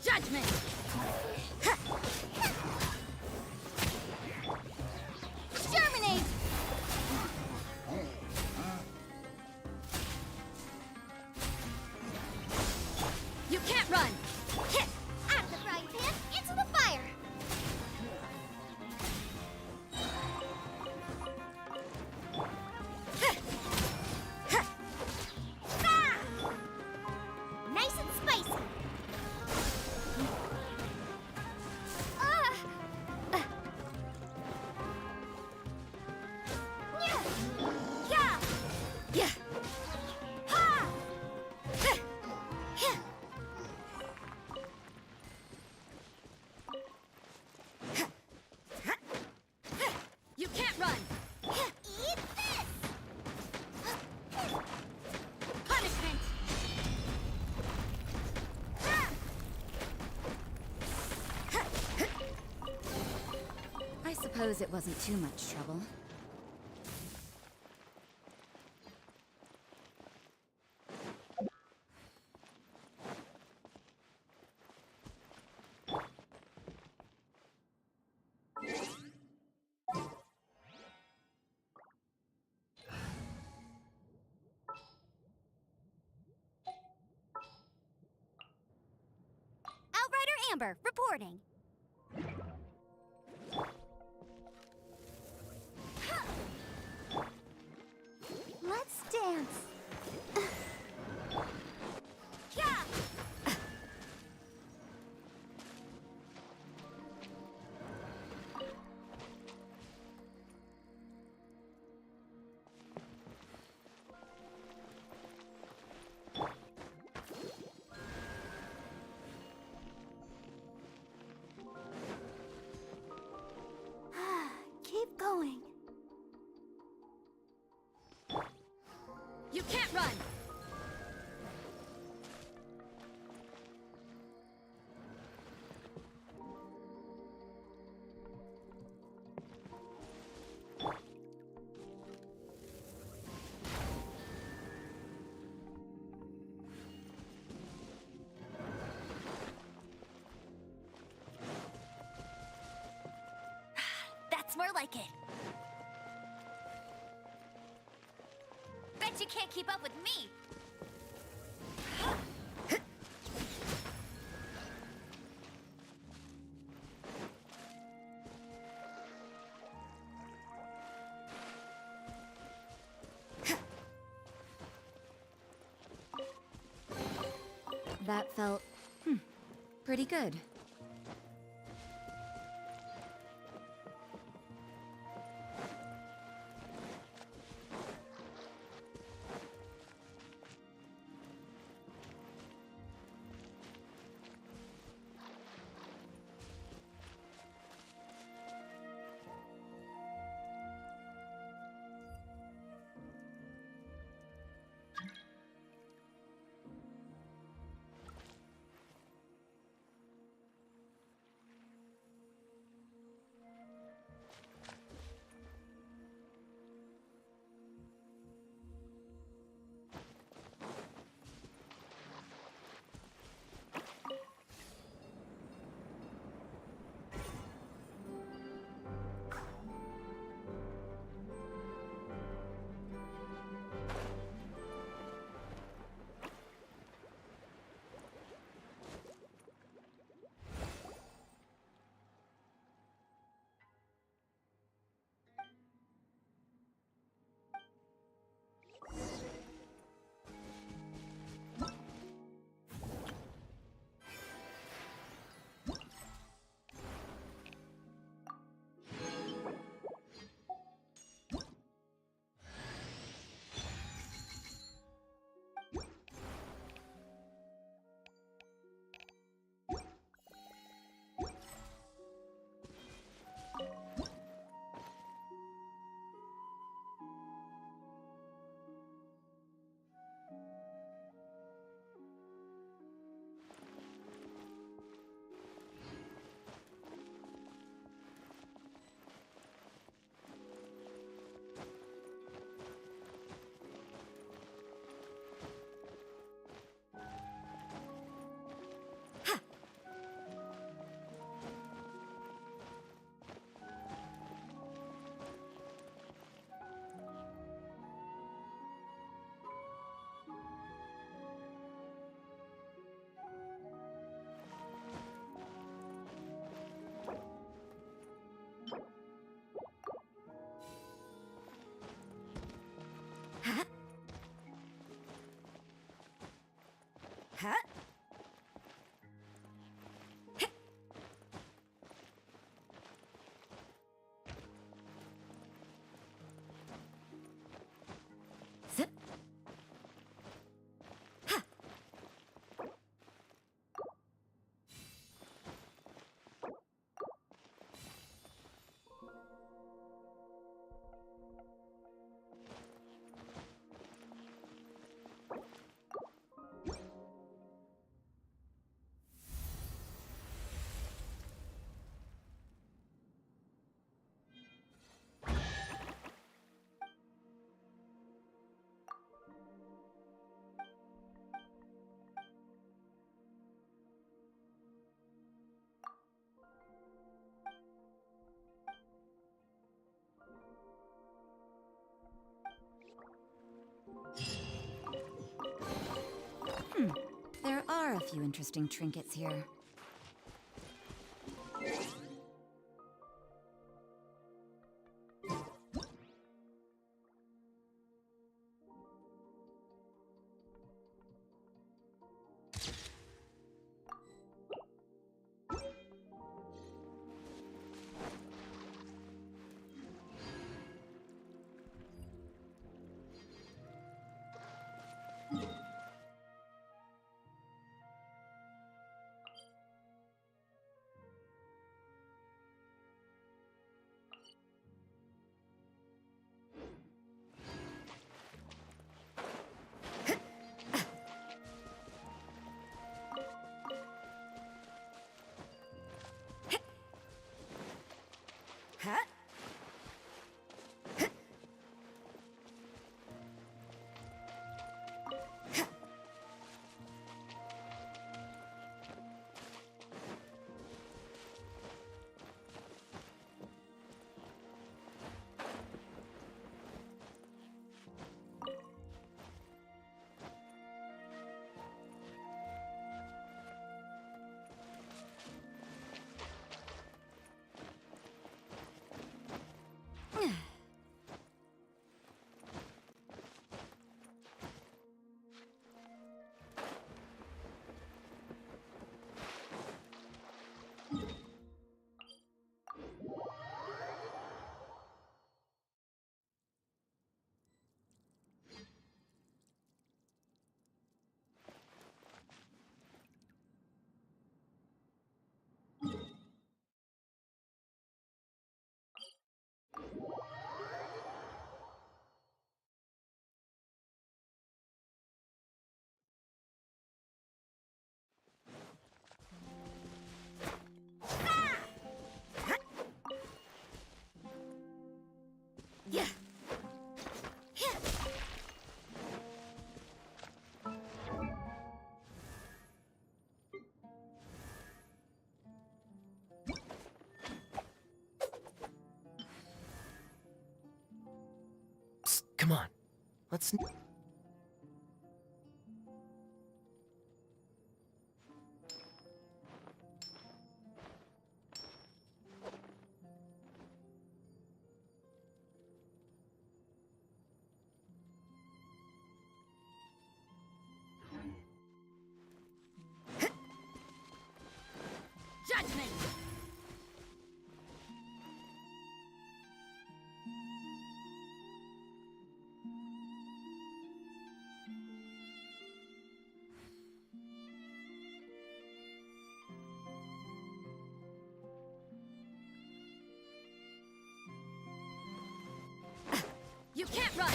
Judgment! Exterminate! You can't run! Out of the frying pan, into the fire! Nice and spicy! You can't run! Eat this! Punishment! I suppose it wasn't too much trouble. Outrider Amber, reporting. Let's dance. Yeah! Keep going. You can't run! That's more like it. Bet you can't keep up with me. That felt, pretty good. Huh? Zip. Ha. There are a few interesting trinkets here. Huh? Come on. Let's... Judgment! You can't run!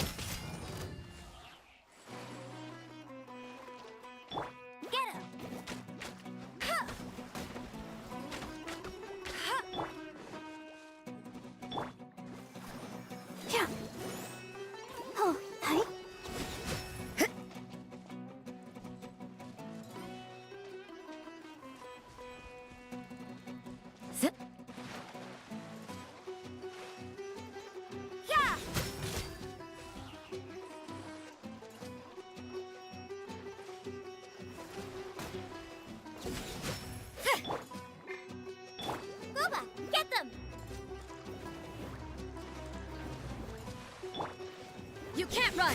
Get him! Huh. Huh. Yeah. Oh, hi. Zip. Yeah. Booba, get them! You can't run!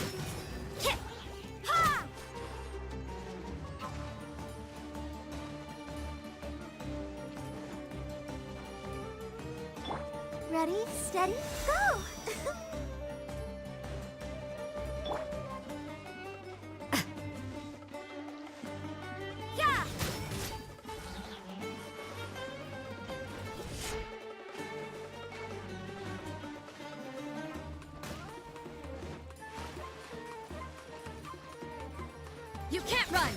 Hit! Ha! Ready, steady, go! Yeah! You can't run!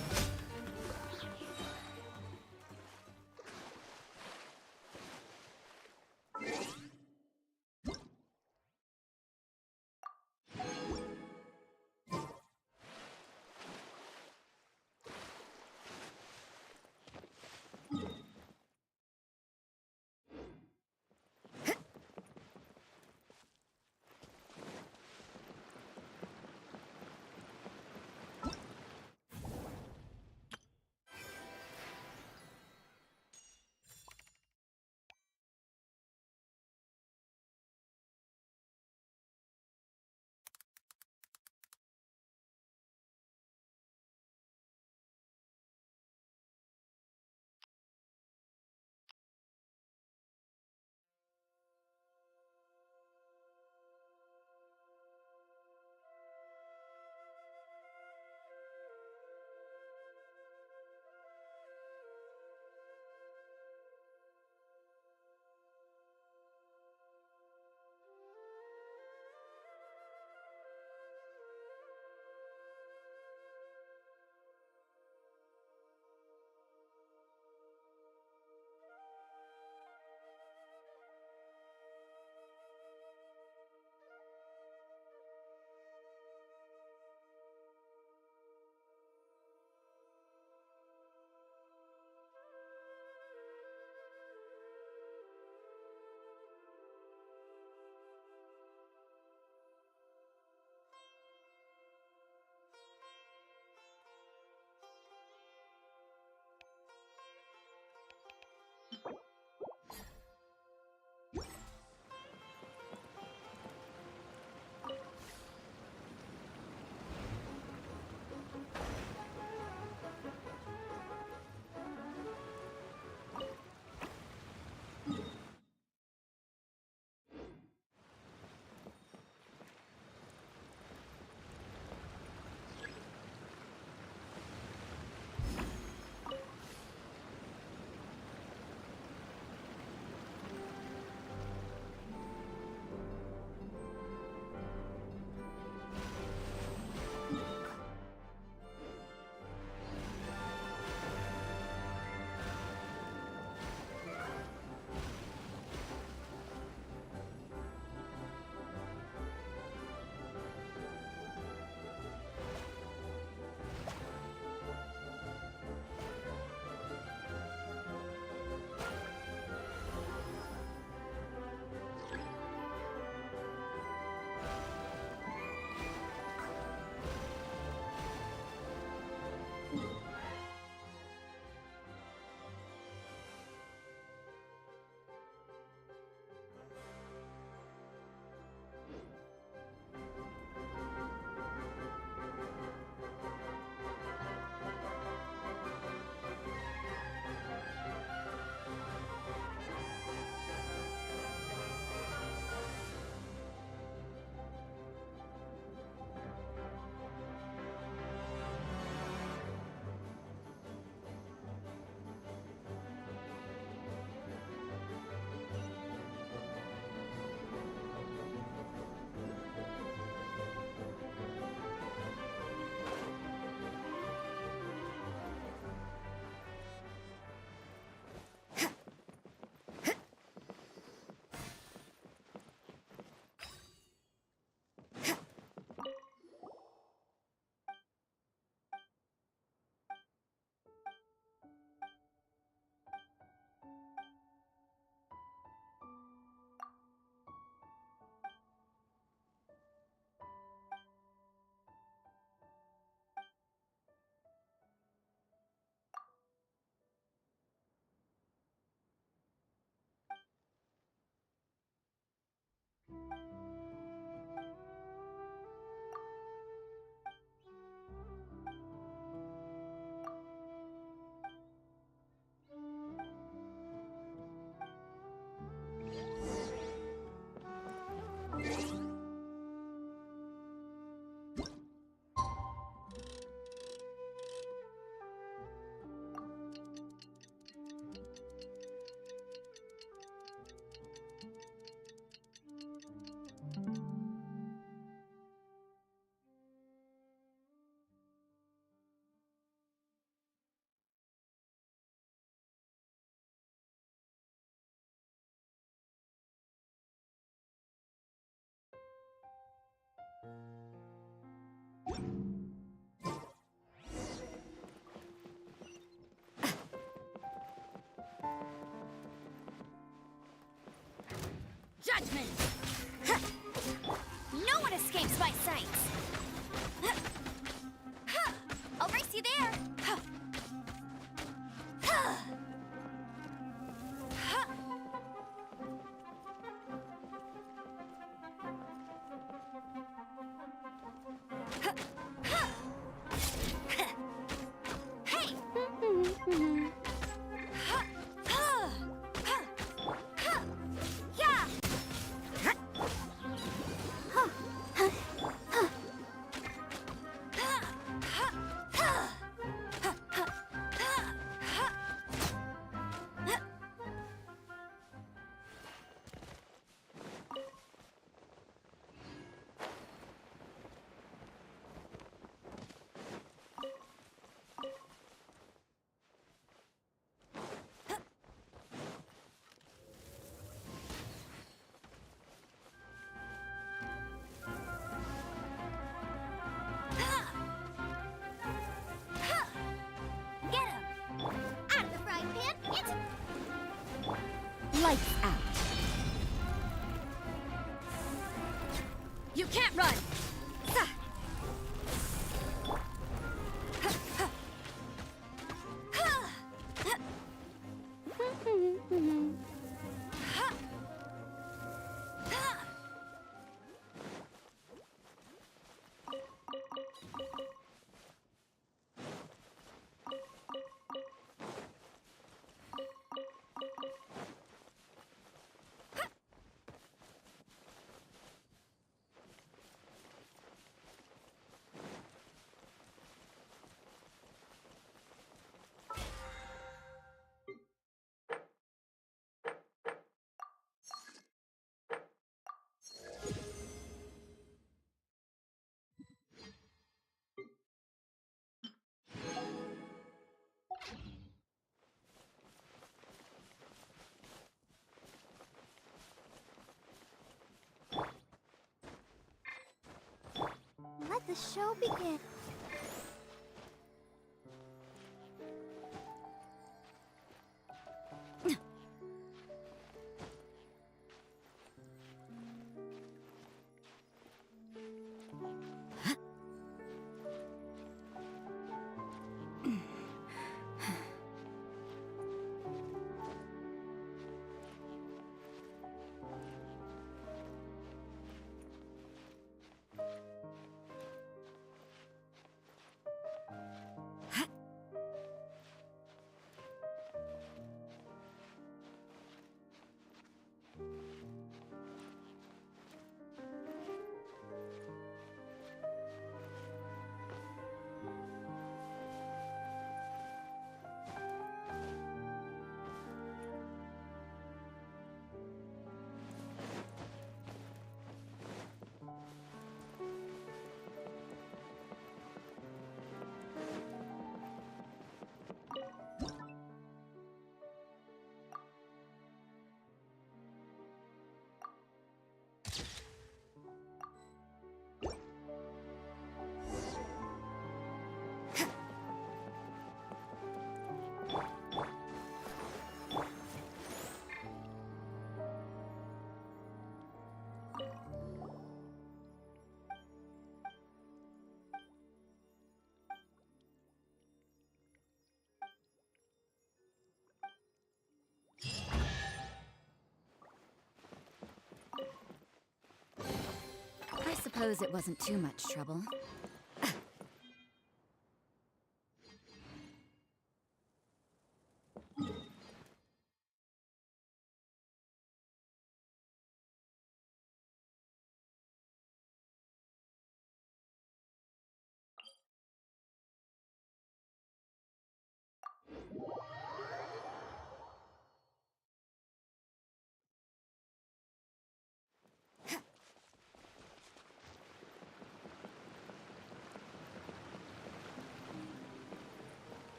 Judgment! Huh. No one escapes my sight! Huh. Huh. I'll race you there! Huh. Huh. Huh. Huh. Huh. Huh. Hey! Huh. Huh. Huh. Huh. Yeah! Get him! Out of the frying pan, into... Lights out. You can't run! Let the show begin. I suppose it wasn't too much trouble.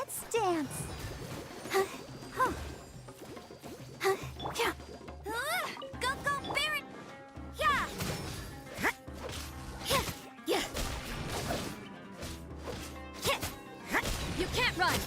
Let's dance. Go, go, Barret! Yeah! Yeah! You can't run!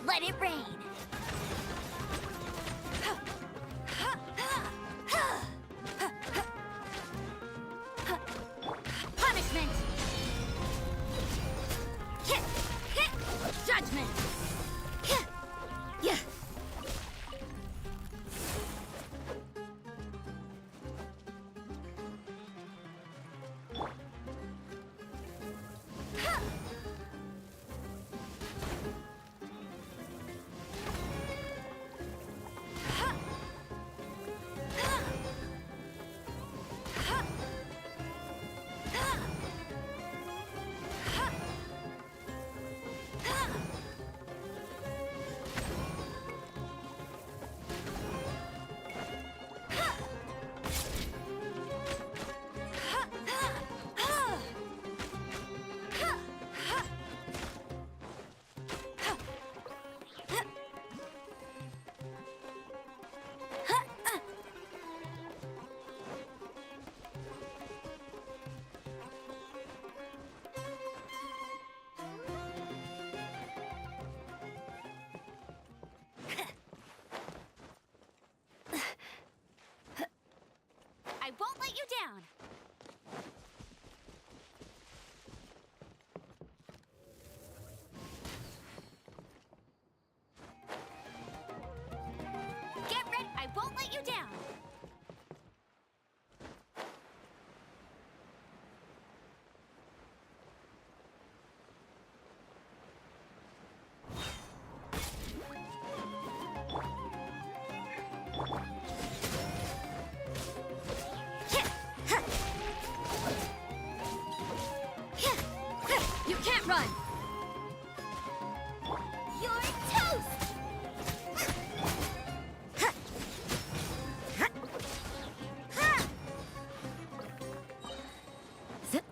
Let it rain! Punishment! Judgment! Yeah! I won't let you down! Get ready! I won't let you down! You can't run! You're toast! Zip.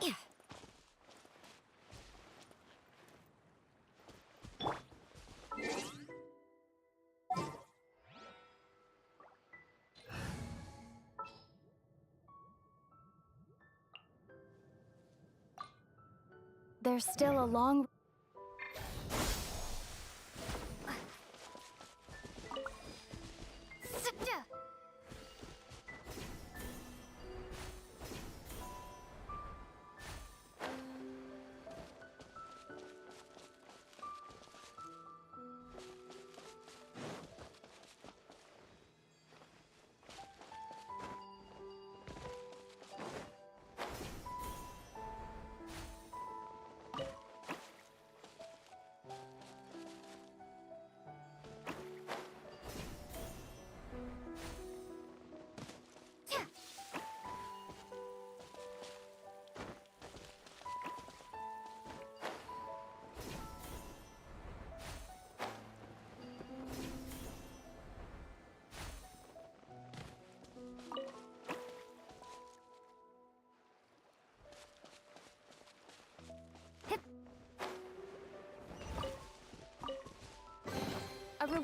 Yeah. There's still a long...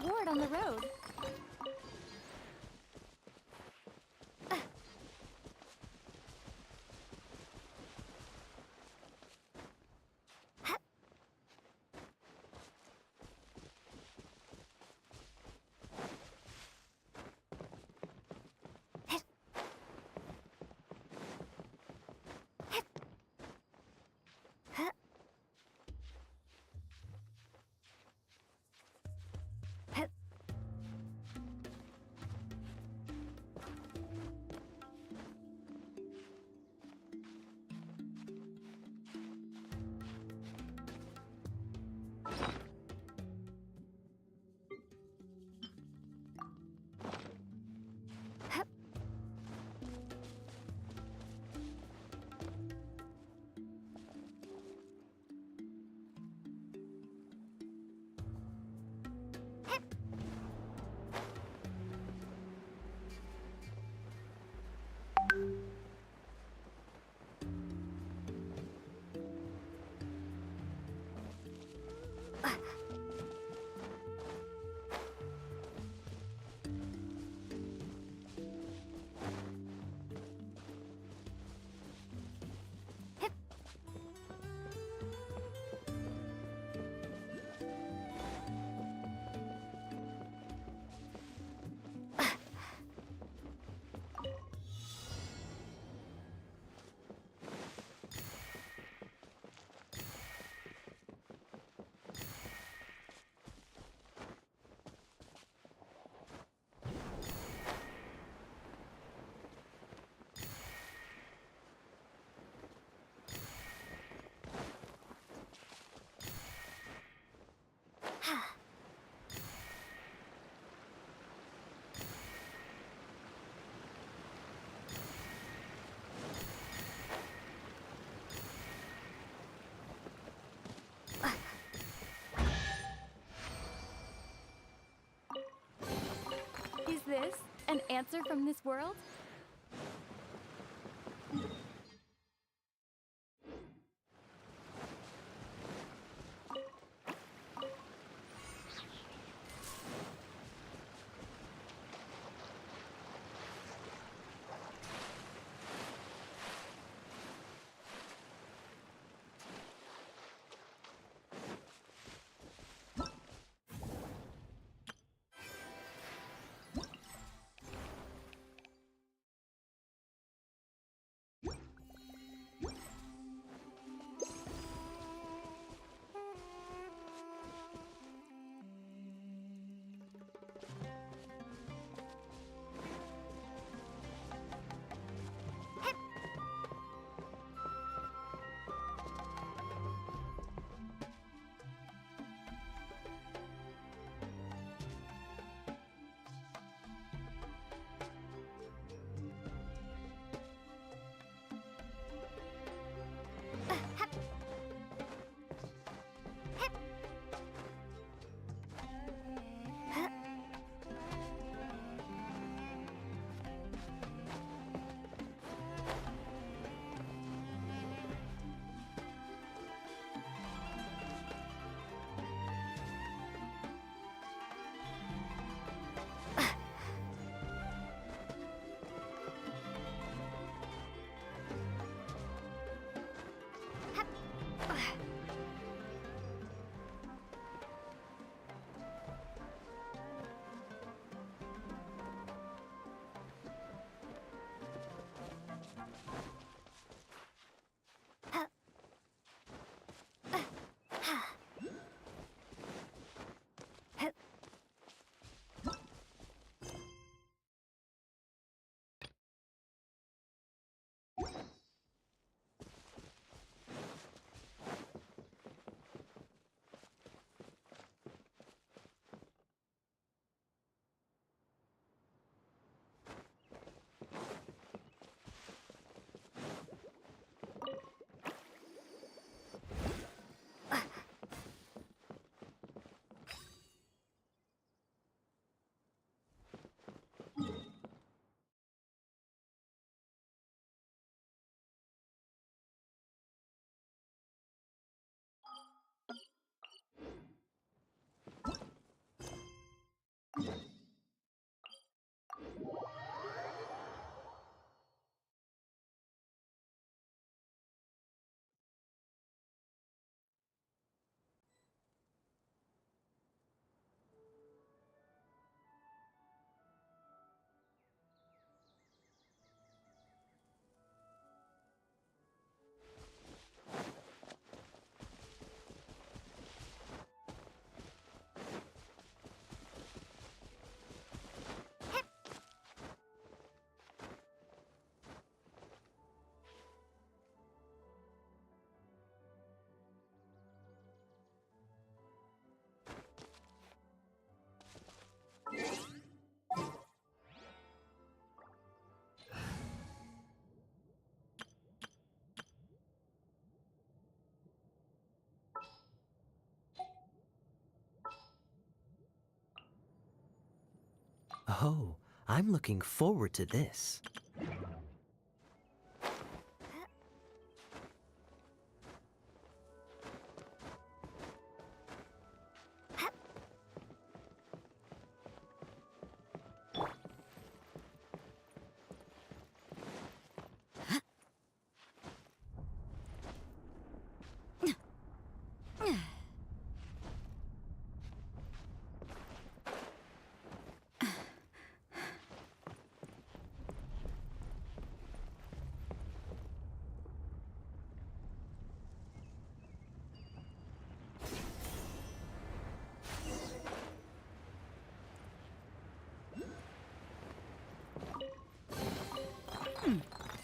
reward on the road. Is this an answer from this world? Oh, I'm looking forward to this.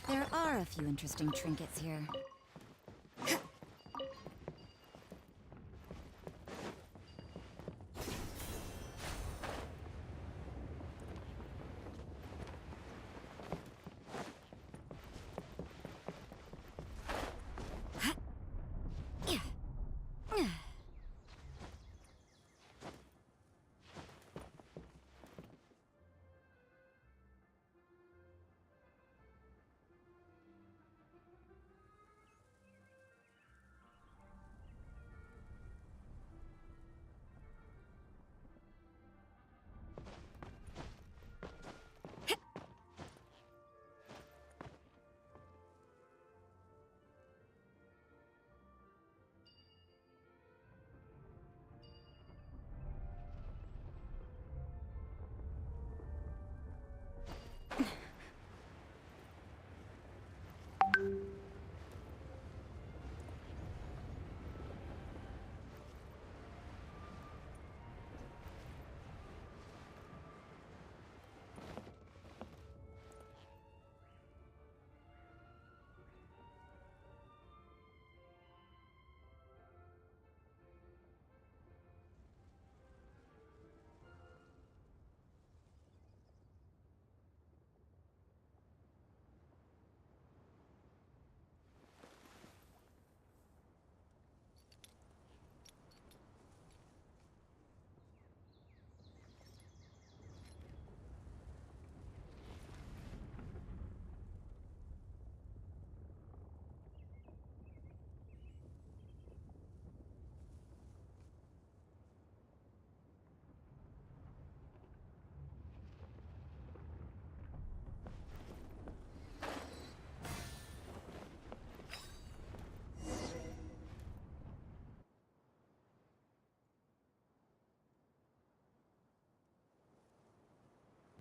There are a few interesting trinkets here.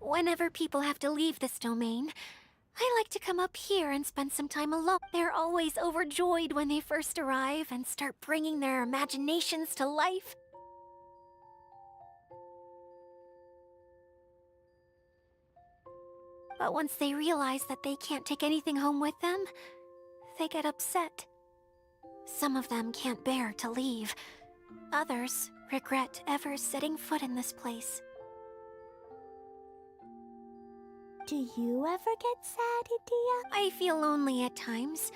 Whenever people have to leave this domain, I like to come up here and spend some time alone. They're always overjoyed when they first arrive and start bringing their imaginations to life. But once they realize that they can't take anything home with them, they get upset. Some of them can't bear to leave. Others regret ever setting foot in this place. Do you ever get sad, Idia? I feel lonely at times,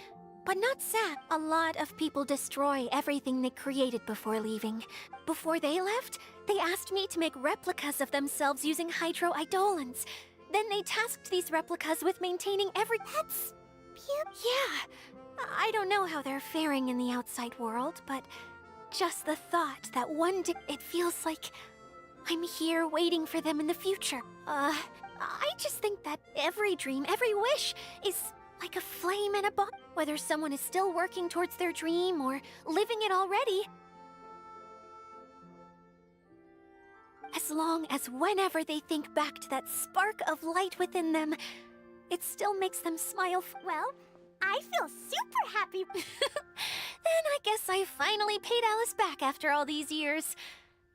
but not sad. A lot of people destroy everything they created before leaving. Before they left, they asked me to make replicas of themselves using hydro-eidolons. Then they tasked these replicas with maintaining every— That's Yeah, I don't know how they're faring in the outside world, but just the thought that one day it feels like I'm here waiting for them in the future. I just think that every dream, every wish is like a flame in a box. Whether someone is still working towards their dream or living it already. As long as whenever they think back to that spark of light within them, it still makes them smile. Well, I feel super happy. Then I guess I finally paid Alice back after all these years.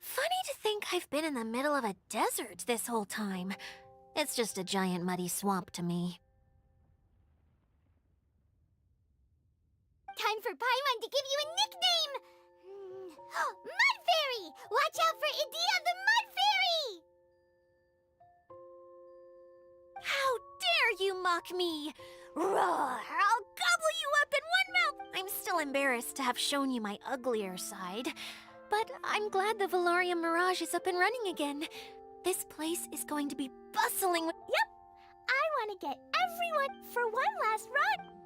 Funny to think I've been in the middle of a desert this whole time. It's just a giant muddy swamp to me. Time for Paimon to give you a nickname! Mud Fairy! Watch out for Idia the Mud Fairy! How dare you mock me! Roar! I'll gobble you up in one mouth! I'm still embarrassed to have shown you my uglier side. But I'm glad the Valorium Mirage is up and running again. This place is going to be bustling with— Yep! I want to get everyone for one last run!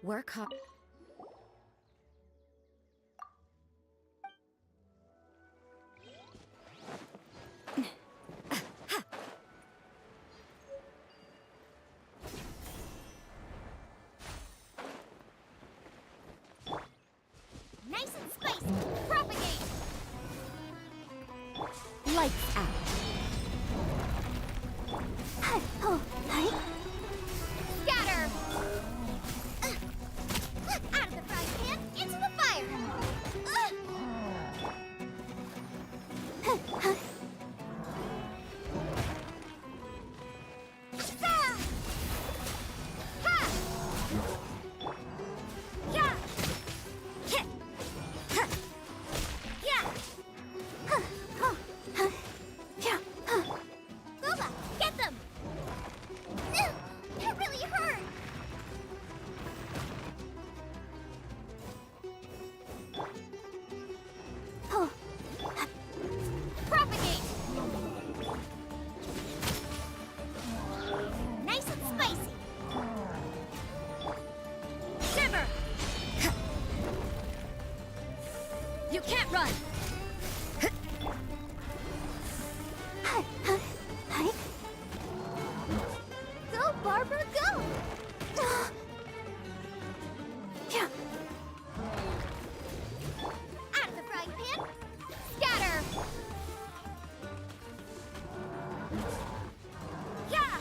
Work hard. Nice and spicy. Propagate. Lights out. Scatter. Out of the frying pan, into the fire. Ha! Yeah! Boba, get them! That really hurt! Propagate! Nice and spicy! Shiver! You can't run! Go, Barbara, go! Out of the frying pan! Scatter! Yeah!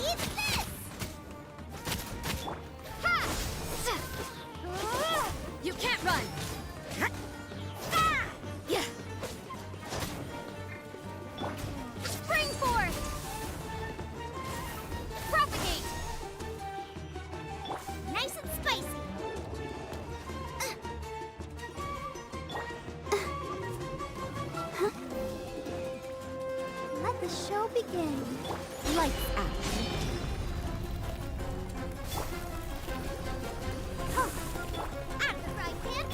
Eat this! Ha! You can't run! Ah! Yeah. Spring forth! Propagate! Nice and spicy! Let the show begin. Lights out. Out of the frying pan!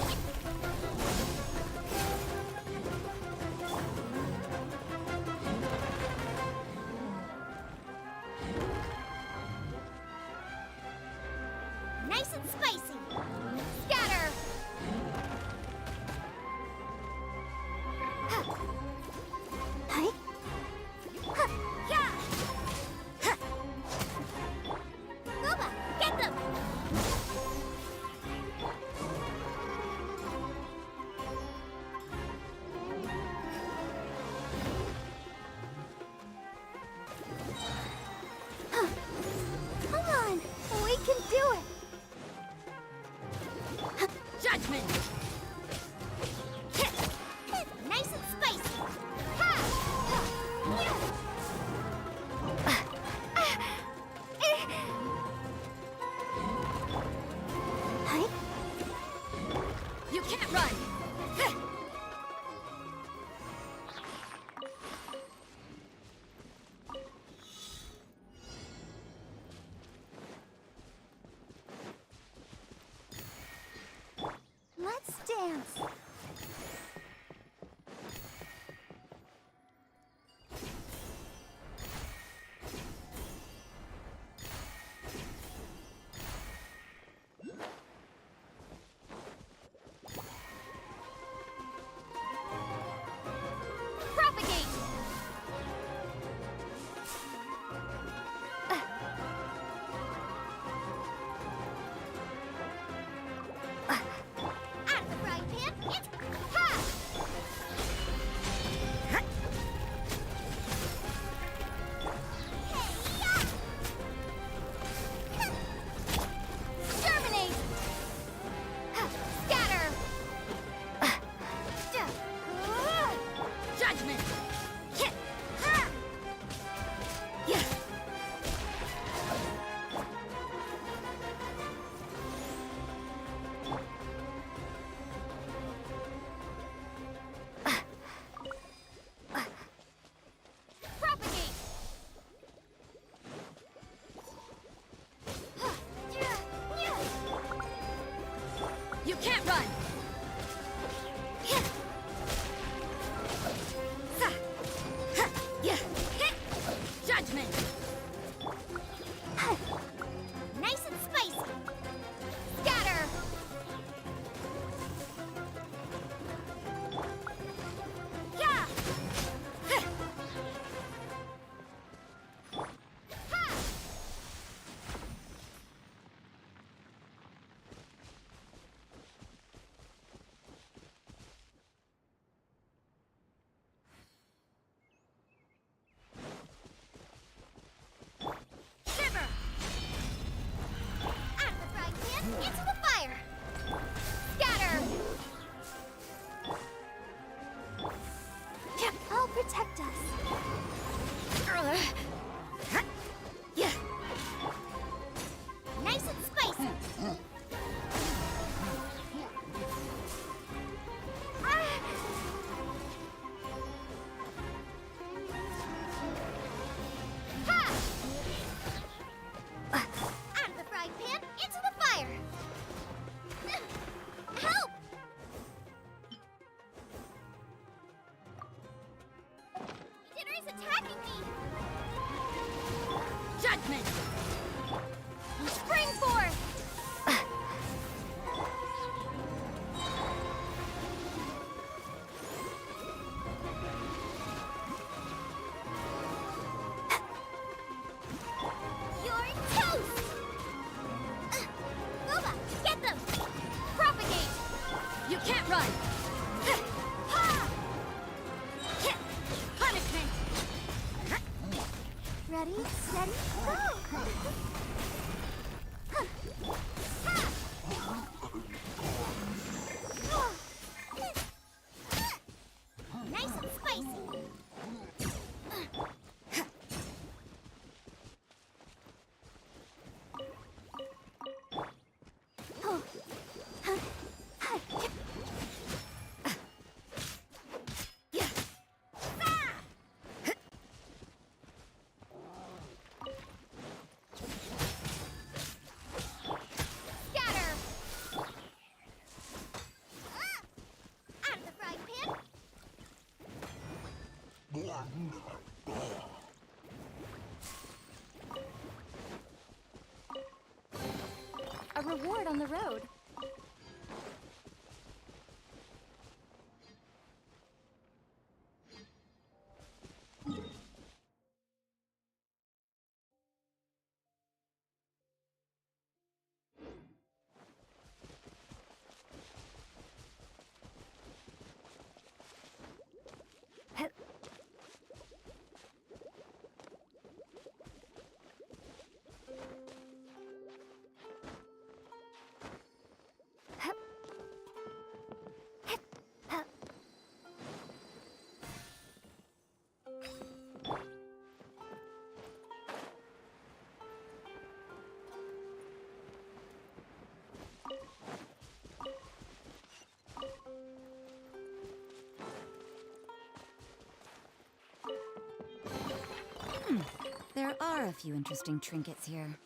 Nice and spicy! Scatter! Yeah! Boba, get them! Come on, we can do it. Judgment! Nice and spicy! Ha! You can't run! Let's dance. Propagate! Out of the frying pan, it's ha! Exterminate! Scatter! Judgment! Yeah. Propagate! You can't run! Judgment! Nice and spicy! punishment! Spring forth! You're toast! Boba, get them! Propagate! You can't run! Ha! Punishment! Ready, steady, go! Nice and spicy. Scatter! Out of the frying pan. A reward on the road. There are a few interesting trinkets here.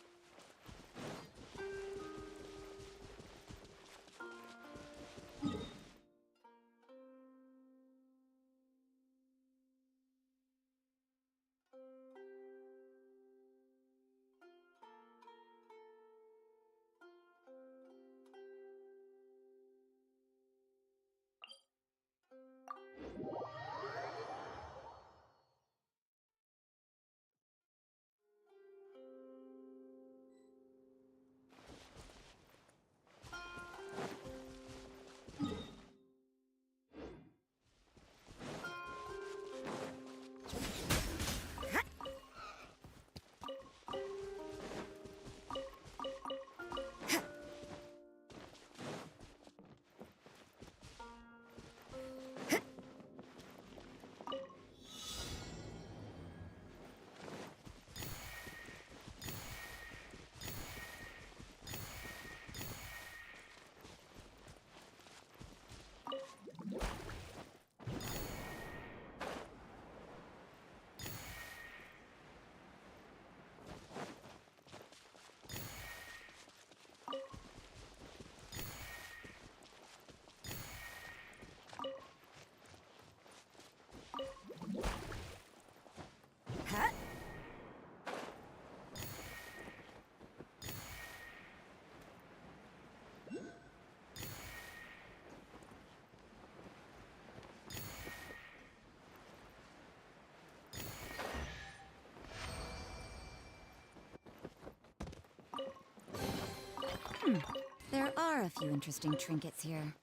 There are a few interesting trinkets here.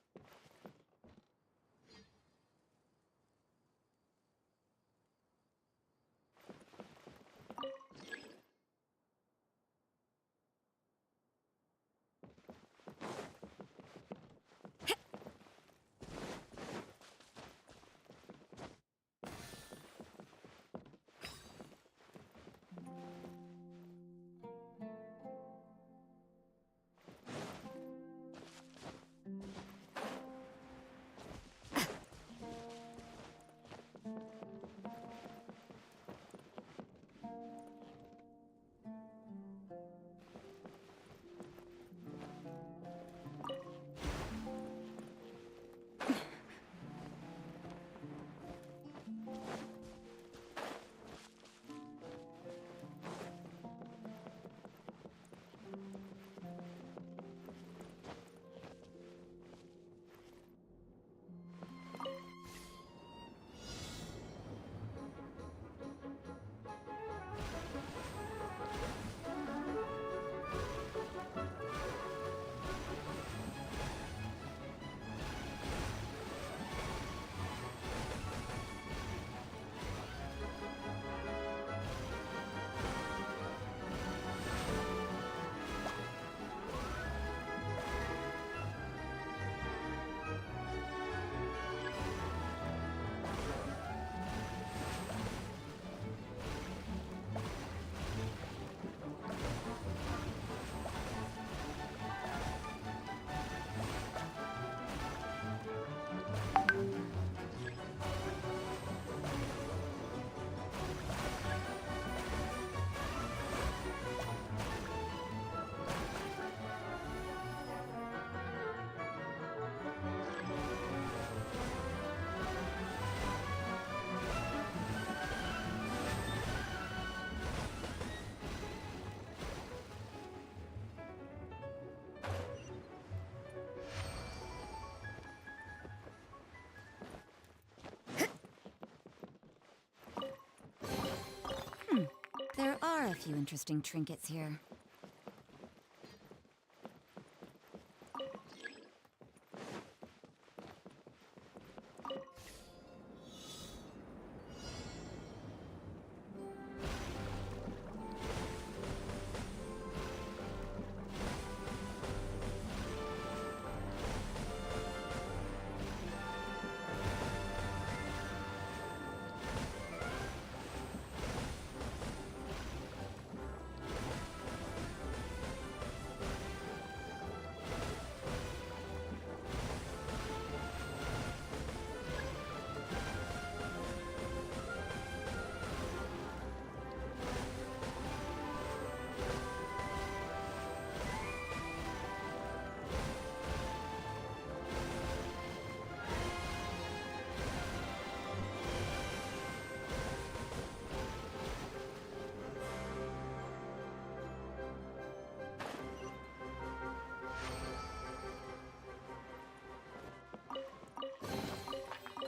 few interesting trinkets here.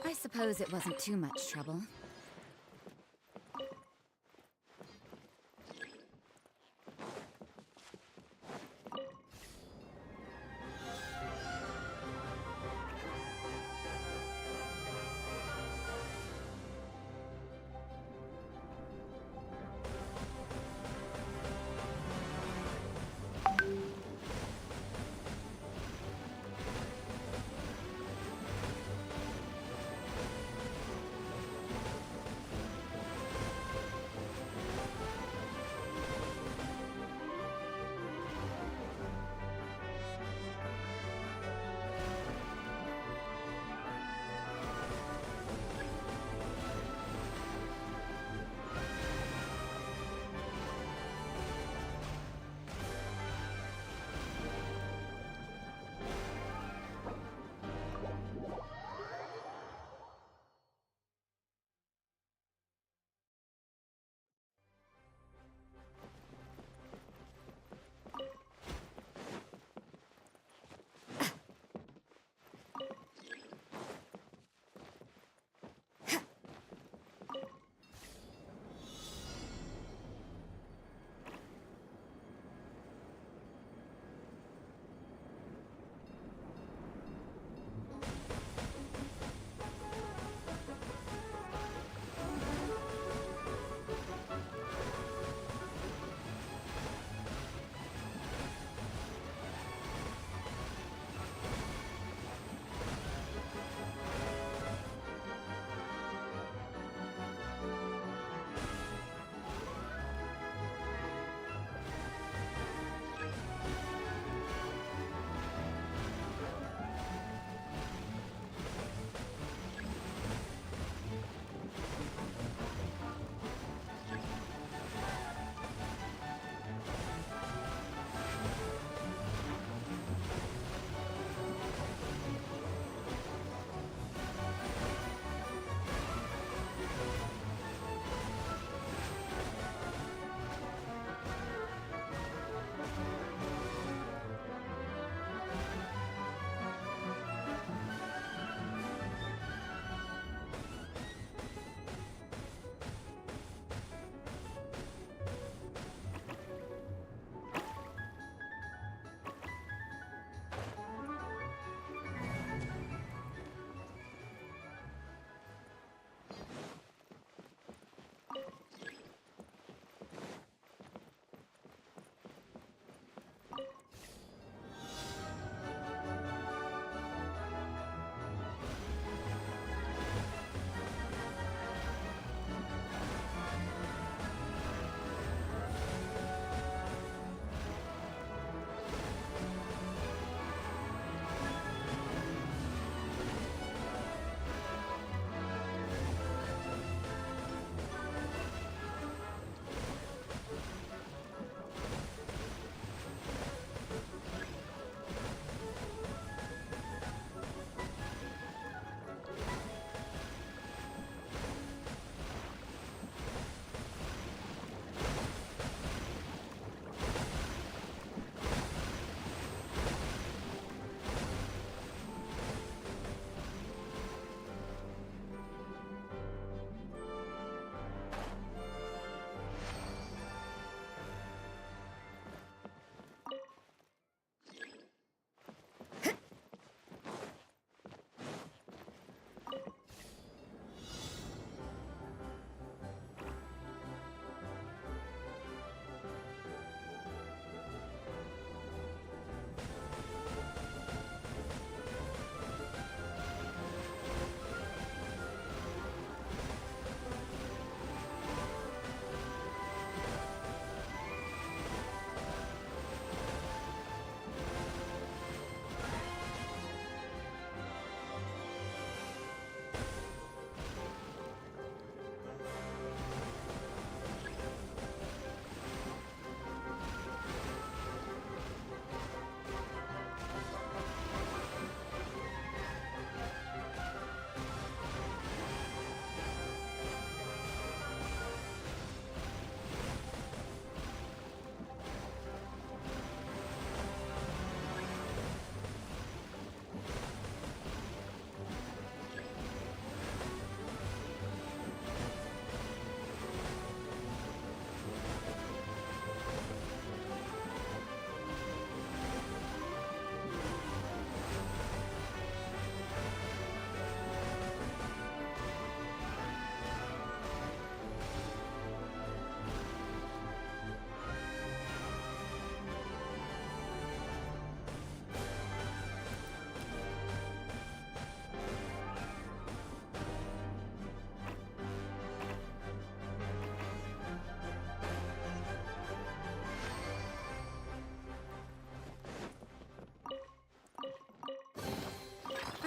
I suppose it wasn't too much trouble.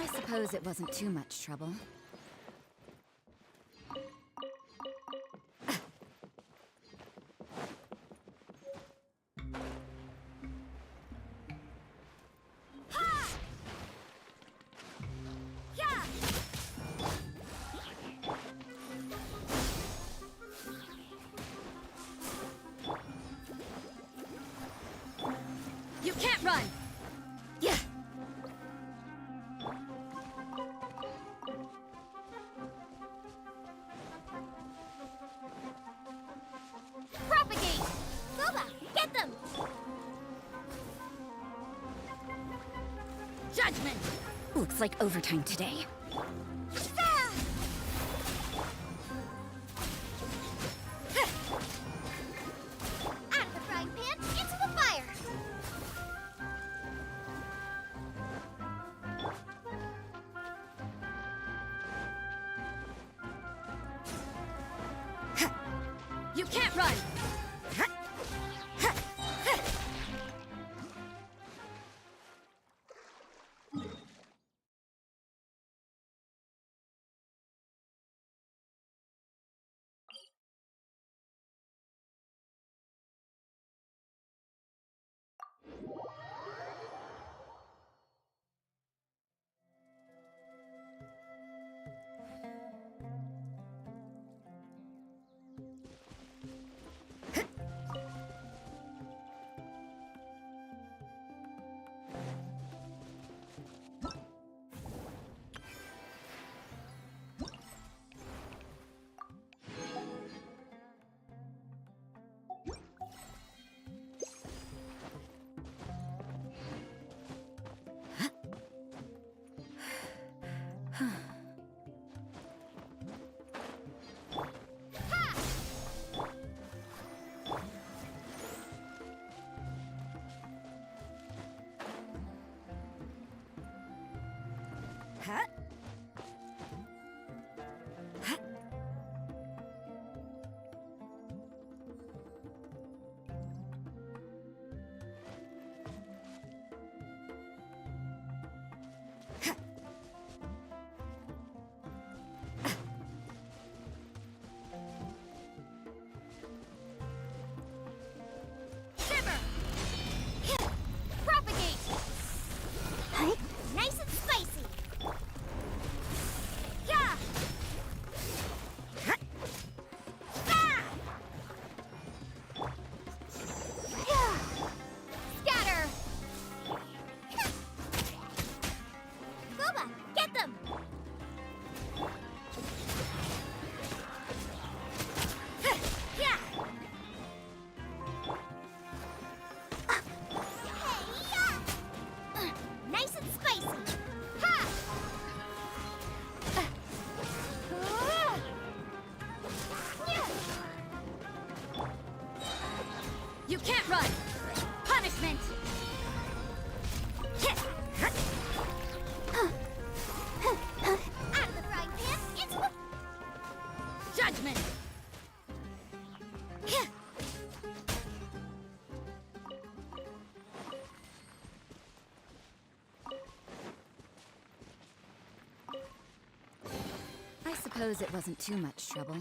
I suppose it wasn't too much trouble. You can't run! Yeah! Propagate! Boba, get them! Judgment! Looks like overtime today. Out of the frying pan, into the fire! You can't run! Propagate! Nice and spicy! Yeah! Scatter! Boba, get them! Yeah! Nice and spicy! Ha! You can't run! Punishment! Out of the frying pan, into the... Judgment! I suppose it wasn't too much trouble.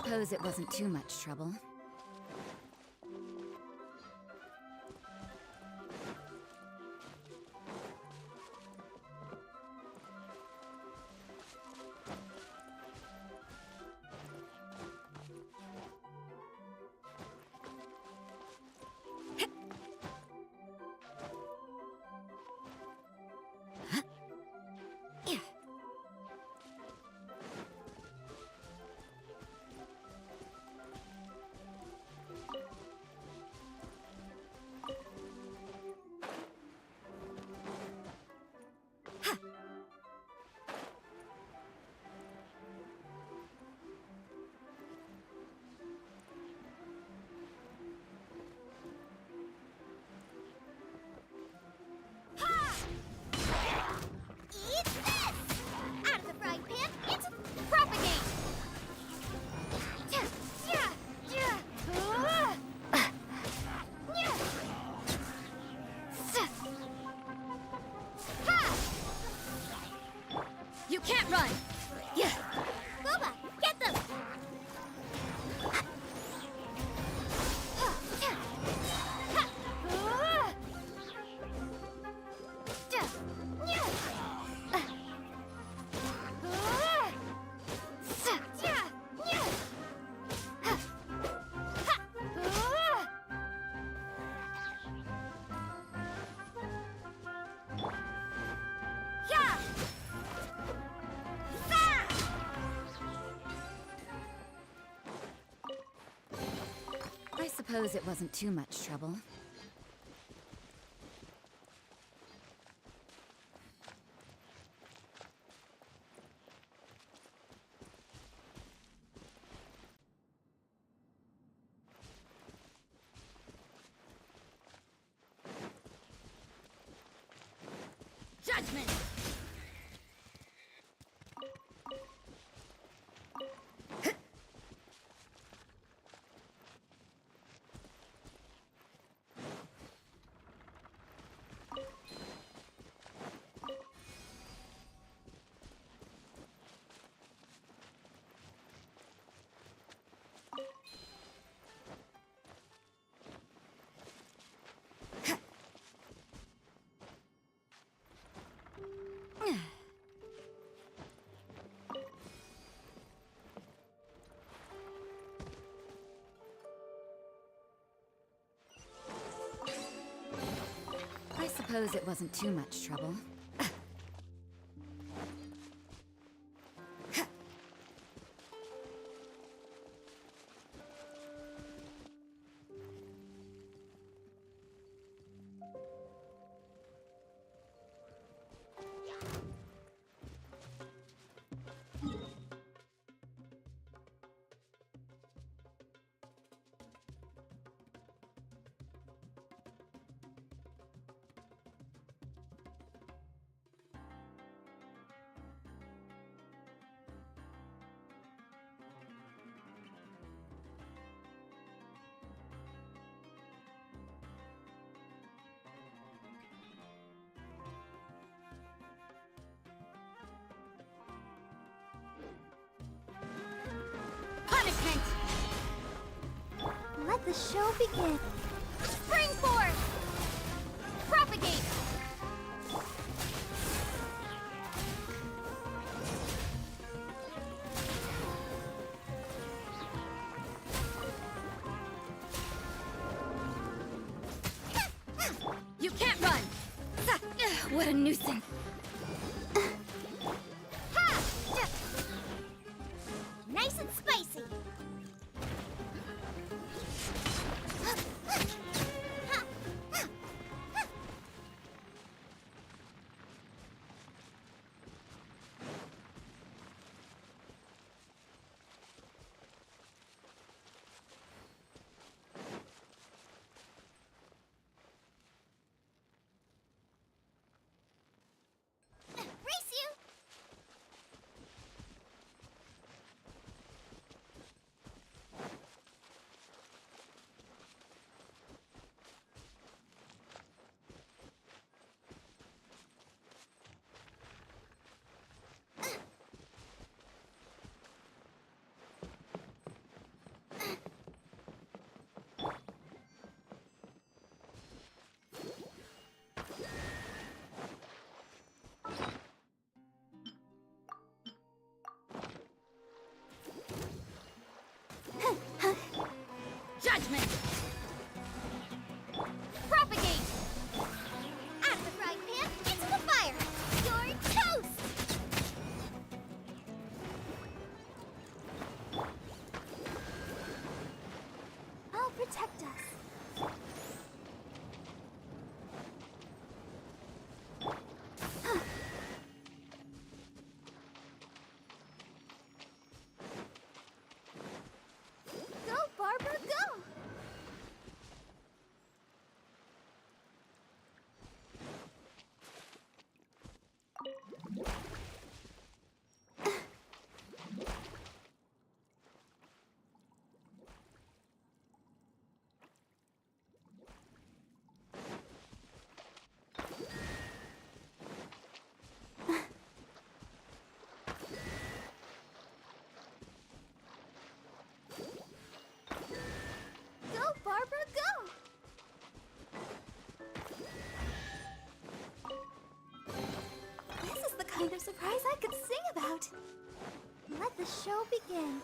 suppose it wasn't too much trouble. Eat this! Out of the frying pan, into propagate! You can't run! Yeah. Boba, get them! I suppose it wasn't too much trouble. Judgment! I suppose it wasn't too much trouble. Punishment! Let the show begin. Spring force! Propagate! You can't run! What a nuisance! Nice and spicy! the show begin.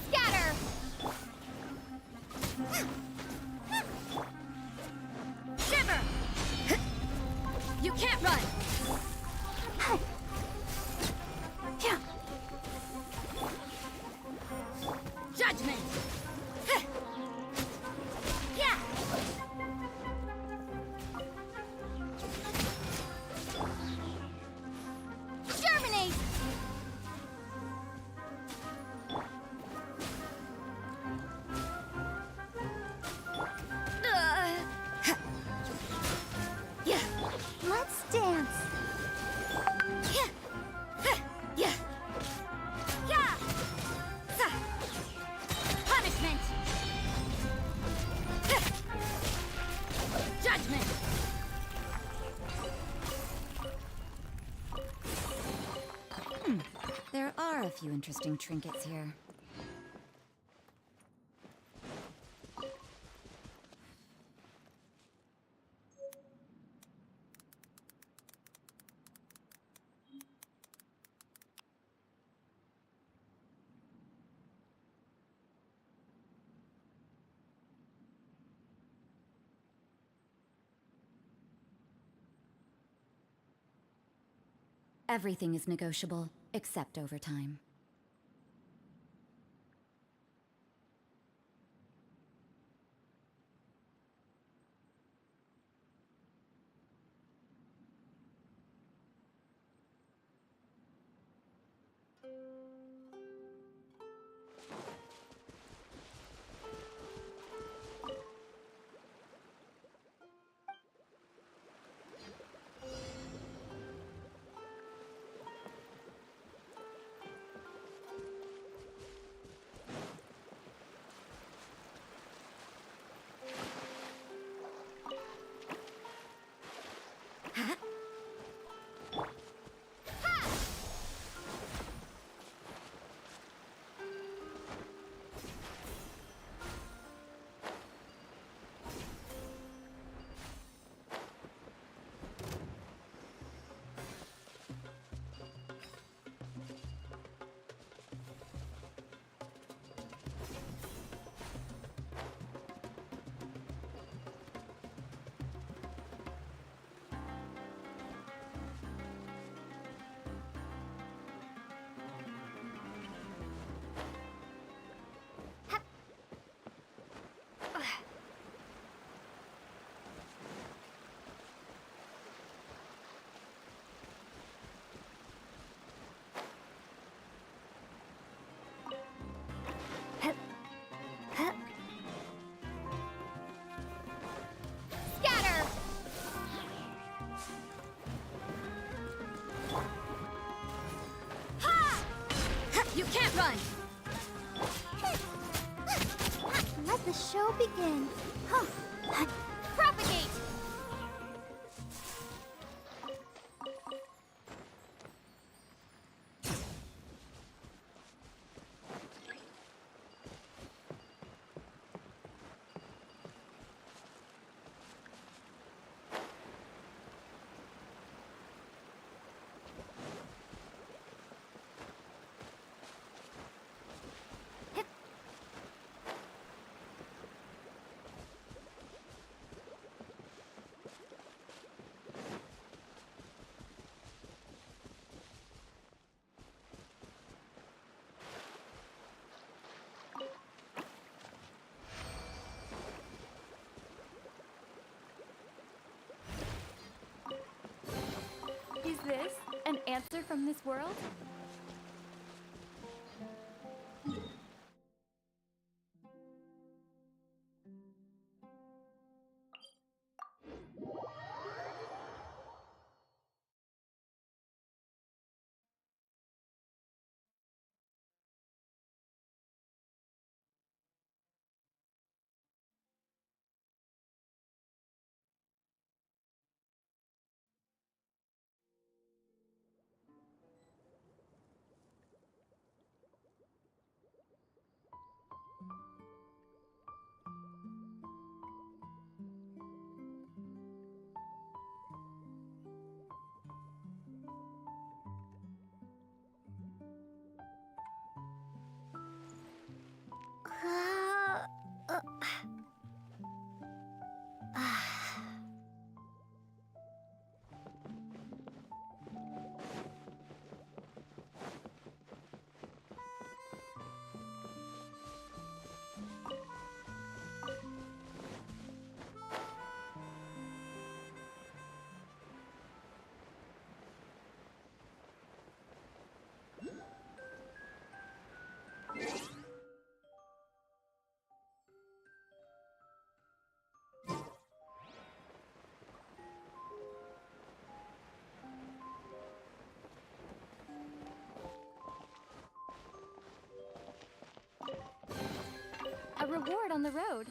Scatter! Shiver! You can't run! Judgment! Yeah! Germinate! Yeah! Let's dance. Yeah! Yeah! Yeah! Punishment! Judgment! There are a few interesting trinkets here. Everything is negotiable, except overtime. Scatter! You can't run! Let the show begin. Propagate! Is this an answer from this world? reward on the road.